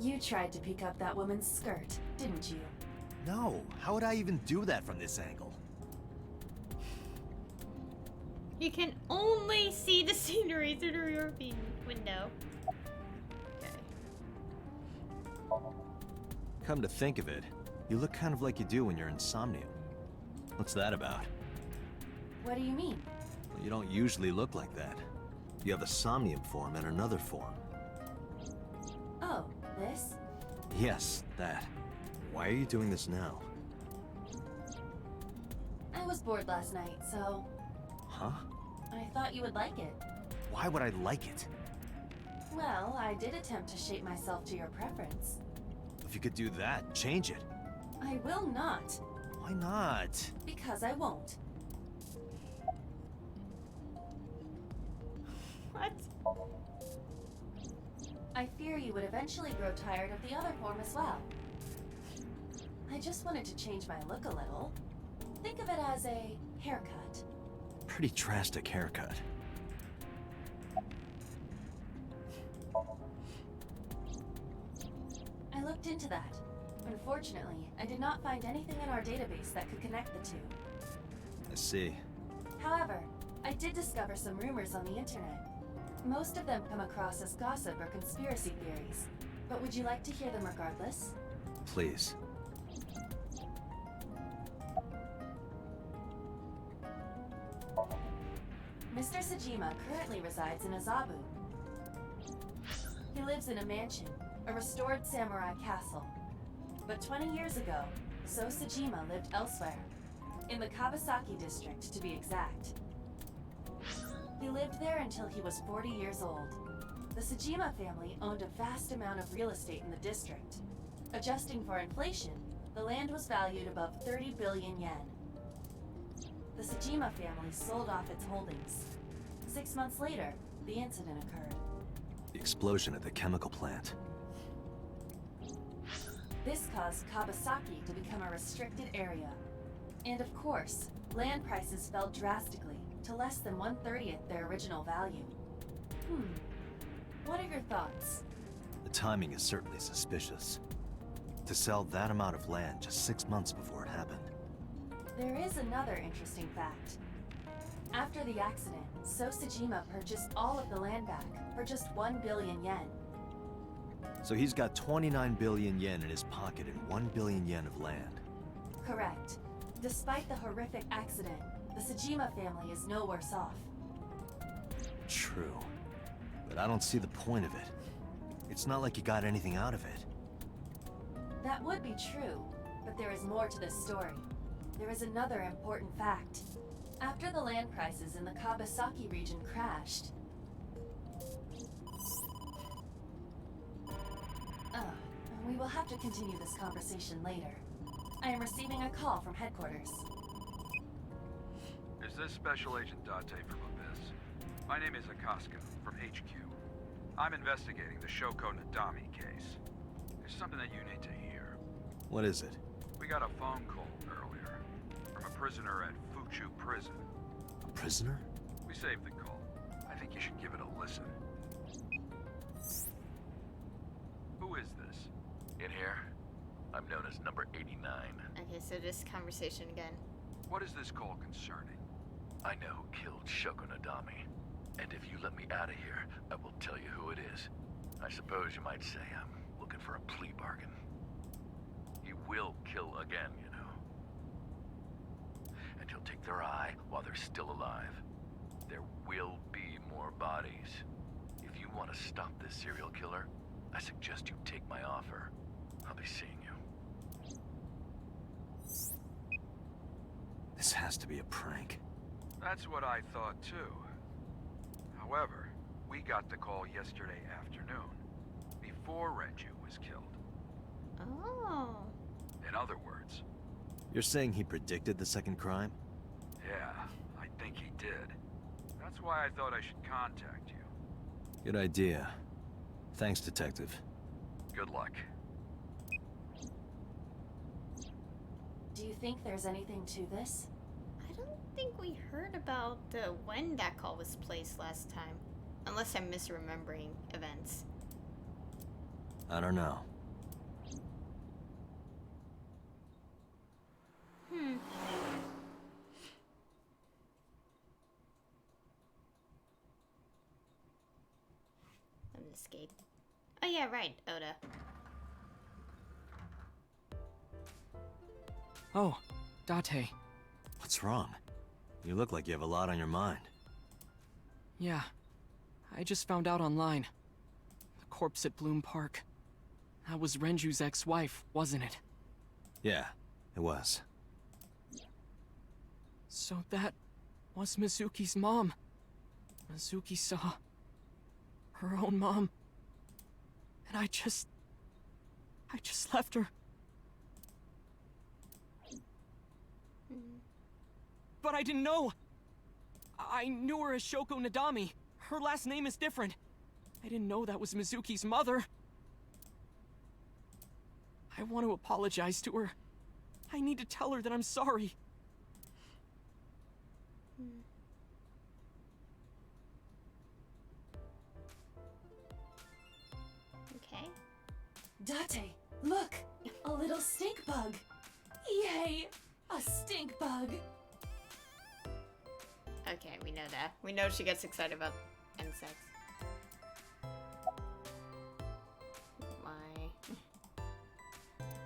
You tried to pick up that woman's skirt, didn't you? No, how would I even do that from this angle? You can only see the scenery through your window. Okay. Come to think of it, you look kind of like you do when you're in Somnium. What's that about? What do you mean? Well, you don't usually look like that. You have a Somnium form and another form. Oh, this? Yes, that. Why are you doing this now? I was bored last night, so... Huh? I thought you would like it. Why would I like it? Well, I did attempt to shape myself to your preference. If you could do that, change it. I will not. Why not? Because I won't. What? I fear you would eventually grow tired of the other form as well. I just wanted to change my look a little. Think of it as a haircut. Pretty drastic haircut. I looked into that. Unfortunately, I did not find anything in our database that could connect the two. I see. However, I did discover some rumors on the internet. Most of them come across as gossip or conspiracy theories. But would you like to hear them regardless? Please. Mr. Tsujima currently resides in Azabu. He lives in a mansion, a restored samurai castle. But 20 years ago, So Tsujima lived elsewhere, in the Kawasaki district to be exact. He lived there until he was 40 years old. The Tsujima family owned a vast amount of real estate in the district. Adjusting for inflation, the land was valued above 30 billion yen. The Tsujima family sold off its holdings. 6 months later, the incident occurred. The explosion at the chemical plant. This caused Kawasaki to become a restricted area. And of course, land prices fell drastically to less than 1/30th their original value. What are your thoughts? The timing is certainly suspicious. To sell that amount of land just 6 months before it happened. There is another interesting fact. After the accident, So Sejima purchased all of the land back for just 1 billion yen. So he's got 29 billion yen in his pocket and 1 billion yen of land. Correct. Despite the horrific accident, the Sejima family is no worse off. True. But I don't see the point of it. It's not like you got anything out of it. That would be true, but there is more to this story. There is another important fact. After the land prices in the Kawasaki region crashed... we will have to continue this conversation later. I am receiving a call from headquarters. Is this Special Agent Date from Abyss? My name is Akaska, from HQ. I'm investigating the Shoko Nadami case. There's something that you need to hear. What is it? We got a phone call earlier from a prisoner at Fuchu Prison. A prisoner? We saved the call. I think you should give it a listen. Who is this? In here, I'm known as number 89. Okay, so this conversation again. What is this call concerning? I know who killed Shoko Nadami. And if you let me out of here, I will tell you who it is. I suppose you might say I'm looking for a plea bargain. He will kill again, you know. And he'll take their eye while they're still alive. There will be more bodies. If you want to stop this serial killer, I suggest you take my offer. I'll be seeing you. This has to be a prank. That's what I thought too. However, we got the call yesterday afternoon, before Renju was killed. Oh. In other words... You're saying he predicted the second crime? Yeah, I think he did. That's why I thought I should contact you. Good idea. Thanks, Detective. Good luck. Do you think there's anything to this? I don't think we heard about when that call was placed last time. Unless I'm misremembering events. I don't know. Let me escape. Oh yeah, right, Oda. Oh, Date. What's wrong? You look like you have a lot on your mind. Yeah. I just found out online. The corpse at Bloom Park. That was Renju's ex-wife, wasn't it? Yeah, it was. So that was Mizuki's mom. Mizuki saw her own mom. And I just left her. But I didn't know. I knew her as Shoko Nadami. Her last name is different. I didn't know that was Mizuki's mother. I want to apologize to her. I need to tell her that I'm sorry. Okay. Date, look! A little stink bug! Yay! A stink bug! Okay, we know that. We know she gets excited about insects. Why?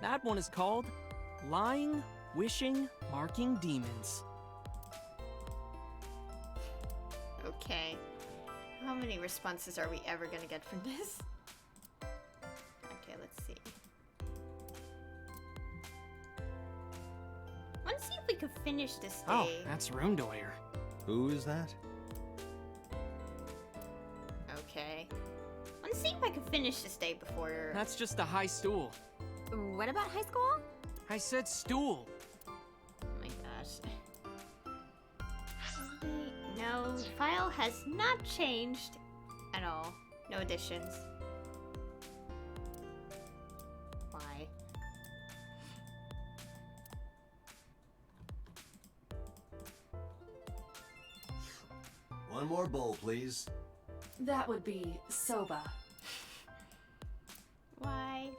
That one is called Lying, Wishing, Marking Demons. Okay. How many responses are we ever gonna get from this? Okay, let's see. Let's see if we could finish this day. Oh, that's Rundoyer. Who is that? Okay. Let's see if I can finish this day before... That's just a high stool. What about high school? I said stool. Oh my gosh. No, file has not changed at all. No additions. Why? One more bowl, please. That would be soba. Why?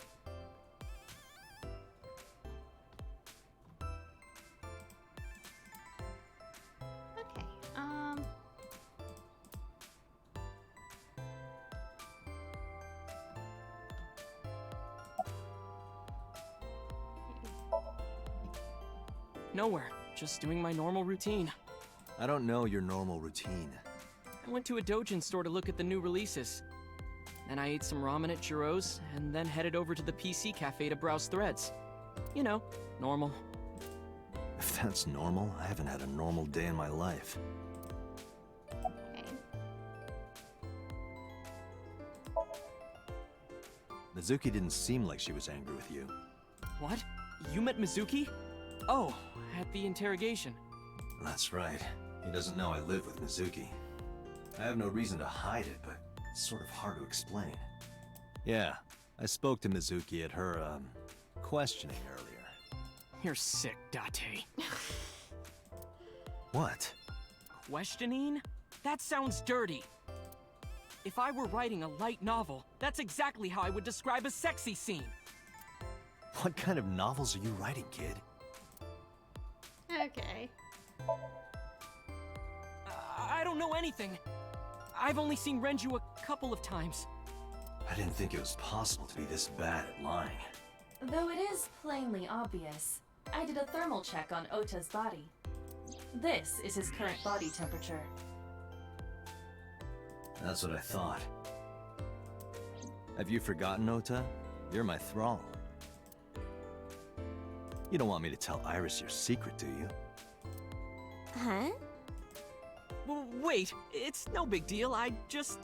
Nowhere. Just doing my normal routine. I don't know your normal routine. I went to a Dojin store to look at the new releases. Then I ate some ramen at Jiro's, and then headed over to the PC cafe to browse threads. You know, normal. If that's normal, I haven't had a normal day in my life. Okay. Mizuki didn't seem like she was angry with you. What? You met Mizuki? Oh, at the interrogation. That's right. He doesn't know I live with Mizuki. I have no reason to hide it, but it's sort of hard to explain. Yeah, I spoke to Mizuki at her, questioning earlier. You're sick, Date. What? Questioning? That sounds dirty. If I were writing a light novel, that's exactly how I would describe a sexy scene. What kind of novels are you writing, kid? Okay. I don't know anything. I've only seen Renju a couple of times. I didn't think it was possible to be this bad at lying. Though it is plainly obvious, I did a thermal check on Ota's body. This is his current body temperature. That's what I thought. Have you forgotten, Ota? You're my thrall. You don't want me to tell Iris your secret, do you? Huh? Wait, it's no big deal, I just...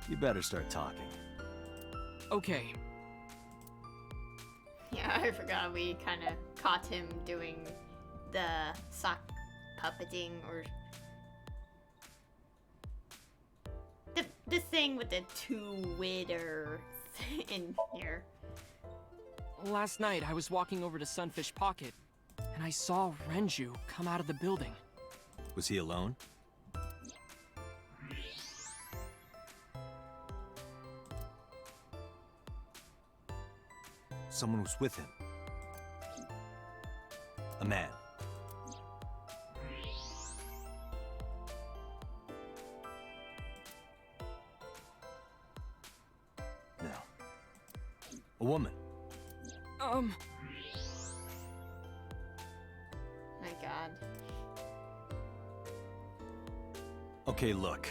You better start talking. Okay. Yeah, I forgot we kind of caught him doing the sock puppeting, or the thing with the Twitter in here. Last night, I was walking over to Sunfish Pocket, and I saw Renju come out of the building. Was he alone? Someone was with him. A man. No. A woman. My God. Okay, look.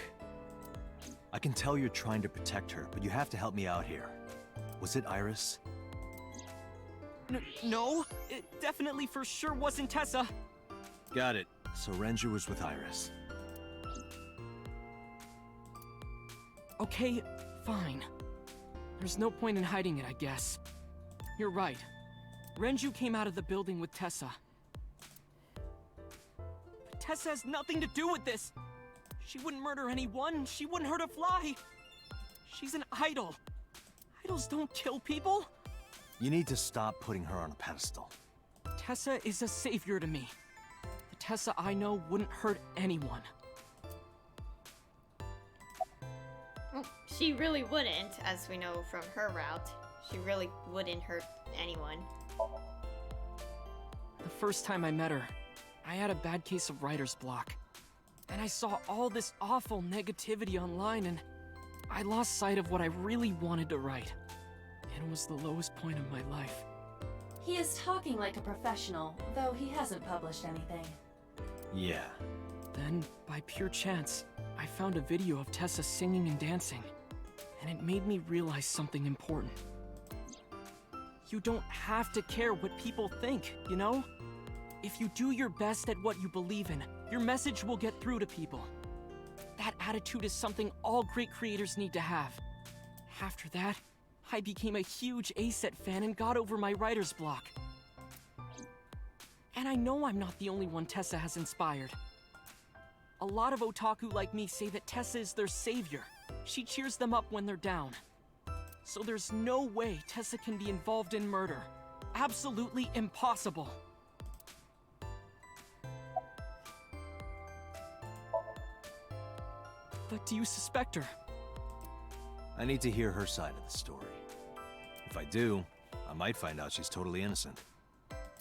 I can tell you're trying to protect her, but you have to help me out here. Was it Iris? No, it definitely for sure wasn't Tessa. Got it. So Renju was with Iris. Okay, fine. There's no point in hiding it, I guess. You're right. Renju came out of the building with Tessa. But Tessa has nothing to do with this. She wouldn't murder anyone. She wouldn't hurt a fly. She's an idol. Idols don't kill people. You need to stop putting her on a pedestal. Tessa is a savior to me. The Tessa I know wouldn't hurt anyone. Well, she really wouldn't, as we know from her route. She really wouldn't hurt anyone. The first time I met her, I had a bad case of writer's block. And I saw all this awful negativity online, and I lost sight of what I really wanted to write. It was the lowest point of my life. He is talking like a professional, though he hasn't published anything. Yeah. Then, by pure chance, I found a video of Tessa singing and dancing, and it made me realize something important. You don't have to care what people think, you know? If you do your best at what you believe in, your message will get through to people. That attitude is something all great creators need to have. After that, I became a huge A-Set fan and got over my writer's block. And I know I'm not the only one Tessa has inspired. A lot of otaku like me say that Tessa is their savior. She cheers them up when they're down. So there's no way Tessa can be involved in murder. Absolutely impossible. But do you suspect her? I need to hear her side of the story. If I do, I might find out she's totally innocent.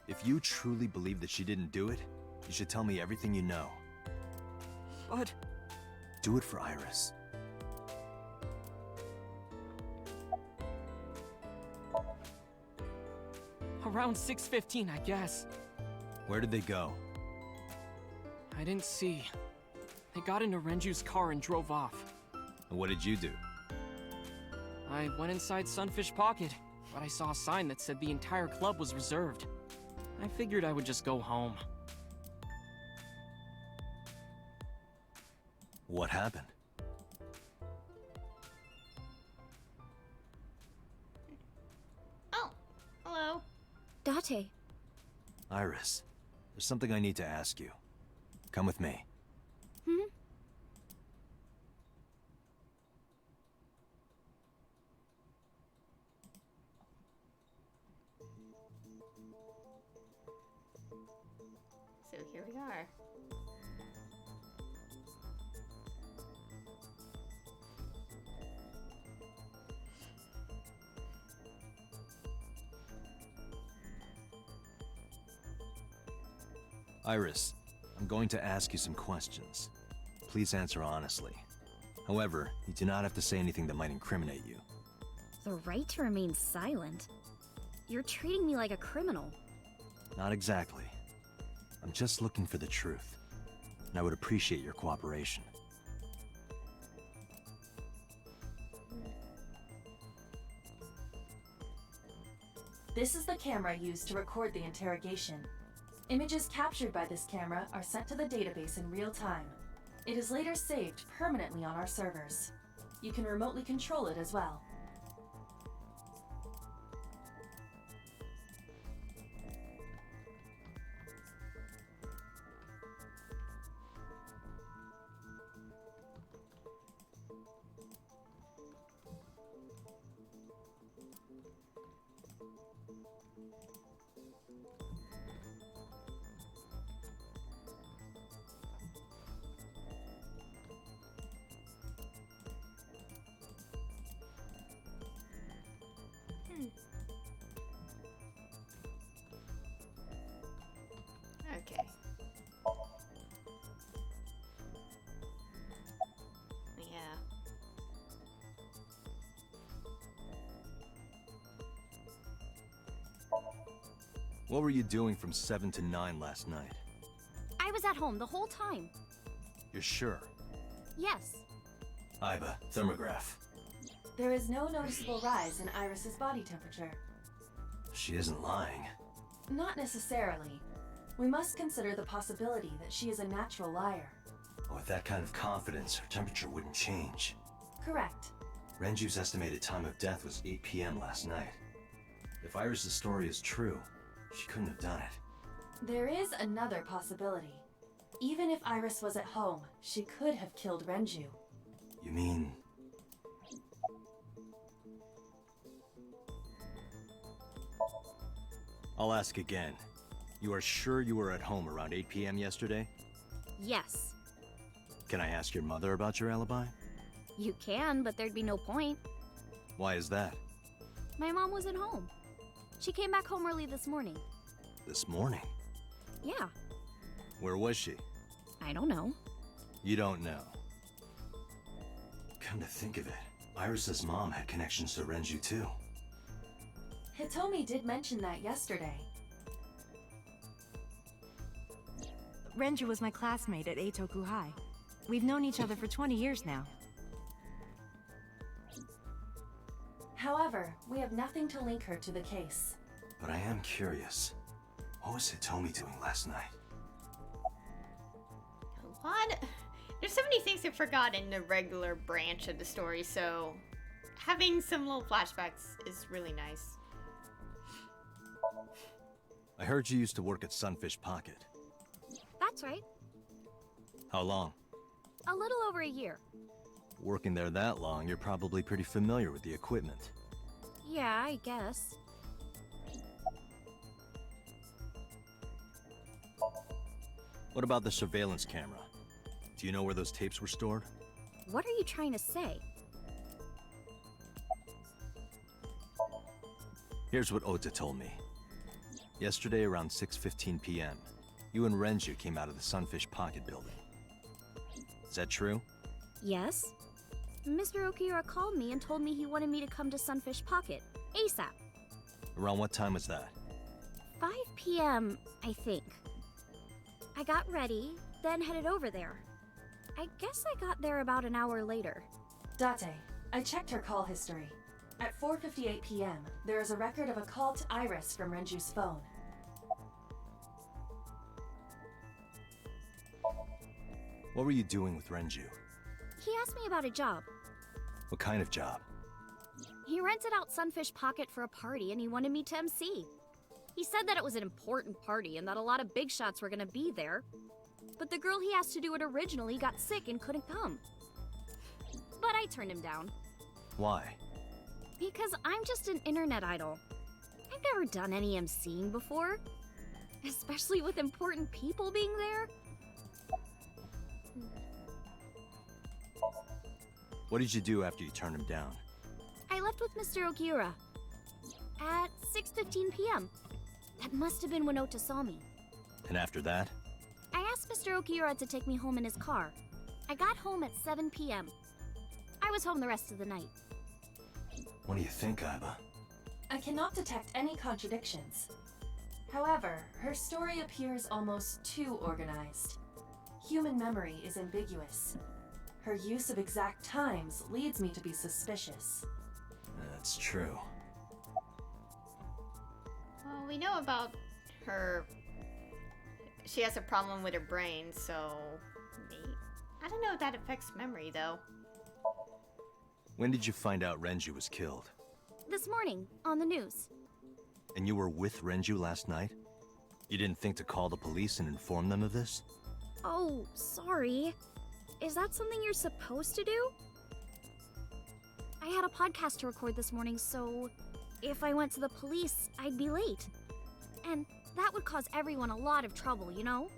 If you truly believe that she didn't do it, you should tell me everything you know. But... Do it for Iris. Around 6:15, I guess. Where did they go? I didn't see. They got into Renju's car and drove off. And what did you do? I went inside Sunfish Pocket, but I saw a sign that said the entire club was reserved. I figured I would just go home. What happened? Oh, hello. Date. Iris, there's something I need to ask you. Come with me. So here we are. Iris, I'm going to ask you some questions. Please answer honestly. However, you do not have to say anything that might incriminate you. The right to remain silent? You're treating me like a criminal. Not exactly. I'm just looking for the truth, and I would appreciate your cooperation. This is the camera used to record the interrogation. Images captured by this camera are sent to the database in real time. It is later saved permanently on our servers. You can remotely control it as well. Okay. Yeah. What were you doing from 7 to 9 last night? I was at home the whole time. You're sure? Yes. Iba, thermograph. There is no noticeable rise in Iris's body temperature. She isn't lying. Not necessarily. We must consider the possibility that she is a natural liar. With that kind of confidence, her temperature wouldn't change. Correct. Renju's estimated time of death was 8 p.m. last night. If Iris' story is true, she couldn't have done it. There is another possibility. Even if Iris was at home, she could have killed Renju. You mean... I'll ask again. You are sure you were at home around 8 p.m. yesterday? Yes. Can I ask your mother about your alibi? You can, but there'd be no point. Why is that? My mom wasn't home. She came back home early this morning. This morning? Yeah. Where was she? I don't know. You don't know. Come to think of it, Iris' mom had connections to Renju too. Hitomi did mention that yesterday. Renju was my classmate at Eitoku High. We've known each other for 20 years now. However, we have nothing to link her to the case. But I am curious. What was Hitomi doing last night? What? There's so many things I forgot in the regular branch of the story, so having some little flashbacks is really nice. I heard you used to work at Sunfish Pocket. That's right. How long? A little over a year. Working there that long, you're probably pretty familiar with the equipment. Yeah, I guess. What about the surveillance camera? Do you know where those tapes were stored? What are you trying to say? Here's what Ota told me. Yesterday around 6:15 p.m., you and Renju came out of the Sunfish Pocket building. Is that true? Yes. Mr. Okiura called me and told me he wanted me to come to Sunfish Pocket, ASAP. Around what time was that? 5 p.m., I think. I got ready, then headed over there. I guess I got there about an hour later. Date, I checked her call history. At 4:58 p.m., there is a record of a call to Iris from Renju's phone. What were you doing with Renju? He asked me about a job. What kind of job? He rented out Sunfish Pocket for a party and he wanted me to MC. He said that it was an important party and that a lot of big shots were gonna be there. But the girl he asked to do it originally got sick and couldn't come. But I turned him down. Why? Because I'm just an internet idol. I've never done any MCing before. Especially with important people being there. What did you do after you turned him down? I left with Mr. Okiura. At 6:15 p.m. That must have been when Ota saw me. And after that? I asked Mr. Okiura to take me home in his car. I got home at 7 p.m. I was home the rest of the night. What do you think, Aiba? I cannot detect any contradictions. However, her story appears almost too organized. Human memory is ambiguous. Her use of exact times leads me to be suspicious. That's true. Well, we know about her. She has a problem with her brain, so I don't know if that affects memory, though. When did you find out Renju was killed? This morning, on the news. And you were with Renju last night? You didn't think to call the police and inform them of this? Oh, sorry. Is that something you're supposed to do? I had a podcast to record this morning, so if I went to the police, I'd be late. And that would cause everyone a lot of trouble, you know?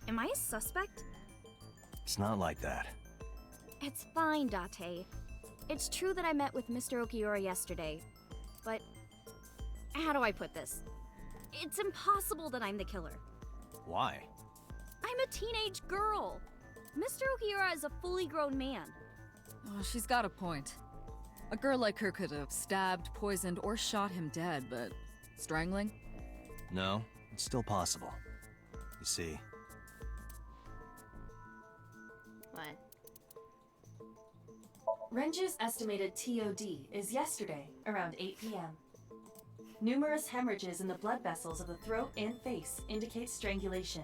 Am I a suspect? It's not like that. It's fine, Date. It's true that I met with Mr. Okiura yesterday, but how do I put this? It's impossible that I'm the killer. Why? I'm a teenage girl. Mr. Okiura is a fully grown man. Oh, she's got a point. A girl like her could have stabbed, poisoned, or shot him dead, but strangling? No, it's still possible. You see... What? Renju's estimated TOD is yesterday, around 8 p.m. Numerous hemorrhages in the blood vessels of the throat and face indicate strangulation.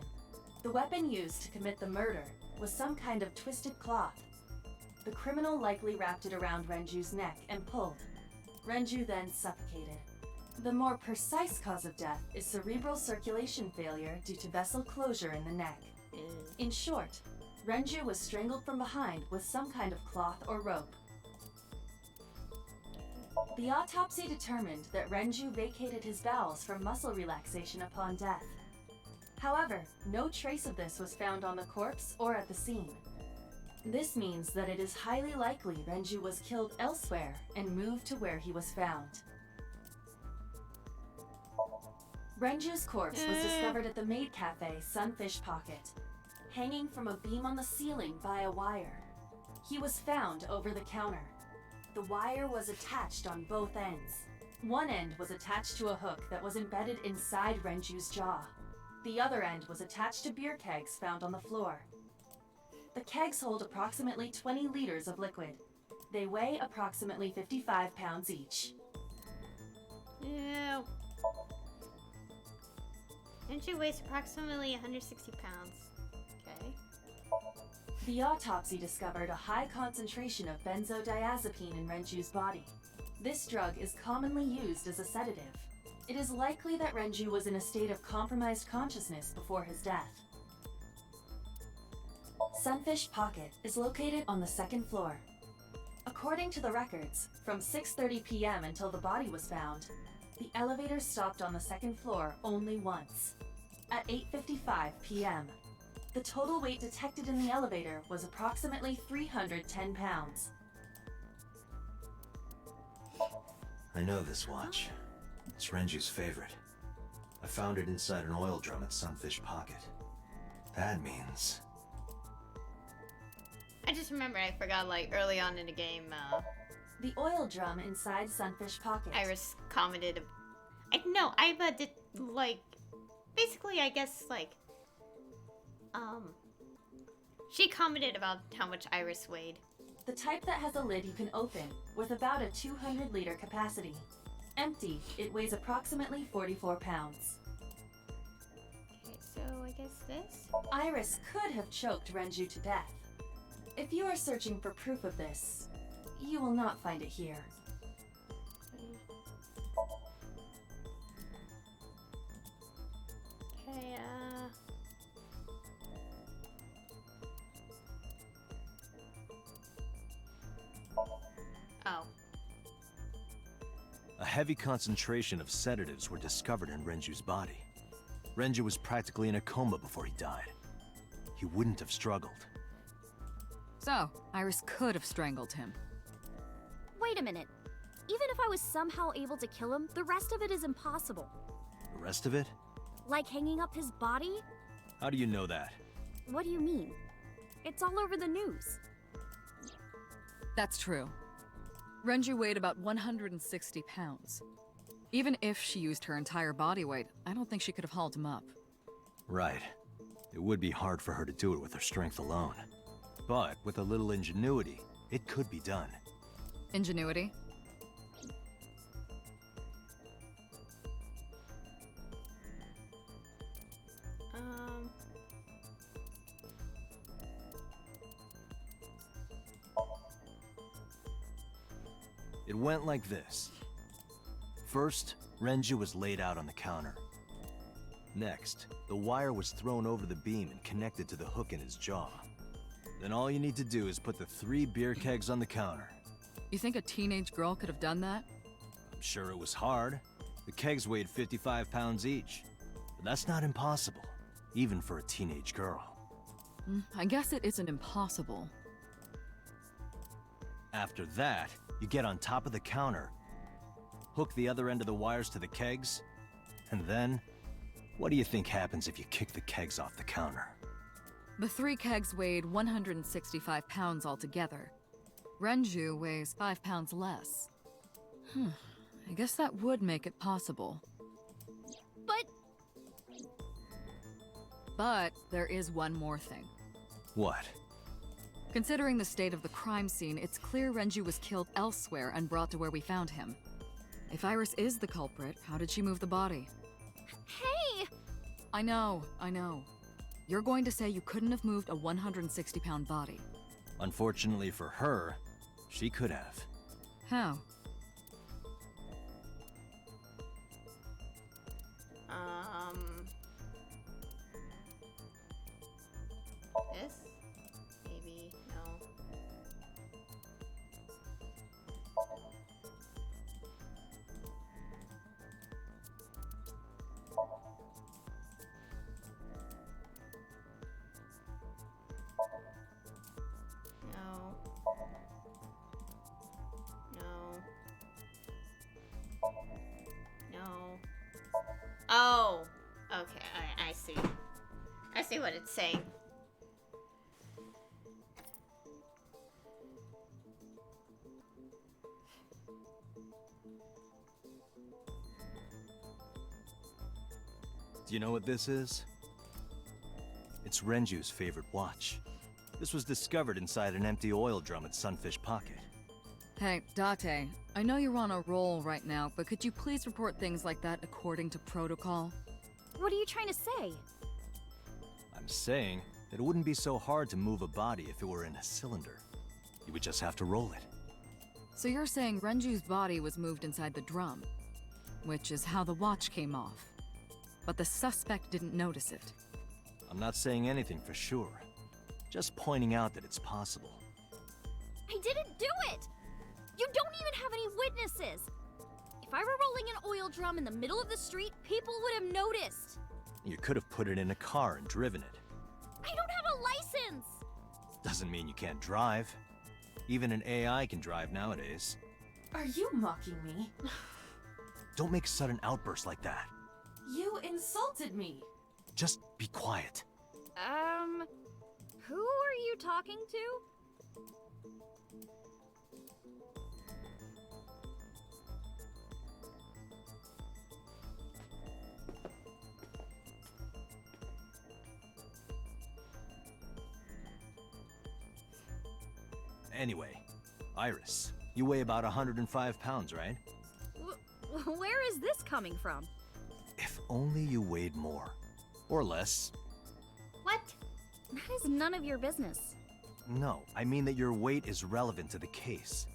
The weapon used to commit the murder was some kind of twisted cloth. The criminal likely wrapped it around Renju's neck and pulled. Renju then suffocated. The more precise cause of death is cerebral circulation failure due to vessel closure in the neck. In short, Renju was strangled from behind with some kind of cloth or rope. The autopsy determined that Renju vacated his bowels from muscle relaxation upon death. However, no trace of this was found on the corpse or at the scene. This means that it is highly likely Renju was killed elsewhere and moved to where he was found. Renju's corpse was discovered at the maid cafe Sunfish Pocket, hanging from a beam on the ceiling by a wire. He was found over the counter. The wire was attached on both ends. One end was attached to a hook that was embedded inside Renju's jaw. The other end was attached to beer kegs found on the floor. The kegs hold approximately 20 liters of liquid. They weigh approximately 55 pounds each. Yeah. Renju weighs approximately 160 pounds. Okay. The autopsy discovered a high concentration of benzodiazepine in Renju's body. This drug is commonly used as a sedative. It is likely that Renju was in a state of compromised consciousness before his death. Sunfish Pocket is located on the second floor. According to the records, from 6:30 p.m. until the body was found, the elevator stopped on the second floor only once. At 8:55 p.m., the total weight detected in the elevator was approximately 310 pounds. I know this watch. It's Renju's favorite. I found it inside an oil drum at Sunfish Pocket. That means... I just remember I forgot, like, early on in the game, The oil drum inside Sunfish Pocket. Iris commented... Iva did, like... Basically, I guess, like... She commented about how much Iris weighed. The type that has a lid you can open, with about a 200-liter capacity. Empty, it weighs approximately 44 pounds. Okay, so I guess this? Iris could have choked Renju to death. If you are searching for proof of this, you will not find it here. Okay, Oh. A heavy concentration of sedatives were discovered in Renju's body. Renju was practically in a coma before he died. He wouldn't have struggled. So, Iris could have strangled him. Wait a minute. Even if I was somehow able to kill him, the rest of it is impossible. The rest of it? Like hanging up his body? How do you know that? What do you mean? It's all over the news. That's true. Renju weighed about 160 pounds. Even if she used her entire body weight, I don't think she could have hauled him up. Right. It would be hard for her to do it with her strength alone. But with a little ingenuity, it could be done. Ingenuity? It went like this. First, Renju was laid out on the counter. Next, the wire was thrown over the beam and connected to the hook in his jaw. Then all you need to do is put the 3 beer kegs on the counter. You think a teenage girl could have done that? I'm sure it was hard. The kegs weighed 55 pounds each. But that's not impossible, even for a teenage girl. I guess it isn't impossible. After that, you get on top of the counter, hook the other end of the wires to the kegs, and then, what do you think happens if you kick the kegs off the counter? The 3 kegs weighed 165 pounds altogether. Renju weighs 5 pounds less. I guess that would make it possible. But there is one more thing. What? Considering the state of the crime scene, it's clear Renju was killed elsewhere and brought to where we found him. If Iris is the culprit, how did she move the body? Hey! I know. You're going to say you couldn't have moved a 160-pound body. Unfortunately for her, she could have. How? This? Maybe, no. No. No. Oh! Okay, I see. I see what it's saying. Do you know what this is? It's Renju's favorite watch. This was discovered inside an empty oil drum at Sunfish Pocket. Hey, Date, I know you're on a roll right now, but could you please report things like that according to protocol? What are you trying to say? I'm saying that it wouldn't be so hard to move a body if it were in a cylinder. You would just have to roll it. So you're saying Renju's body was moved inside the drum, which is how the watch came off. But the suspect didn't notice it. I'm not saying anything for sure. Just pointing out that it's possible. I didn't do it! You don't even have any witnesses! If I were rolling an oil drum in the middle of the street, people would have noticed! You could have put it in a car and driven it. I don't have a license! Doesn't mean you can't drive. Even an AI can drive nowadays. Are you mocking me? Don't make sudden outbursts like that. You insulted me! Just be quiet. Who are you talking to? Anyway, Iris, you weigh about 105 pounds, right? Where is this coming from? If only you weighed more. Or less. What? That is none of your business. No, I mean that your weight is relevant to the case.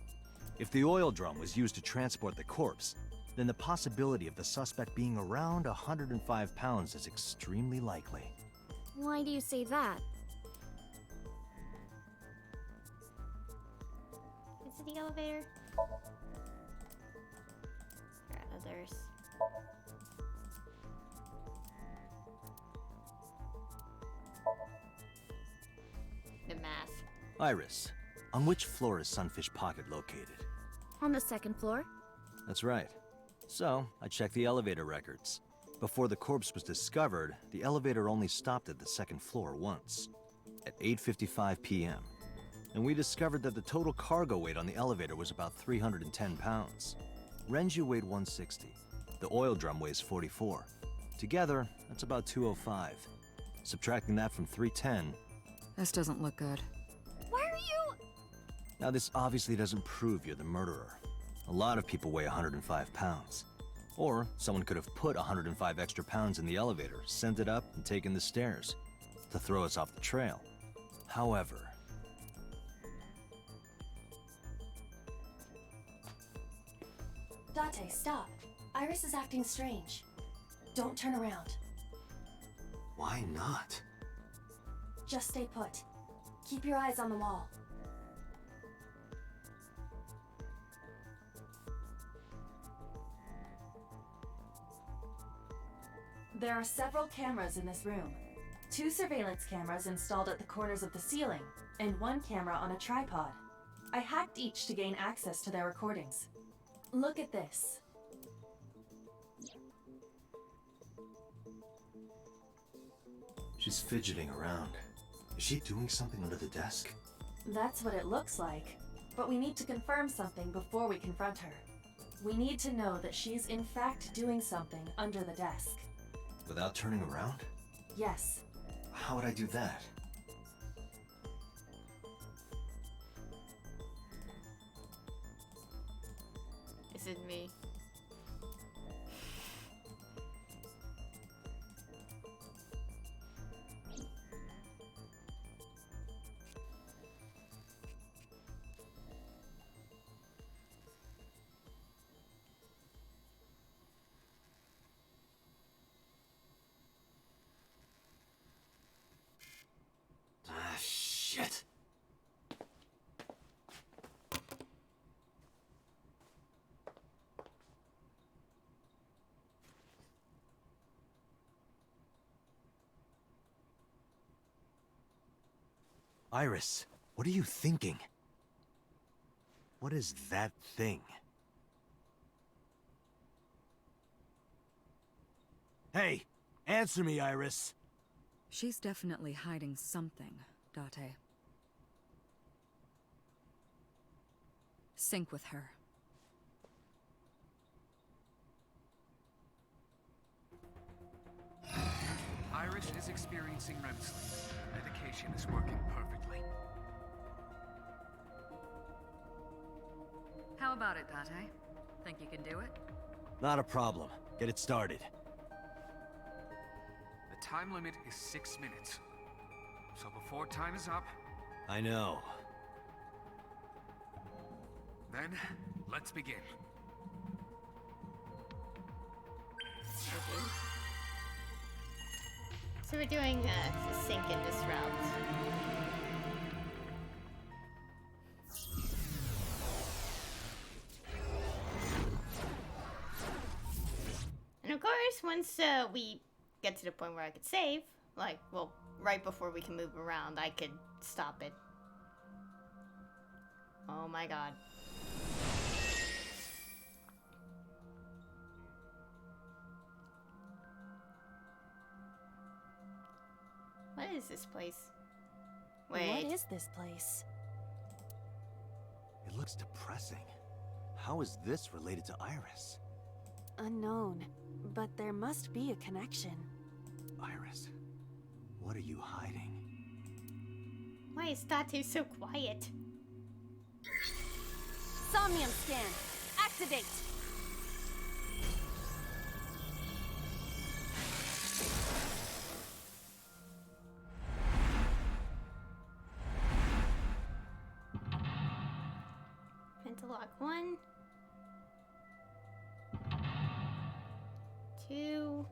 If the oil drum was used to transport the corpse, then the possibility of the suspect being around 105 pounds is extremely likely. Why do you say that? Is it the elevator? There are others. The math. Iris, on which floor is Sunfish Pocket located? On the second floor? That's right. So, I checked the elevator records. Before the corpse was discovered, the elevator only stopped at the second floor once, at 8:55 p.m. And we discovered that the total cargo weight on the elevator was about 310 pounds. Renju weighed 160. The oil drum weighs 44. Together, that's about 205. Subtracting that from 310... This doesn't look good. Why are you... Now, this obviously doesn't prove you're the murderer. A lot of people weigh 105 pounds. Or someone could have put 105 extra pounds in the elevator, sent it up, and taken the stairs to throw us off the trail. However... Date, stop. Iris is acting strange. Don't turn around. Why not? Just stay put. Keep your eyes on the wall. There are several cameras in this room. 2 surveillance cameras installed at the corners of the ceiling, and 1 camera on a tripod. I hacked each to gain access to their recordings. Look at this. She's fidgeting around. Is she doing something under the desk? That's what it looks like. But we need to confirm something before we confront her. We need to know that she's in fact doing something under the desk. Without turning around? Yes. How would I do that? Is it me? Ah, shit. Iris, what are you thinking? What is that thing? Hey, answer me, Iris. She's definitely hiding something, Date. Sync with her. Iris is experiencing REM sleep. Medication is working perfectly. How about it, Date? Think you can do it? Not a problem. Get it started. The time limit is 6 minutes. So before time is up... I know. Then, let's begin. So we're doing the sync and disrupt. And of course, once we get to the point where I could save, like, well, right before we can move around, I could stop it. Oh my god. What is this place? Wait. What is this place? It looks depressing. How is this related to Iris? Unknown, but there must be a connection. Iris, what are you hiding? Why is Date so quiet? Somnium scan! Activate! Pentalock 1, 2,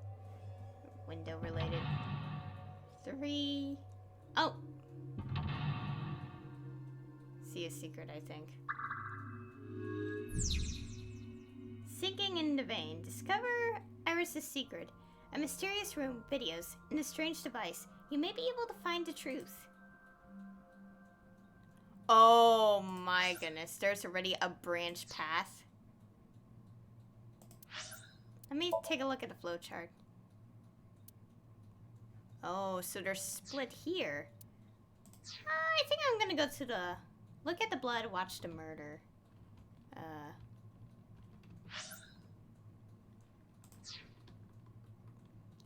window related, 3. Oh! See a secret, I think. Sinking in the vein. Discover Iris' secret. A mysterious room, videos, and a strange device. You may be able to find the truth. Oh my goodness, there's already a branch path. Let me take a look at the flowchart. Oh, so they're split here. I think I'm gonna go to the... Look at the blood, watch the murder.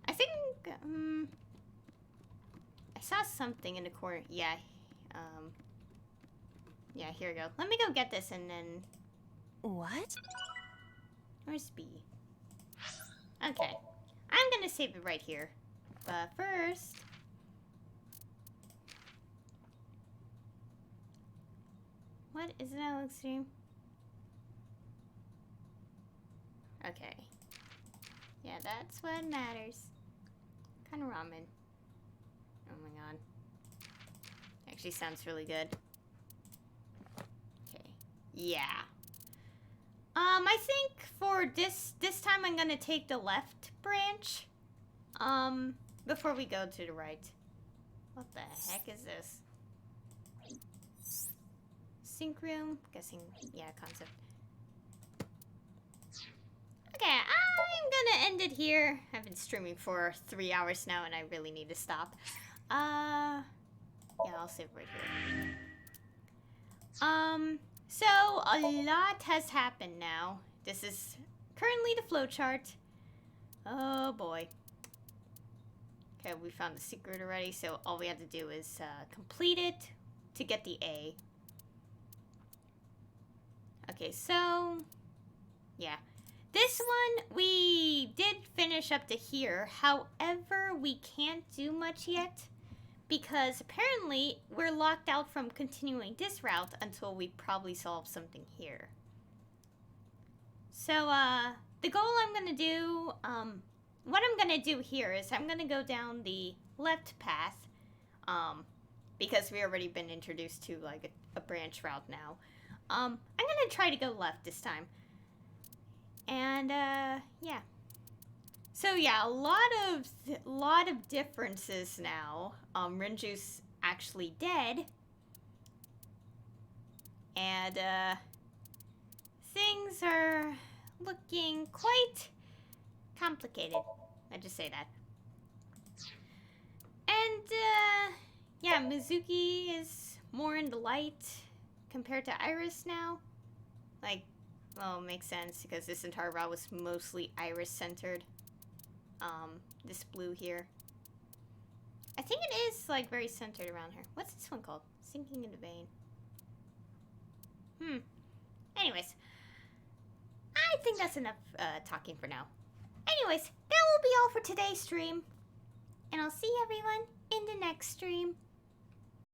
I think, I saw something in the corner. Yeah, yeah, here we go. Let me go get this and then... What? Where's B? Okay. I'm gonna save it right here. But first... What? Is it an extreme? Okay. Yeah, that's what matters. Kind of ramen. Oh my god. Actually sounds really good. Okay. Yeah. I think for this time I'm gonna take the left branch. Before we go to the right. What the heck is this? Sync room? Guessing, yeah, concept. Okay, I'm gonna end it here. I've been streaming for 3 hours now and I really need to stop. Yeah, I'll save right here. So a lot has happened now. This is currently the flowchart. Oh boy. Okay, we found the secret already, so all we have to do is complete it to get the A. Okay, so yeah. This one, we did finish up to here. However, we can't do much yet because apparently we're locked out from continuing this route until we probably solve something here. So, the goal I'm gonna do, what I'm gonna do here is I'm gonna go down the left path, because we already been introduced to like a branch route now. I'm gonna try to go left this time. And, yeah. So yeah, a lot of differences now. Renju's actually dead. And, things are looking quite complicated. I just say that. And, yeah, Mizuki is more in the light compared to Iris now. Like, well, makes sense because this entire route was mostly Iris-centered. This blue here. I think it is, like, very centered around her. What's this one called? Sinking in the Vein. Anyways. I think that's enough talking for now. Anyways, that will be all for today's stream. And I'll see everyone in the next stream.